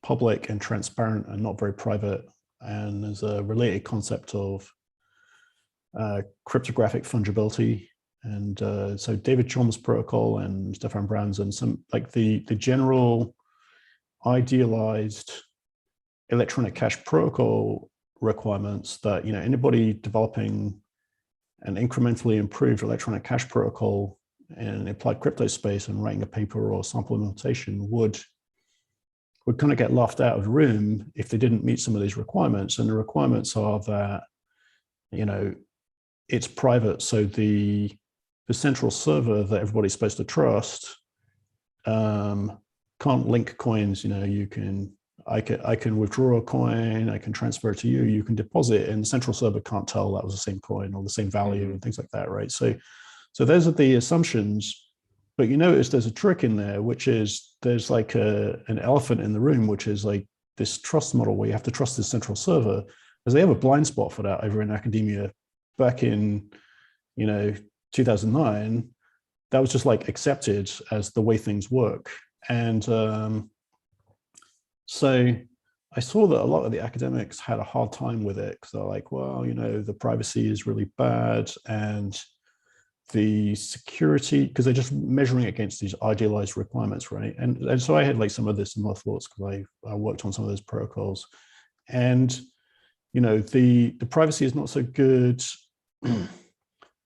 B: public and transparent and not very private. And there's a related concept of cryptographic fungibility. And so David Chom's protocol and Stefan Brown's and some the general idealized electronic cash protocol requirements that anybody developing an incrementally improved electronic cash protocol in applied crypto space and writing a paper or sample implementation would would kind of get laughed out of the room if they didn't meet some of these requirements. And the requirements are that, it's private. So the central server that everybody's supposed to trust can't link coins. I can withdraw a coin, I can transfer it to you, you can deposit, and the central server can't tell that was the same coin or the same value and things like that, right? So those are the assumptions. But you notice there's a trick in there, which is there's like an elephant in the room, which is like this trust model where you have to trust the central server, as they have a blind spot for that over in academia. Back in 2009, that was just like accepted as the way things work. And so I saw that a lot of the academics had a hard time with it, because they're like, well, the privacy is really bad, and the security, because they're just measuring against these idealized requirements, right? And so I had like some of the similar thoughts, because I worked on some of those protocols, and the privacy is not so good,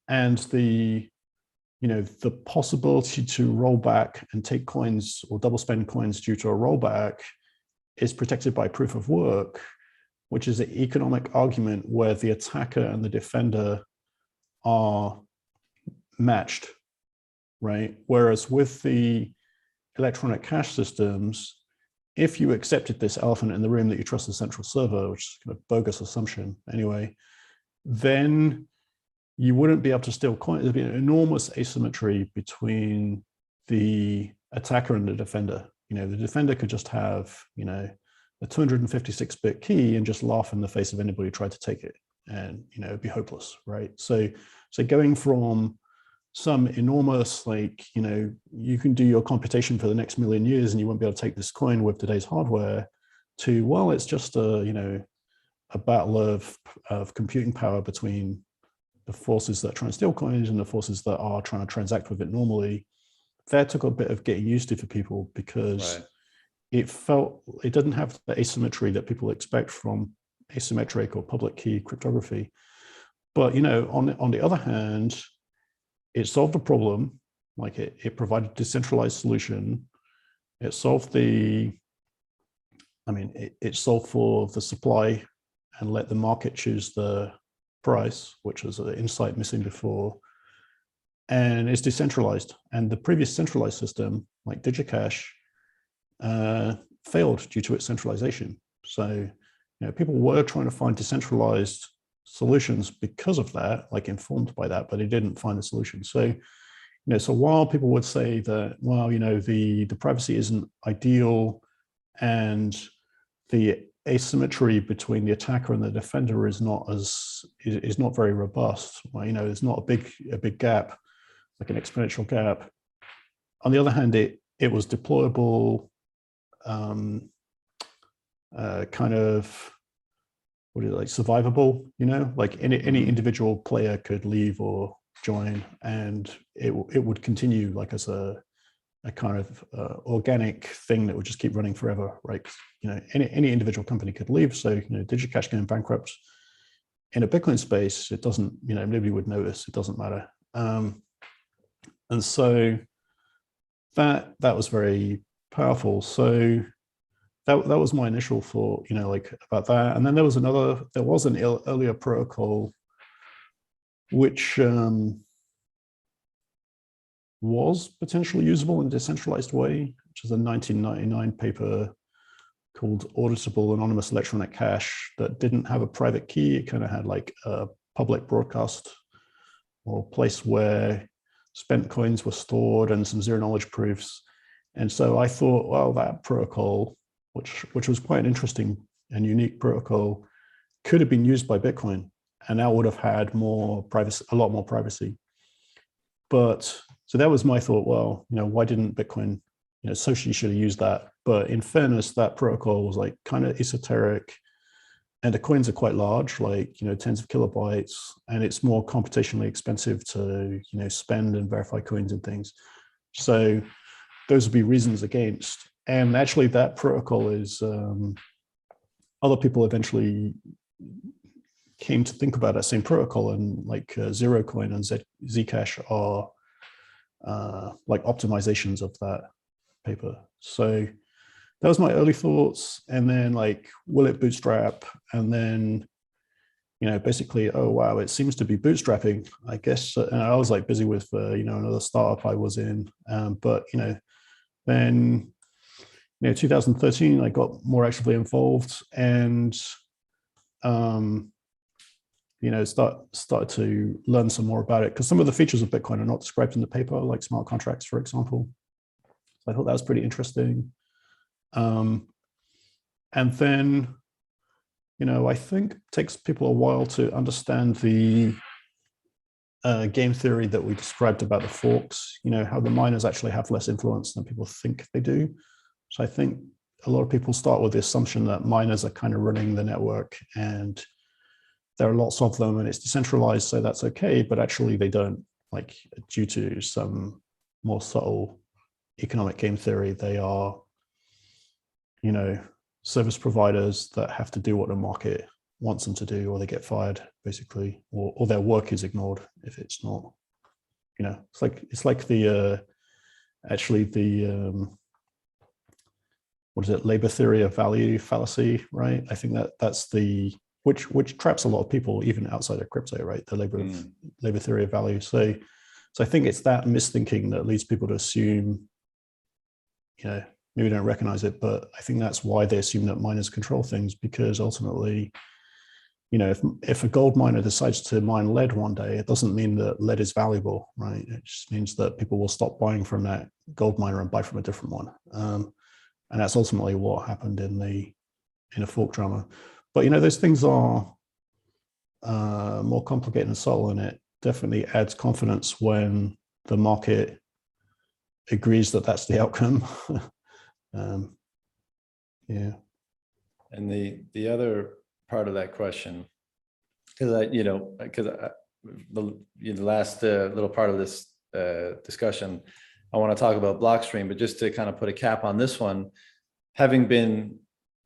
B: and the possibility to roll back and take coins or double spend coins due to a rollback is protected by proof of work, which is an economic argument where the attacker and the defender are matched, right? Whereas with the electronic cash systems, if you accepted this elephant in the room that you trust the central server, which is kind of bogus assumption anyway, then you wouldn't be able to steal coins. There'd be an enormous asymmetry between the attacker and the defender. The defender could just have, a 256-bit key and just laugh in the face of anybody who tried to take it, and it'd be hopeless, right? So going from some enormous, you can do your computation for the next million years and you won't be able to take this coin with today's hardware, to, well, it's just a battle of computing power between the forces that try and steal coins and the forces that are trying to transact with it normally. That took a bit of getting used to for people, because
A: Right.
B: it didn't have the asymmetry that people expect from asymmetric or public key cryptography. But on the other hand, it solved a problem. Like it provided a decentralized solution. It solved it solved for the supply and let the market choose the price, which was an insight missing before. And it's decentralized. And the previous centralized system, like DigiCash, failed due to its centralization. So, people were trying to find decentralized solutions because of that, like informed by that, but they didn't find the solution. So, so while people would say that, well, the privacy isn't ideal, and the asymmetry between the attacker and the defender is not very robust. Well, there's not a big gap, like an exponential gap. On the other hand, it was deployable, kind of, survivable, like any individual player could leave or join, and it would continue like as a kind of organic thing that would just keep running forever, right? Any individual company could leave. So, DigiCash going bankrupt in a Bitcoin space, it doesn't, nobody would notice. It doesn't matter. And so that was very powerful. So that was my initial thought, about that. And then there was an earlier protocol which was potentially usable in a decentralized way, which is a 1999 paper called Auditable Anonymous Electronic Cash, that didn't have a private key. It kind of had like a public broadcast or place where spent coins were stored and some zero knowledge proofs. And so I thought, well, that protocol, which was quite an interesting and unique protocol, could have been used by Bitcoin, and that would have had more privacy, a lot more privacy. But so that was my thought. Well, why didn't Bitcoin? Satoshi should have used that. But in fairness, that protocol was like kind of esoteric, and the coins are quite large, like tens of kilobytes, and it's more computationally expensive to spend and verify coins and things. So those would be reasons against. And actually, that protocol is other people eventually came to think about that same protocol, and like ZeroCoin and Zcash are like optimizations of that paper. So that was my early thoughts. And then like, will it bootstrap? And then, basically, oh wow, it seems to be bootstrapping, I guess. And I was like busy with another startup I was in, but then 2013 I got more actively involved, and started to learn some more about it, because some of the features of Bitcoin are not described in the paper, like smart contracts, for example. So I thought that was pretty interesting. And then, I think it takes people a while to understand the game theory that we described about the forks, how the miners actually have less influence than people think they do. So I think a lot of people start with the assumption that miners are kind of running the network, and there are lots of them and it's decentralized, so that's okay. But actually they don't, like, due to some more subtle economic game theory, they are, service providers that have to do what the market wants them to do, or they get fired, basically, or their work is ignored if it's not, it's like the actually the what is it, labor theory of value fallacy, right? I think that's the which traps a lot of people even outside of crypto, right? The labor theory of value. So I think it's that misthinking that leads people to assume, maybe don't recognize it, but I think that's why they assume that miners control things, because ultimately, if a gold miner decides to mine lead one day, it doesn't mean that lead is valuable, right? It just means that people will stop buying from that gold miner and buy from a different one. And that's ultimately what happened in a fork drama. But those things are more complicated and subtle, and it definitely adds confidence when the market agrees that that's the outcome. Yeah.
A: And the other part of that question, because the last little part of this discussion, I want to talk about Blockstream, but just to kind of put a cap on this one, having been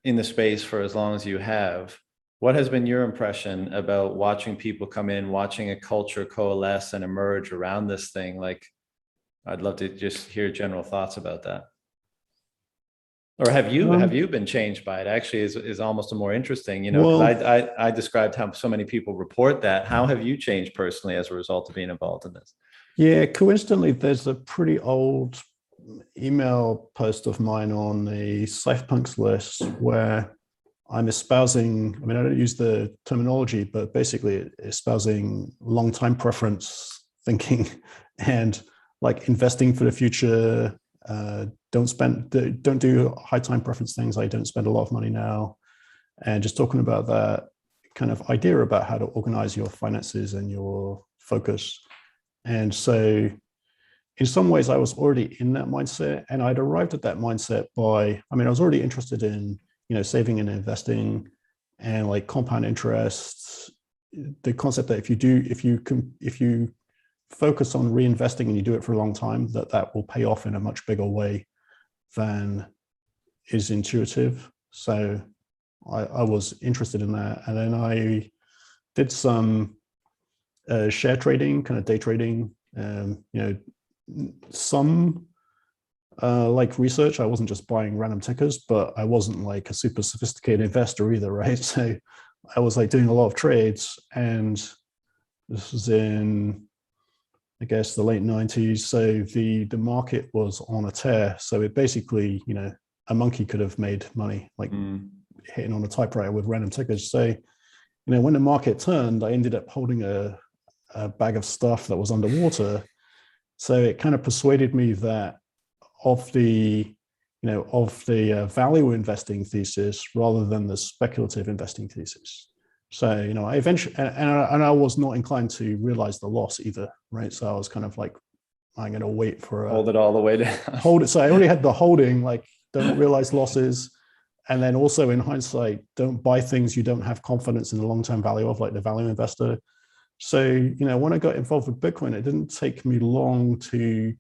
A: in the space for as long as you have, what has been your impression about watching people come in, watching a culture coalesce and emerge around this thing? Like, I'd love to just hear general thoughts about that. Or have you been changed by it? Actually, is almost a more interesting, because I described how so many people report that. How have you changed personally as a result of being involved in this?
B: Yeah, coincidentally, there's a pretty old email post of mine on the cypherpunks list where I'm espousing, I don't use the terminology, but basically espousing long time preference thinking and like investing for the future. Don't do high time preference things. I don't spend a lot of money now, and just talking about that kind of idea about how to organize your finances and your focus. And so in some ways I was already in that mindset, and I'd arrived at that mindset by, I was already interested in, saving and investing and like compound interest, the concept that if you focus on reinvesting and you do it for a long time, that will pay off in a much bigger way than is intuitive. So I was interested in that. And then I did some share trading, kind of day trading, some like research. I wasn't just buying random tickers, but I wasn't like a super sophisticated investor either, right? So I was like doing a lot of trades, and this was in, I guess, the late 90s. So the market was on a tear. So it basically, a monkey could have made money, like hitting on a typewriter with random tickers. So, when the market turned, I ended up holding a bag of stuff that was underwater. So it kind of persuaded me that of the value investing thesis rather than the speculative investing thesis. So, I eventually, and I was not inclined to realize the loss either, right? So I was kind of like, I'm going to wait for
A: hold it all the way down.
B: Hold it. So I already had the holding, like, don't realize losses. And then also in hindsight, don't buy things you don't have confidence in the long-term value of, like the value investor. So, when I got involved with Bitcoin, it didn't take me long to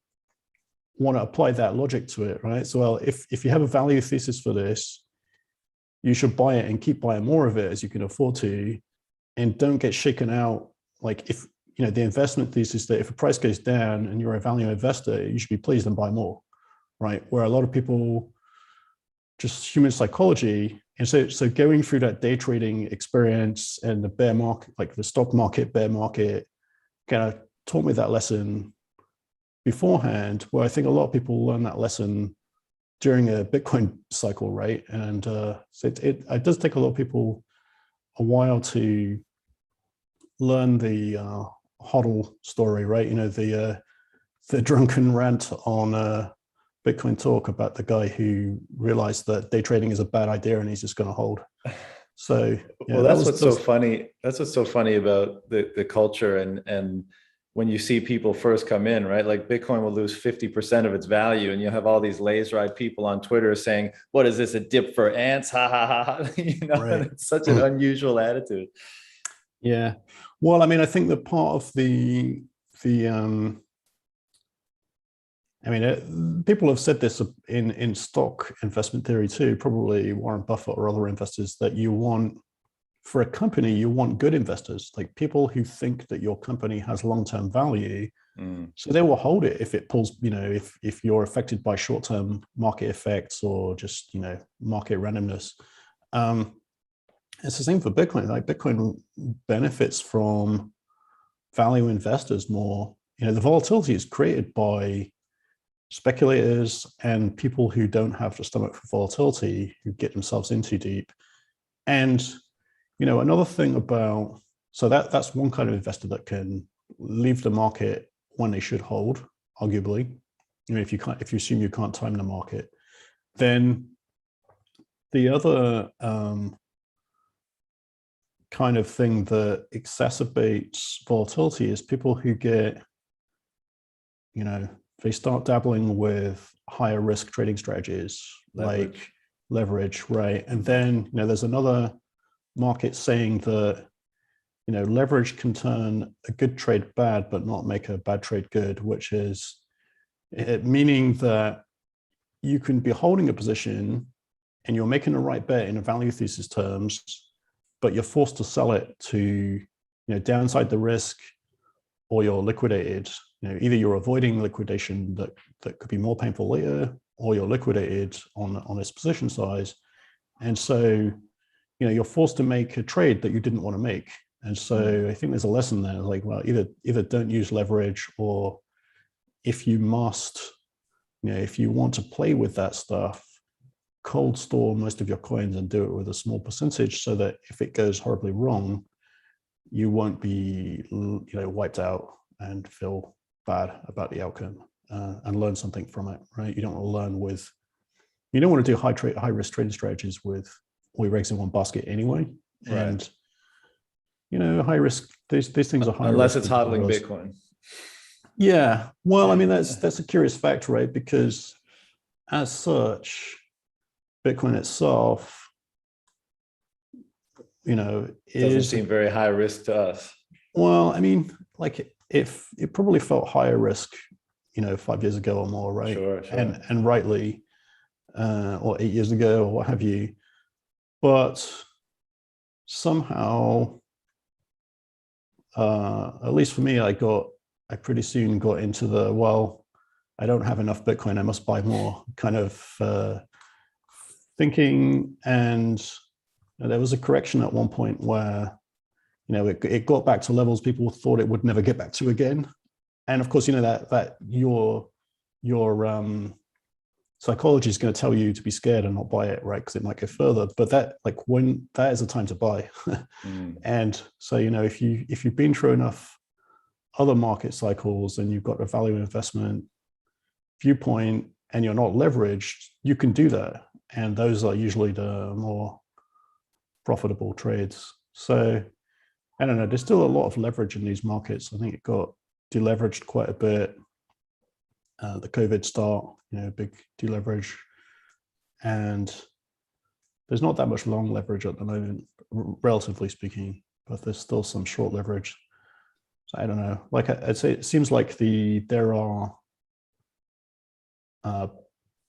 B: want to apply that logic to it, right? So, well, if you have a value thesis for this, you should buy it and keep buying more of it as you can afford to, and don't get shaken out. Like, if the investment thesis that if a price goes down and you're a value investor, you should be pleased and buy more, right? Where a lot of people just human psychology. And so going through that day trading experience and the bear market, like the stock market bear market, kind of taught me that lesson beforehand, where I think a lot of people learn that lesson during a Bitcoin cycle, right? And so it does take a lot of people a while to learn the HODL story, right? You know, the drunken rant on Bitcoin Talk about the guy who realized that day trading is a bad idea and he's just going to hold. So
A: well, that's what's so funny. That's what's so funny about the culture, and when you see people first come in, right? Like Bitcoin will lose 50% of its value, and you have all these laser-eyed people on Twitter saying, "What is this, a dip for ants?" Ha ha ha ha. You know,
B: right.
A: and it's such an unusual attitude.
B: Yeah. Well, I mean, I think that part of the I mean, people have said this in stock investment theory too, probably Warren Buffett or other investors, that you want, for a company, you want good investors, like people who think that your company has long-term value. So they will hold it if it pulls, you know, if you're affected by short-term market effects or just, you know, market randomness. It's the same for Bitcoin. Like Bitcoin benefits from value investors more. You know, the volatility is created by speculators and people who don't have the stomach for volatility, who get themselves in too deep. And, you know, another thing about, so that's one kind of investor that can leave the market when they should hold, arguably. You know, if you assume you can't time the market, then the other kind of thing that exacerbates volatility is people who get, you know, they start dabbling with higher risk trading strategies, like leverage, right? And then, you know, there's another market saying that, you know, leverage can turn a good trade bad, but not make a bad trade good, which is meaning that you can be holding a position and you're making the right bet in a value thesis terms, but you're forced to sell it to, you know, downside the risk, or you're liquidated. You know, either you're avoiding liquidation that could be more painful later, or you're liquidated on this position size. And so, you know, you're forced to make a trade that you didn't want to make. And so I think there's a lesson there, like, well, either don't use leverage, or if you must, you know, if you want to play with that stuff, cold store most of your coins and do it with a small percentage, so that if it goes horribly wrong, you won't be, you know, wiped out and feel bad about the outcome, and learn something from it, right? You don't want to learn with, you don't want to do high risk trading strategies with all your eggs in one basket anyway. Right. And, you know, high risk, these things are high
A: unless
B: risk
A: it's hodling Bitcoin.
B: Yeah. Well, I mean, that's a curious fact, right? Because as such, Bitcoin itself, you know,
A: doesn't seem very high risk to us.
B: Well, I mean, like, if it probably felt higher risk, you know, 5 years ago or more, right?
A: Sure.
B: And rightly, or 8 years ago, or what have you. But somehow, at least for me, I pretty soon got into the, well, I don't have enough Bitcoin, I must buy more kind of thinking. And there was a correction at one point where, you know, it got back to levels people thought it would never get back to again. And of course, you know, that your psychology is going to tell you to be scared and not buy it, right? Because it might go further. But that, like, when that is a time to buy. And so, you know, if you've been through enough other market cycles and you've got a value investment viewpoint and you're not leveraged, you can do that. And those are usually the more profitable trades. So I don't know, there's still a lot of leverage in these markets. I think it got deleveraged quite a bit. The COVID start, you know, big deleverage. And there's not that much long leverage at the moment, relatively speaking, but there's still some short leverage. So I don't know. Like, I'd say it seems like there are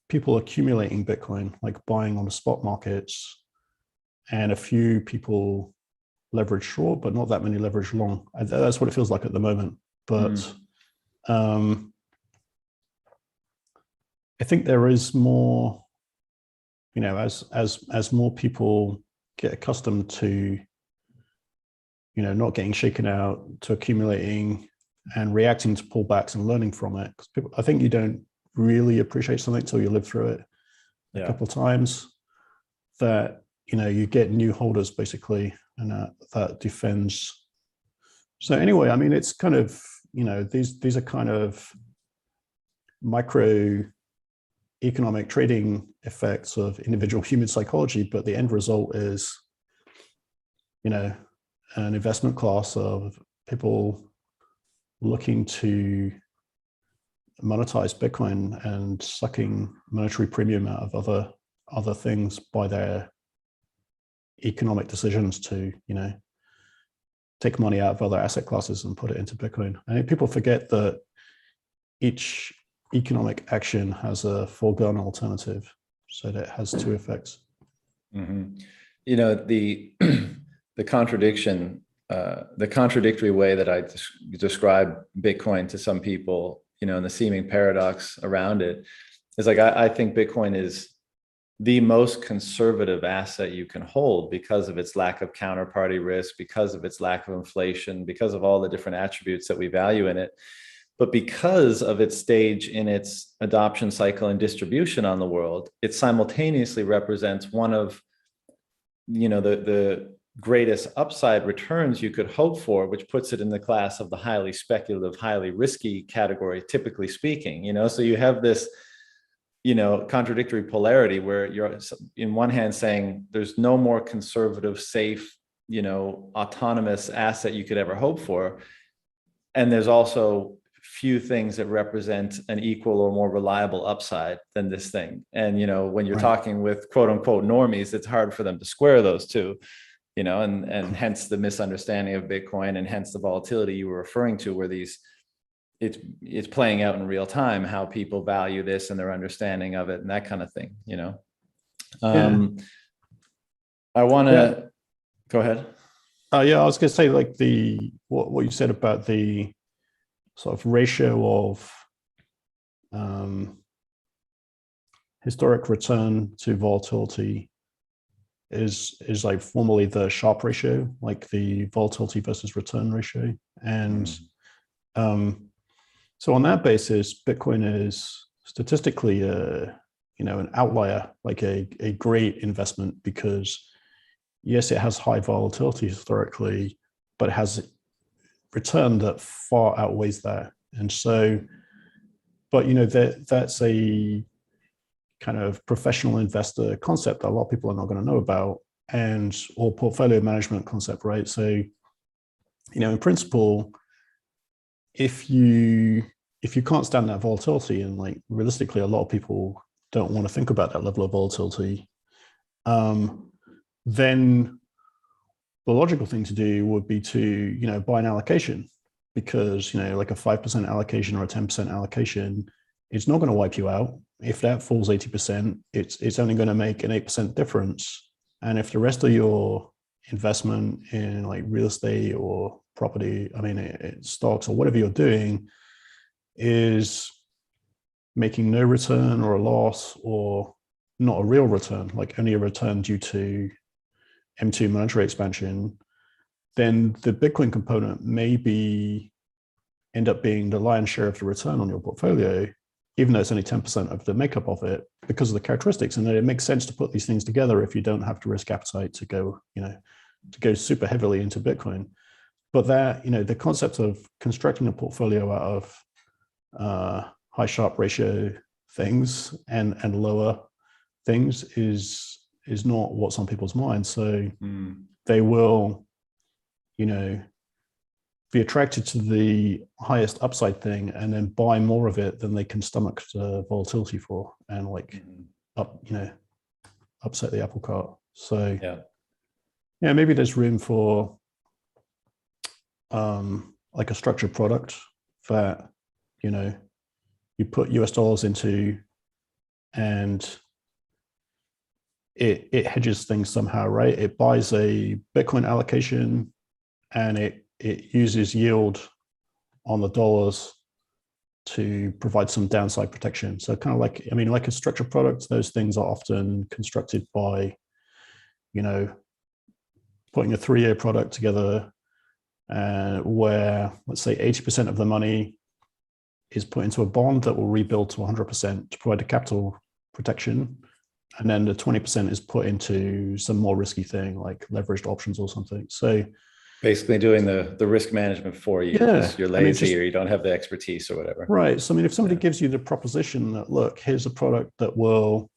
B: people accumulating Bitcoin, like buying on the spot markets, and a few people leverage short, but not that many leverage long. That's what it feels like at the moment. But I think there is more as more people get accustomed to, not getting shaken out, to accumulating and reacting to pullbacks and learning from it. Because people, I think you don't really appreciate something until you live through it a couple of times. That you get new holders basically, and that defends. So anyway, I mean, it's kind of these are kind of micro economic trading effects of individual human psychology, but the end result is an investment class of people looking to monetize Bitcoin and sucking monetary premium out of other things by their economic decisions to take money out of other asset classes and put it into Bitcoin. I think people forget that each economic action has a foregone alternative, so that it has two effects.
A: Mm-hmm. The contradiction, the contradictory way that I describe Bitcoin to some people, and the seeming paradox around it is like, I think Bitcoin is the most conservative asset you can hold because of its lack of counterparty risk, because of its lack of inflation, because of all the different attributes that we value in it. But because of its stage in its adoption cycle and distribution on the world, it simultaneously represents one of the greatest upside returns you could hope for, which puts it in the class of the highly speculative, highly risky category, typically speaking. So you have this contradictory polarity where you're in one hand saying there's no more conservative, safe, autonomous asset you could ever hope for. And there's also few things that represent an equal or more reliable upside than this thing. And, when you're talking with quote unquote normies, it's hard for them to square those two, and hence the misunderstanding of Bitcoin, and hence the volatility you were referring to, where it's playing out in real time, how people value this and their understanding of it and that kind of thing, I want to go ahead.
B: Yeah, I was going to say, like, what you said about the sort of ratio of historic return to volatility is like formally the Sharpe ratio, like the volatility versus return ratio. And so on that basis, Bitcoin is statistically an outlier, like a great investment, because yes, it has high volatility historically, but it has return that far outweighs that. And so, but that's a kind of professional investor concept that a lot of people are not going to know about, or portfolio management concept, right? So, in principle, if you can't stand that volatility, and like realistically, a lot of people don't want to think about that level of volatility, then the logical thing to do would be to, buy an allocation, because, like a 5% allocation or a 10% allocation, it's not going to wipe you out. If that falls 80%, it's only going to make an 8% difference. And if the rest of your investment in like real estate or property, stocks or whatever you're doing, is making no return or a loss, or not a real return, like only a return due to M2 monetary expansion, then the Bitcoin component may end up being the lion's share of the return on your portfolio, even though it's only 10% of the makeup of it, because of the characteristics. And then it makes sense to put these things together if you don't have the risk appetite to go super heavily into Bitcoin. But that, the concept of constructing a portfolio out of high Sharpe ratio things and lower things is not what's on people's minds. So they will, be attracted to the highest upside thing and then buy more of it than they can stomach the volatility for, and upset the apple cart. So yeah, maybe there's room for like a structured product that you put US dollars into, and it hedges things somehow, right? It buys a Bitcoin allocation, and it uses yield on the dollars to provide some downside protection. So kind of like, I mean, like a structured product, those things are often constructed by, you know, putting a 3-year product together where, let's say, 80% of the money is put into a bond that will rebuild to 100% to provide a capital protection. And then the 20% is put into some more risky thing like leveraged options or something. So
A: basically doing the risk management for you because you're lazy or you don't have the expertise or whatever.
B: Right. So, I mean, if somebody gives you the proposition that, look, here's a product that will,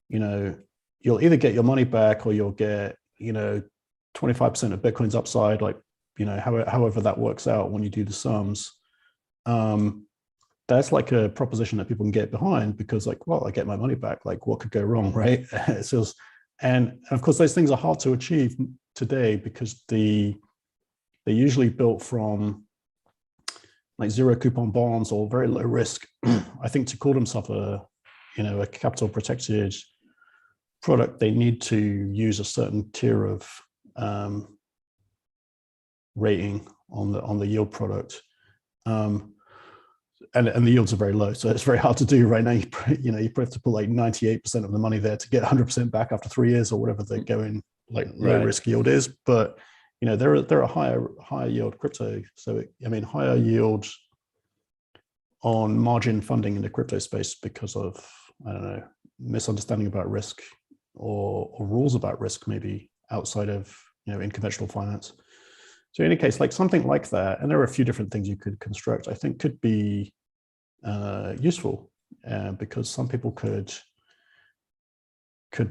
B: you know, you'll either get your money back or you'll get, you know, 25% of Bitcoin's upside, like, you know, however that works out when you do the sums. That's like a proposition that people can get behind because, like, well, I get my money back. Like, what could go wrong, right? So, and of course, those things are hard to achieve today because they're usually built from like zero coupon bonds or very low risk. I think to call themselves a capital protected product, they need to use a certain tier of rating on the yield product. And the yields are very low, so it's very hard to do right now. You probably have to put like 98% of the money there to get 100% back after 3 years or whatever the going like low risk yield is. But you know, there are higher yield crypto. So I mean, higher yield on margin funding in the crypto space because of, I don't know, misunderstanding about risk or rules about risk maybe outside of, you know, in conventional finance. So in any case, like something like that, and there are a few different things you could construct, I think could be useful because some people could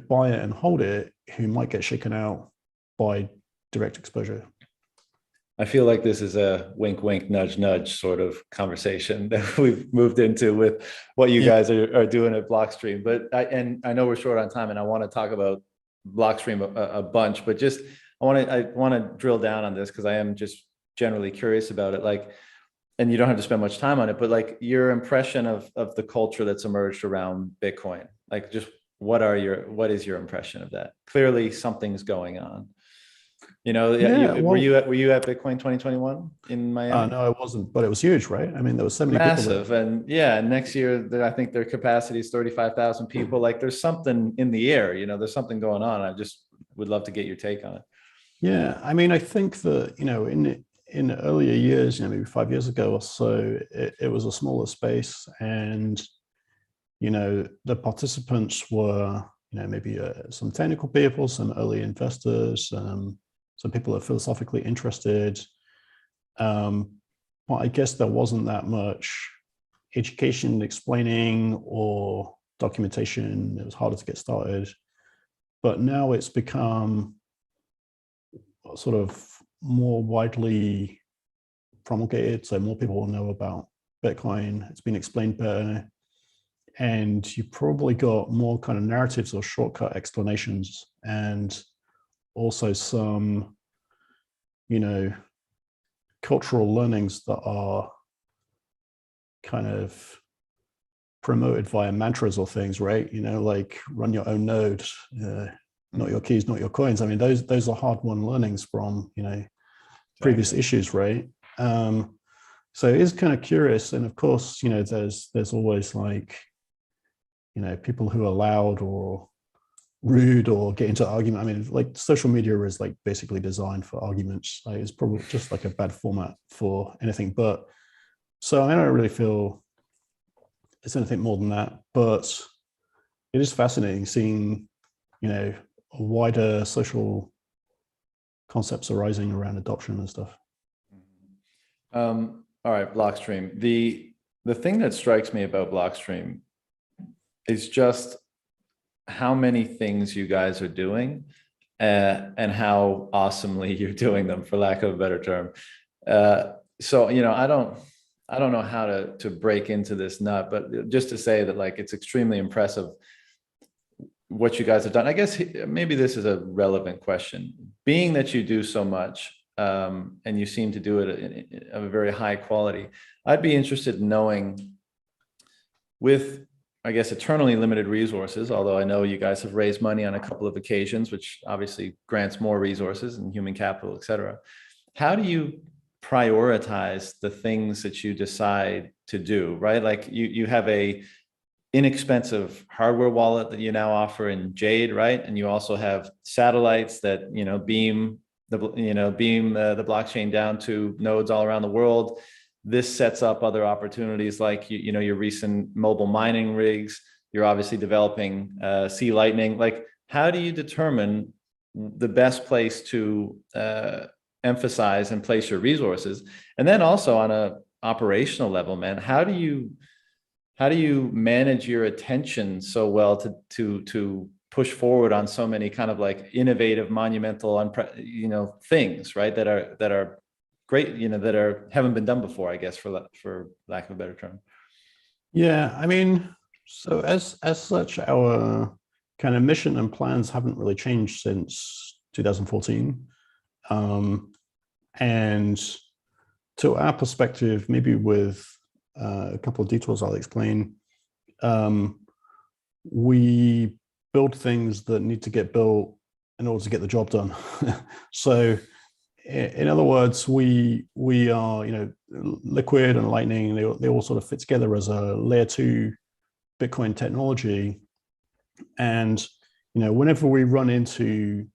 B: buy it and hold it who might get shaken out by direct exposure.
A: I feel like this is a wink, wink, nudge, nudge sort of conversation that we've moved into with what you guys are doing at Blockstream. But I know we're short on time and I want to talk about Blockstream a bunch, but just I want to drill down on this because I am just generally curious about it. Like, and you don't have to spend much time on it, but like your impression of the culture that's emerged around Bitcoin, like just what is your impression of that? Clearly something's going on. You know, were you at Bitcoin 2021 in Miami?
B: No, I wasn't, but it was huge, right? I mean, there was so many
A: massive
B: people
A: and yeah, next year I think their capacity is 35,000 people. Like there's something in the air, you know, there's something going on. I just would love to get your take on it.
B: Yeah, I mean, I think that, you know, in earlier years, you know, maybe 5 years ago or so, it was a smaller space, and you know, the participants were, you know, maybe some technical people, some early investors, some people are philosophically interested. But I guess there wasn't that much education, explaining, or documentation. It was harder to get started. But now it's become sort of more widely promulgated, so more people will know about Bitcoin. It's been explained better, and you probably got more kind of narratives or shortcut explanations, and also some, you know, cultural learnings that are kind of promoted via mantras or things, right? You know, like run your own node, not your keys, not your coins. I mean, those are hard-won learnings from, you know, previous issues, right? So it is kind of curious, and of course, you know, there's always like, you know, people who are loud or rude or get into argument. I mean, like social media is like basically designed for arguments. Like, it's probably just like a bad format for anything. But so I don't really feel it's anything more than that. But it is fascinating seeing, you know, wider social concepts arising around adoption and stuff.
A: All right, Blockstream. The thing that strikes me about Blockstream is just how many things you guys are doing and how awesomely you're doing them, for lack of a better term. So, you know, I don't know how to break into this nut, but just to say that like it's extremely impressive what you guys have done. I guess maybe this is a relevant question, being that you do so much and you seem to do it of a very high quality. I'd be interested in knowing, with, I guess, eternally limited resources, although I know you guys have raised money on a couple of occasions, which obviously grants more resources and human capital, et cetera. How do you prioritize the things that you decide to do, right? Like you have a inexpensive hardware wallet that you now offer in Jade, right? And you also have satellites that beam the the blockchain down to nodes all around the world. This sets up other opportunities like your recent mobile mining rigs. You're obviously developing Sea Lightning. Like, how do you determine the best place to emphasize and place your resources? And then also on a operational level, man, how do you manage your attention so well to push forward on so many kind of like innovative, monumental, things, right? That are great, that haven't been done before, I guess, for lack of a better term.
B: Yeah, I mean, so as such, our kind of mission and plans haven't really changed since 2014. And to our perspective, maybe with a couple of details I'll explain, we build things that need to get built in order to get the job done. So in other words, we are, Liquid and Lightning, they all sort of fit together as a layer 2 Bitcoin technology. And, whenever we run into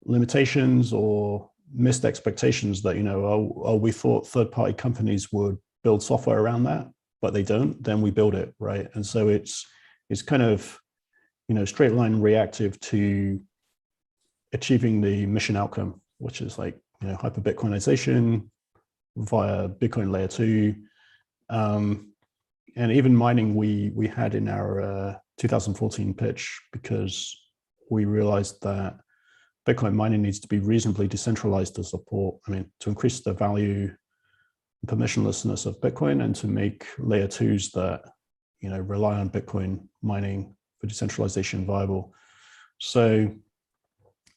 B: limitations or missed expectations that, we thought third-party companies would build software around that, but they don't, then we build it, right? And so it's kind of, straight line reactive to achieving the mission outcome, which is like, hyper Bitcoinization via Bitcoin layer 2. And even mining we had in our 2014 pitch, because we realized that Bitcoin mining needs to be reasonably decentralized to support, to increase the value and permissionlessness of Bitcoin, and to make layer 2s that, rely on Bitcoin mining for decentralization viable. So,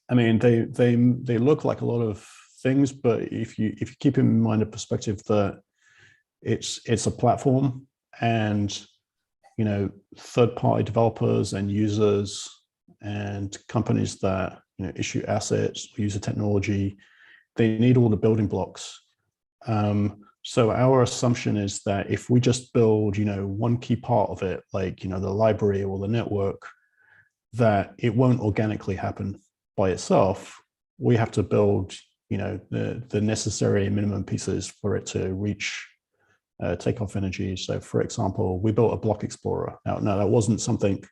B: they look like a lot of things, but if you keep in mind a perspective that it's a platform, and third-party developers and users and companies that issue assets, use the technology, they need all the building blocks. So our assumption is that if we just build one key part of it, like the library or the network, that it won't organically happen by itself. We have to build the necessary minimum pieces for it to reach takeoff energy. So for example, we built a block explorer. Now that wasn't something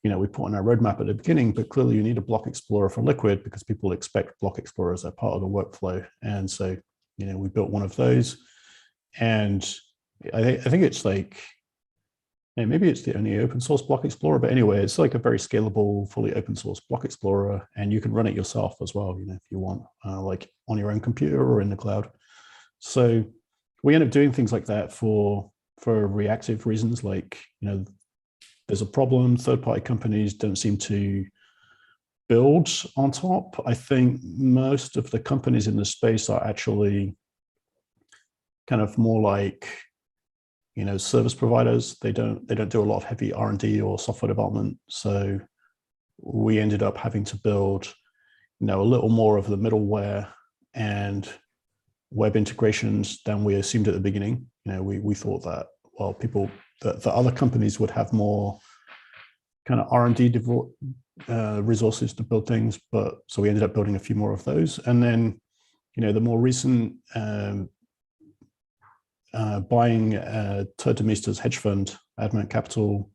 B: we put on our roadmap at the beginning, but clearly you need a block explorer for Liquid because people expect block explorers as part of the workflow. And so we built one of those, and I think it's like, maybe it's the only open source block explorer, but anyway, it's like a very scalable, fully open source block explorer, and you can run it yourself as well, if you want, like on your own computer or in the cloud. So we end up doing things like that for reactive reasons, like, there's a problem, third-party companies don't seem to build on top. I think most of the companies in the space are actually kind of more like, service providers. They don't do a lot of heavy R&D or software development. So we ended up having to build, a little more of the middleware and web integrations than we assumed at the beginning. We thought that, well, that other companies would have more kind of R&D resources to build things, but so we ended up building a few more of those. And then, the more recent buying Third Demister's hedge fund, Advent Capital,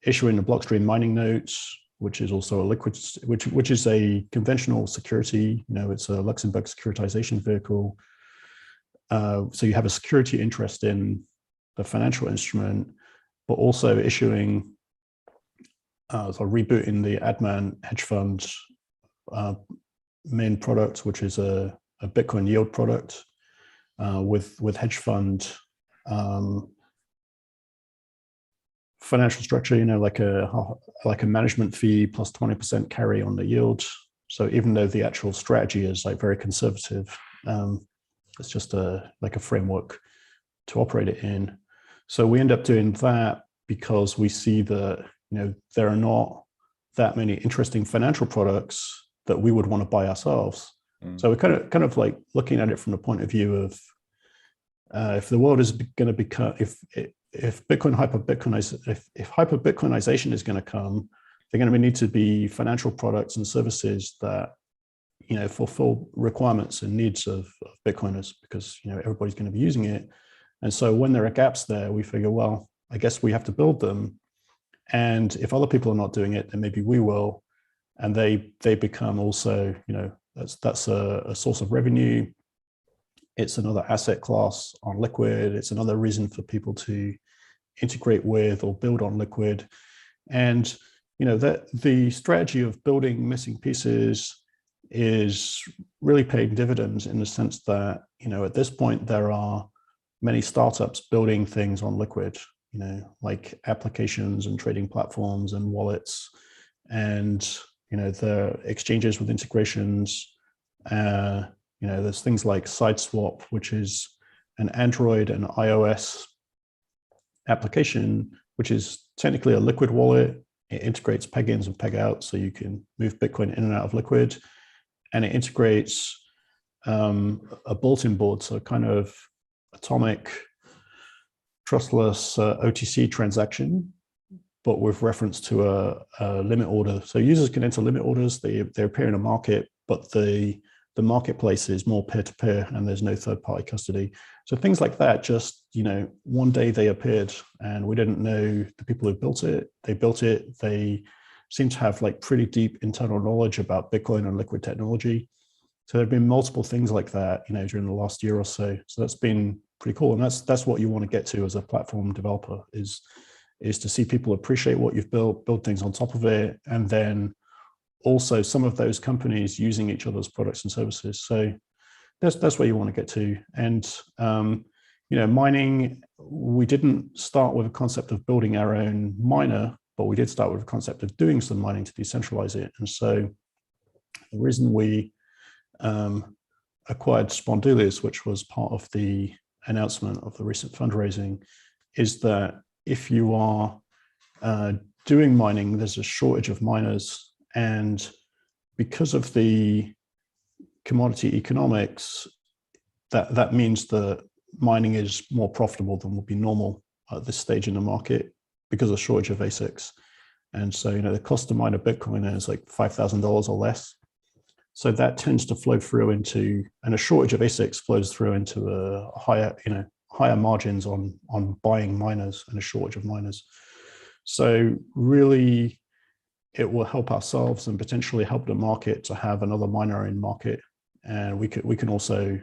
B: issuing the Blockstream mining notes, which is also a liquid, which is a conventional security. It's a Luxembourg securitization vehicle. So you have a security interest in the financial instrument, but also issuing, so rebooting the Adman hedge fund main product, which is a Bitcoin yield product with hedge fund financial structure, like a management fee plus 20% carry on the yield. So even though the actual strategy is like very conservative, it's just like a framework to operate it in. So we end up doing that because we see that there are not that many interesting financial products that we would want to buy ourselves.
A: Mm.
B: So we're kind of like looking at it from the point of view of if the world is going to become, if Bitcoin if hyper Bitcoinization is going to come, they're going to need to be financial products and services that fulfill requirements and needs of Bitcoiners, because everybody's going to be using it. And so when there are gaps there, we figure, well, I guess we have to build them. And if other people are not doing it, then maybe we will. And they become also, that's a source of revenue. It's another asset class on Liquid. It's another reason for people to integrate with or build on Liquid. And that the strategy of building missing pieces is really paying dividends, in the sense that at this point there are many startups building things on Liquid, like applications and trading platforms and wallets, and the exchanges with integrations. There's things like SideSwap, which is an Android and iOS application, which is technically a Liquid wallet. It integrates peg-ins and peg-outs, so you can move Bitcoin in and out of Liquid. And it integrates a bulletin board, so kind of atomic, trustless OTC transaction, but with reference to a limit order. So users can enter limit orders. They appear in a market, but the marketplace is more peer-to-peer, and there's no third-party custody. So things like that, just one day they appeared, and we didn't know the people who built it. They built it. They seem to have like pretty deep internal knowledge about Bitcoin and Liquid technology. So there have been multiple things like that, during the last year or so. So that's been pretty cool, and that's what you want to get to as a platform developer, is to see people appreciate what you've build things on top of it, and then also some of those companies using each other's products and services. So that's where you want to get to. And mining, we didn't start with a concept of building our own miner, but we did start with a concept of doing some mining to decentralize it. And so the reason we acquired Spondoolies, which was part of the announcement of the recent fundraising, is that if you are doing mining, there's a shortage of miners. And because of the commodity economics, that means that mining is more profitable than would be normal at this stage in the market, because of the shortage of ASICs. And so, the cost to mine a Bitcoin is like $5,000 or less. So that tends to flow through into, and a shortage of ASICs flows through into a higher margins on buying miners, and a shortage of miners. So really, it will help ourselves and potentially help the market to have another miner in market. And we can also,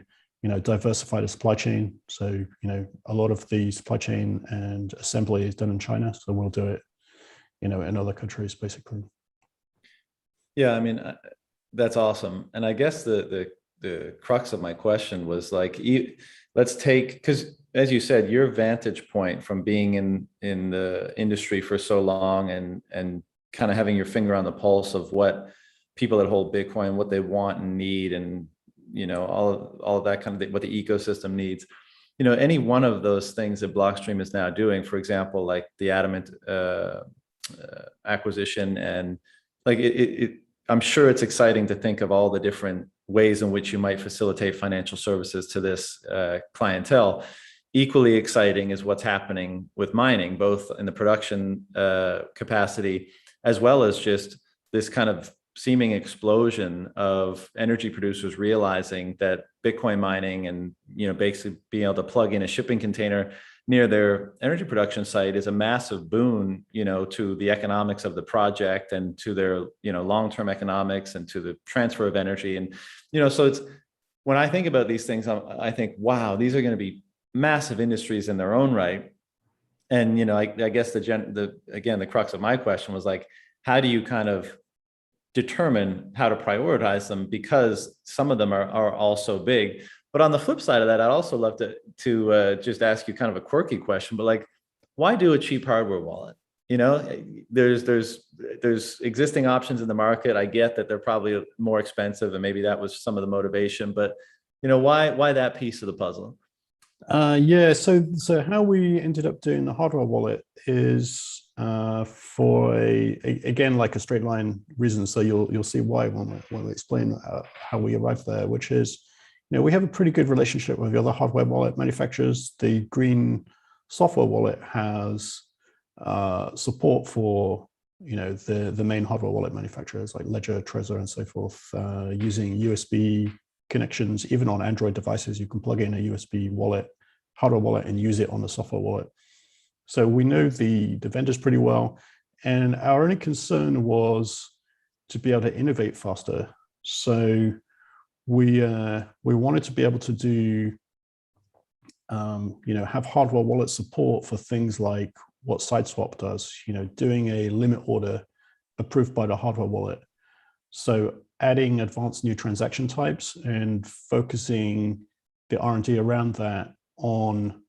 B: diversify the supply chain. So, a lot of the supply chain and assembly is done in China. So we'll do it, in other countries, basically.
A: Yeah, I mean, that's awesome. And I guess the crux of my question was like, let's take, because as you said, your vantage point from being in the industry for so long, and kind of having your finger on the pulse of what people that hold Bitcoin, what they want and need, and all of that kind of thing, what the ecosystem needs. Any one of those things that Blockstream is now doing, for example, like the Adamant acquisition, and like I'm sure it's exciting to think of all the different ways in which you might facilitate financial services to this clientele. Equally exciting is what's happening with mining, both in the production capacity, as well as just this kind of seeming explosion of energy producers realizing that Bitcoin mining and basically being able to plug in a shipping container near their energy production site is a massive boon, to the economics of the project, and to their long-term economics, and to the transfer of energy. And so it's, when I think about these things, I think, wow, these are going to be massive industries in their own right. And I guess the crux of my question was like, how do you kind of determine how to prioritize them, because some of them are also big. But on the flip side of that, I'd also love to just ask you kind of a quirky question, but like, why do a cheap hardware wallet? There's existing options in the market. I get that they're probably more expensive, and maybe that was some of the motivation, but why that piece of the puzzle?
B: Yeah, so how we ended up doing the hardware wallet is for again, like a straight line reason. So you'll see why when we explain how we arrived there, which is, we have a pretty good relationship with the other hardware wallet manufacturers. The green software wallet has support for the main hardware wallet manufacturers like Ledger, Trezor, and so forth, using USB connections. Even on Android devices, you can plug in a USB wallet, hardware wallet, and use it on the software wallet. So we know the vendors pretty well, and our only concern was to be able to innovate faster. So we wanted to be able to do, have hardware wallet support for things like what SideSwap does, doing a limit order approved by the hardware wallet. So adding advanced new transaction types and focusing the R&D around that on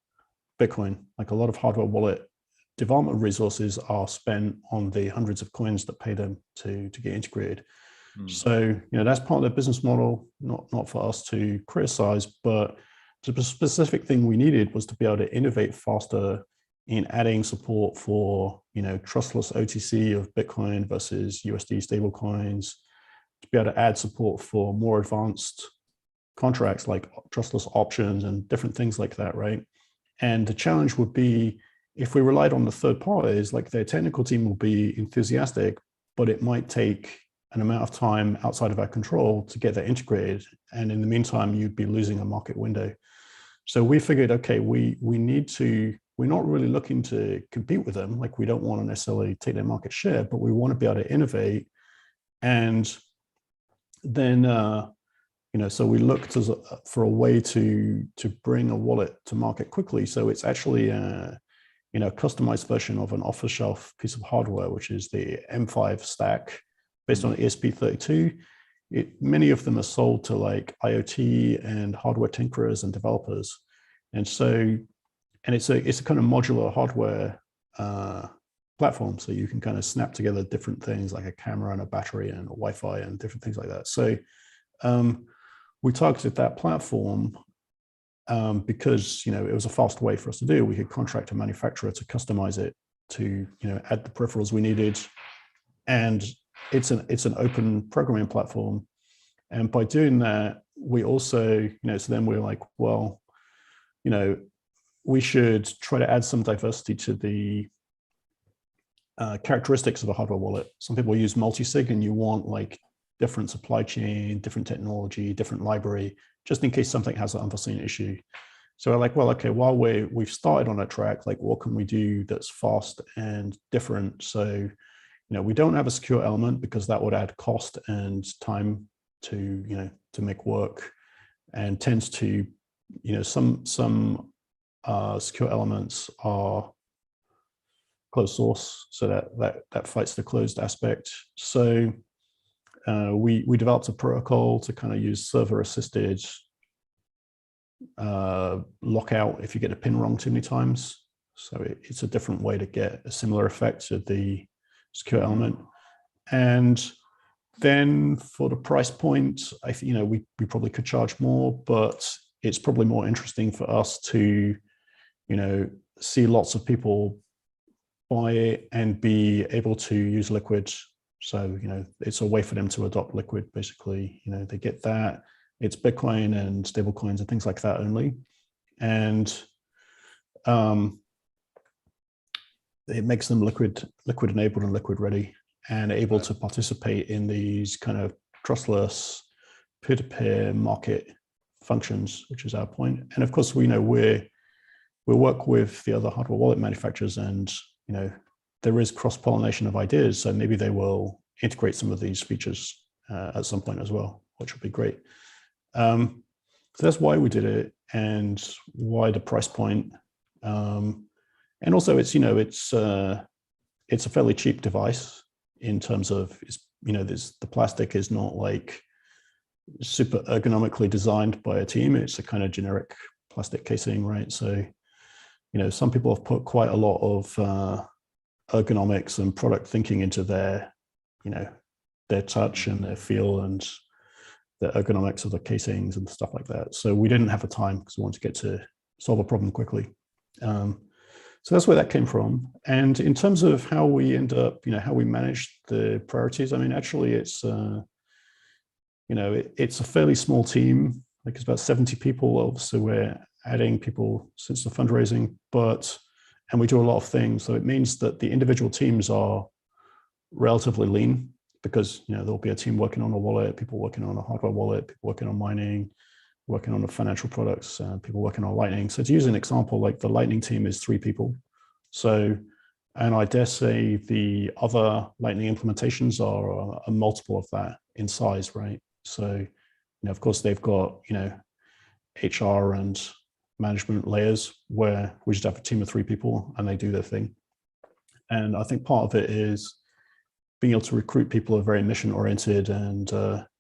B: Bitcoin. Like a lot of hardware wallet development resources are spent on the hundreds of coins that pay them to get integrated. So, that's part of the business model, not for us to criticize, but the specific thing we needed was to be able to innovate faster in adding support for, trustless OTC of Bitcoin versus USD stablecoins, to be able to add support for more advanced contracts like trustless options and different things like that, right? And the challenge would be, if we relied on the third parties, like their technical team will be enthusiastic, but it might take an amount of time outside of our control to get that integrated. And in the meantime, you'd be losing a market window. So we figured, okay, we're not really looking to compete with them. Like, we don't want to necessarily take their market share, but we want to be able to innovate. And then, so we looked for a way to bring a wallet to market quickly. So it's actually a customized version of an off-the-shelf piece of hardware, which is the M5 stack based on ESP32. Many of them are sold to like IoT and hardware tinkerers and developers. And so, it's a kind of modular hardware platform. So you can kind of snap together different things like a camera and a battery and a Wi-Fi and different things like that. So we targeted that platform because, it was a fast way for us to do. We could contract a manufacturer to customize it to, add the peripherals we needed. And it's an open programming platform. And by doing that, we also, so then we're like, well, we should try to add some diversity to the characteristics of a hardware wallet. Some people use multi-sig, and you want like different supply chain, different technology, different library, just in case something has an unforeseen issue. So we're like, well, okay, while we've started on a track, like what can we do that's fast and different? So, we don't have a secure element because that would add cost and time to make work, and tends to, some secure elements are closed source, so that fights the closed aspect. So we developed a protocol to kind of use server-assisted lockout if you get a pin wrong too many times. So it's a different way to get a similar effect to the secure element. And then for the price point, I think, we probably could charge more, but it's probably more interesting for us to, see lots of people buy it and be able to use Liquid. So, it's a way for them to adopt Liquid, basically. They get that. It's Bitcoin and stable coins and things like that only. And it makes them liquid enabled and liquid ready, and able to participate in these kind of trustless peer-to-peer market functions, which is our point. And of course, we work with the other hardware wallet manufacturers, and there is cross-pollination of ideas. So maybe they will integrate some of these features at some point as well, which would be great. So that's why we did it, and why the price point. And also, it's a fairly cheap device in terms of the plastic is not like super ergonomically designed by a team. It's a kind of generic plastic casing, right? So some people have put quite a lot of ergonomics and product thinking into their touch and their feel and the ergonomics of the casings and stuff like that. So we didn't have the time because we wanted to get to solve a problem quickly. So that's where that came from. And in terms of how we end up, how we manage the priorities, I mean, actually it's, it's a fairly small team, like it's about 70 people. Obviously we're adding people since the fundraising, and we do a lot of things. So it means that the individual teams are relatively lean because, there'll be a team working on a wallet, people working on a hardware wallet, people working on mining, working on the financial products, people working on Lightning. So to use an example, like the Lightning team is 3 people. So, and I dare say the other Lightning implementations are a multiple of that in size, right? So, of course, they've got, HR and management layers where we just have a team of 3 people and they do their thing. And I think part of it is being able to recruit people who are very mission oriented and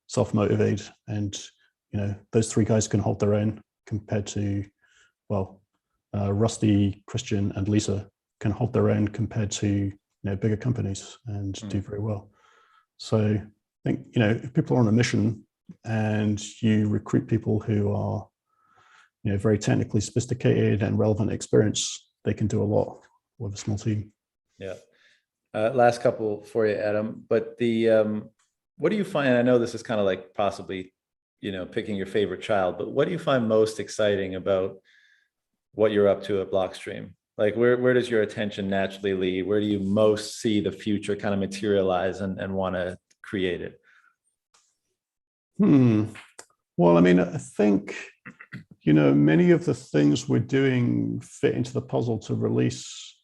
B: self-motivated. And, those 3 guys can hold their own compared to, Rusty, Christian, and Lisa can hold their own compared to, bigger companies and do very well. So I think, if people are on a mission and you recruit people who are, very technically sophisticated and relevant experience, they can do a lot with a small team.
A: Yeah. Last couple for you, Adam, but what do you find, I know this is kind of like possibly, picking your favorite child, but what do you find most exciting about what you're up to at Blockstream? Like where does your attention naturally lead? Where do you most see the future kind of materialize and want to create it?
B: Well, I mean, I think, many of the things we're doing fit into the puzzle to release.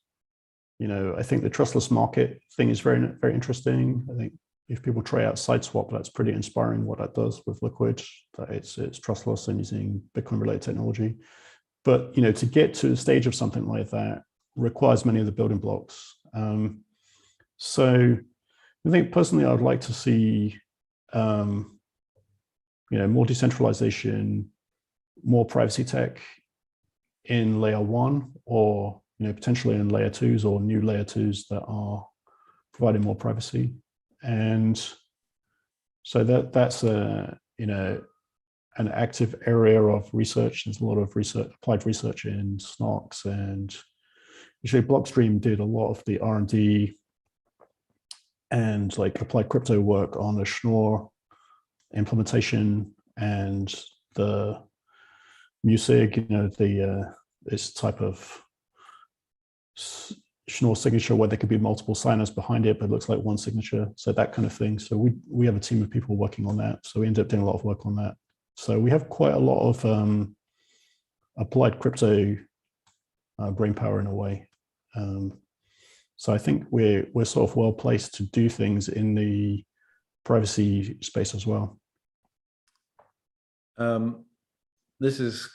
B: I think the trustless market thing is very, very interesting. I think if people try out SideSwap, that's pretty inspiring what that does with Liquid, that it's trustless and using Bitcoin related technology. But, to get to the stage of something like that requires many of the building blocks. So I think personally, I would like to see, more decentralization, more privacy tech in layer 1 or, potentially in layer 2s or new layer 2s that are providing more privacy. And so that's an active area of research. There's a lot of research, applied research in SNOCs, and actually Blockstream did a lot of the R&D and like applied crypto work on the Schnorr implementation and the Musig, this type of Schnorr signature where there could be multiple signers behind it, but it looks like one signature. So that kind of thing. So we have a team of people working on that. So we end up doing a lot of work on that. So we have quite a lot of applied crypto brainpower in a way. So I think we're sort of well placed to do things in the privacy space as well.
A: This is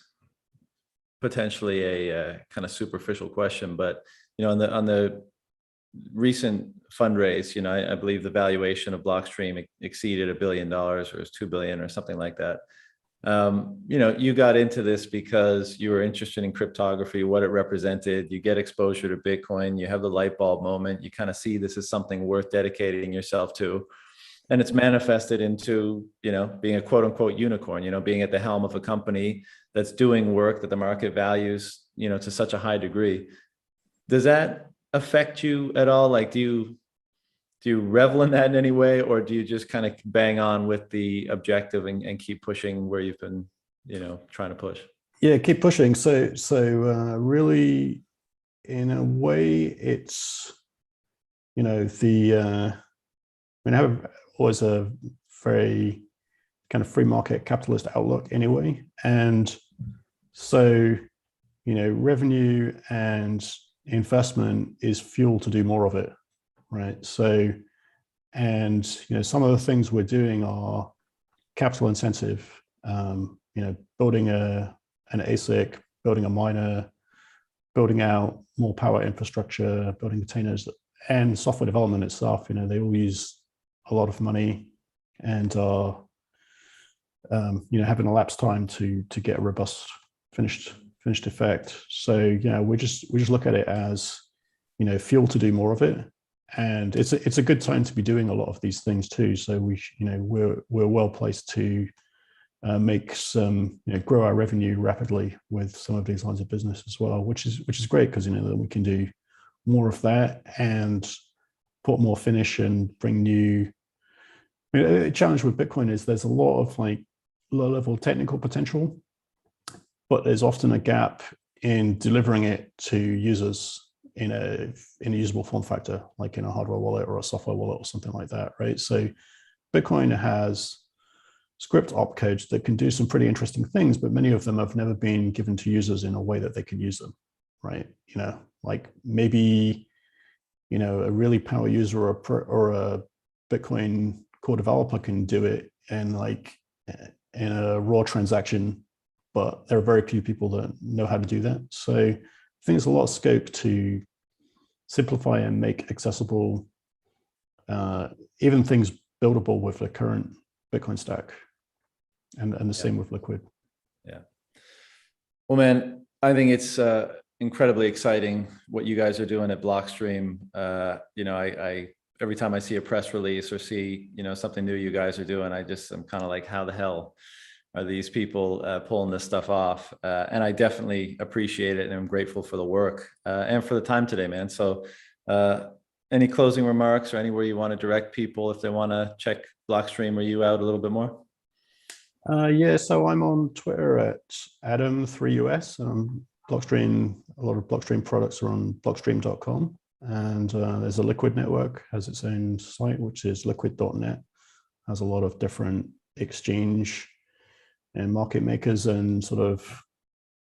A: potentially a kind of superficial question, but on the recent fundraise, I believe the valuation of Blockstream exceeded $1 billion, or it was 2 billion or something like that. You got into this because you were interested in cryptography, what it represented. You get exposure to Bitcoin, you have the light bulb moment, you kind of see this is something worth dedicating yourself to. And it's manifested into, being a quote unquote unicorn, being at the helm of a company that's doing work that the market values, to such a high degree. Does that affect you at all? Like, do you revel in that in any way, or do you just kind of bang on with the objective and keep pushing where you've been, trying to push?
B: Yeah, keep pushing. So really, in a way, it's, I have always a very kind of free market capitalist outlook anyway. And so, revenue and investment is fuel to do more of it, right? So, and, some of the things we're doing are capital intensive, building an ASIC, building a miner, building out more power infrastructure, building containers, and software development itself. They all use a lot of money and are, having elapsed time to get a robust finished effect. So, we just look at it as, fuel to do more of it. And it's a good time to be doing a lot of these things too. So we're well placed to, makes grow our revenue rapidly with some of these lines of business as well, which is great because then we can do more of that and put more finish and bring new. The challenge with Bitcoin is there's a lot of like low-level technical potential, but there's often a gap in delivering it to users in a usable form factor, like in a hardware wallet or a software wallet or something like that, right? So Bitcoin has script opcodes that can do some pretty interesting things, but many of them have never been given to users in a way that they can use them, right? Like maybe a really power user or a Bitcoin core developer can do it in a raw transaction, but there are very few people that know how to do that. So I think there's a lot of scope to simplify and make accessible even things buildable with the current Bitcoin stack, and the same with Liquid.
A: Yeah. Well, man, I think it's incredibly exciting what you guys are doing at Blockstream. I every time I see a press release or see something new you guys are doing, I'm kind of like, how the hell are these people pulling this stuff off? And I definitely appreciate it, and I'm grateful for the work and for the time today, man. So any closing remarks or anywhere you want to direct people if they want to check Blockstream or you out a little bit more?
B: Yeah, so I'm on Twitter at Adam3US. Blockstream, a lot of Blockstream products are on blockstream.com. And there's a Liquid network, has its own site, which is liquid.net. Has a lot of different exchange and market makers and sort of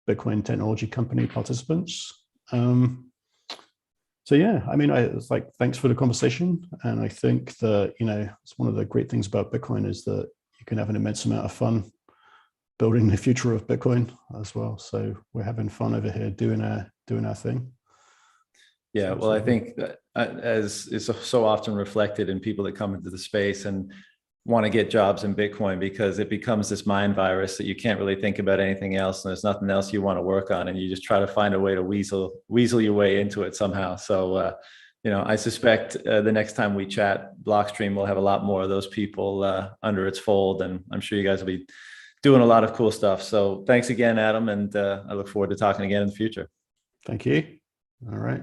B: Bitcoin technology company participants. So yeah, I mean, it's like, thanks for the conversation. And I think that, it's one of the great things about Bitcoin is that you can have an immense amount of fun building the future of Bitcoin as well. So we're having fun over here doing our thing.
A: Yeah, well, I think that as is so often reflected in people that come into the space and want to get jobs in Bitcoin, because it becomes this mind virus that you can't really think about anything else, and there's nothing else you want to work on, and you just try to find a way to weasel your way into it somehow. So, I suspect the next time we chat, Blockstream will have a lot more of those people under its fold, and I'm sure you guys will be doing a lot of cool stuff. So thanks again, Adam, and I look forward to talking again in the future.
B: Thank you. All right.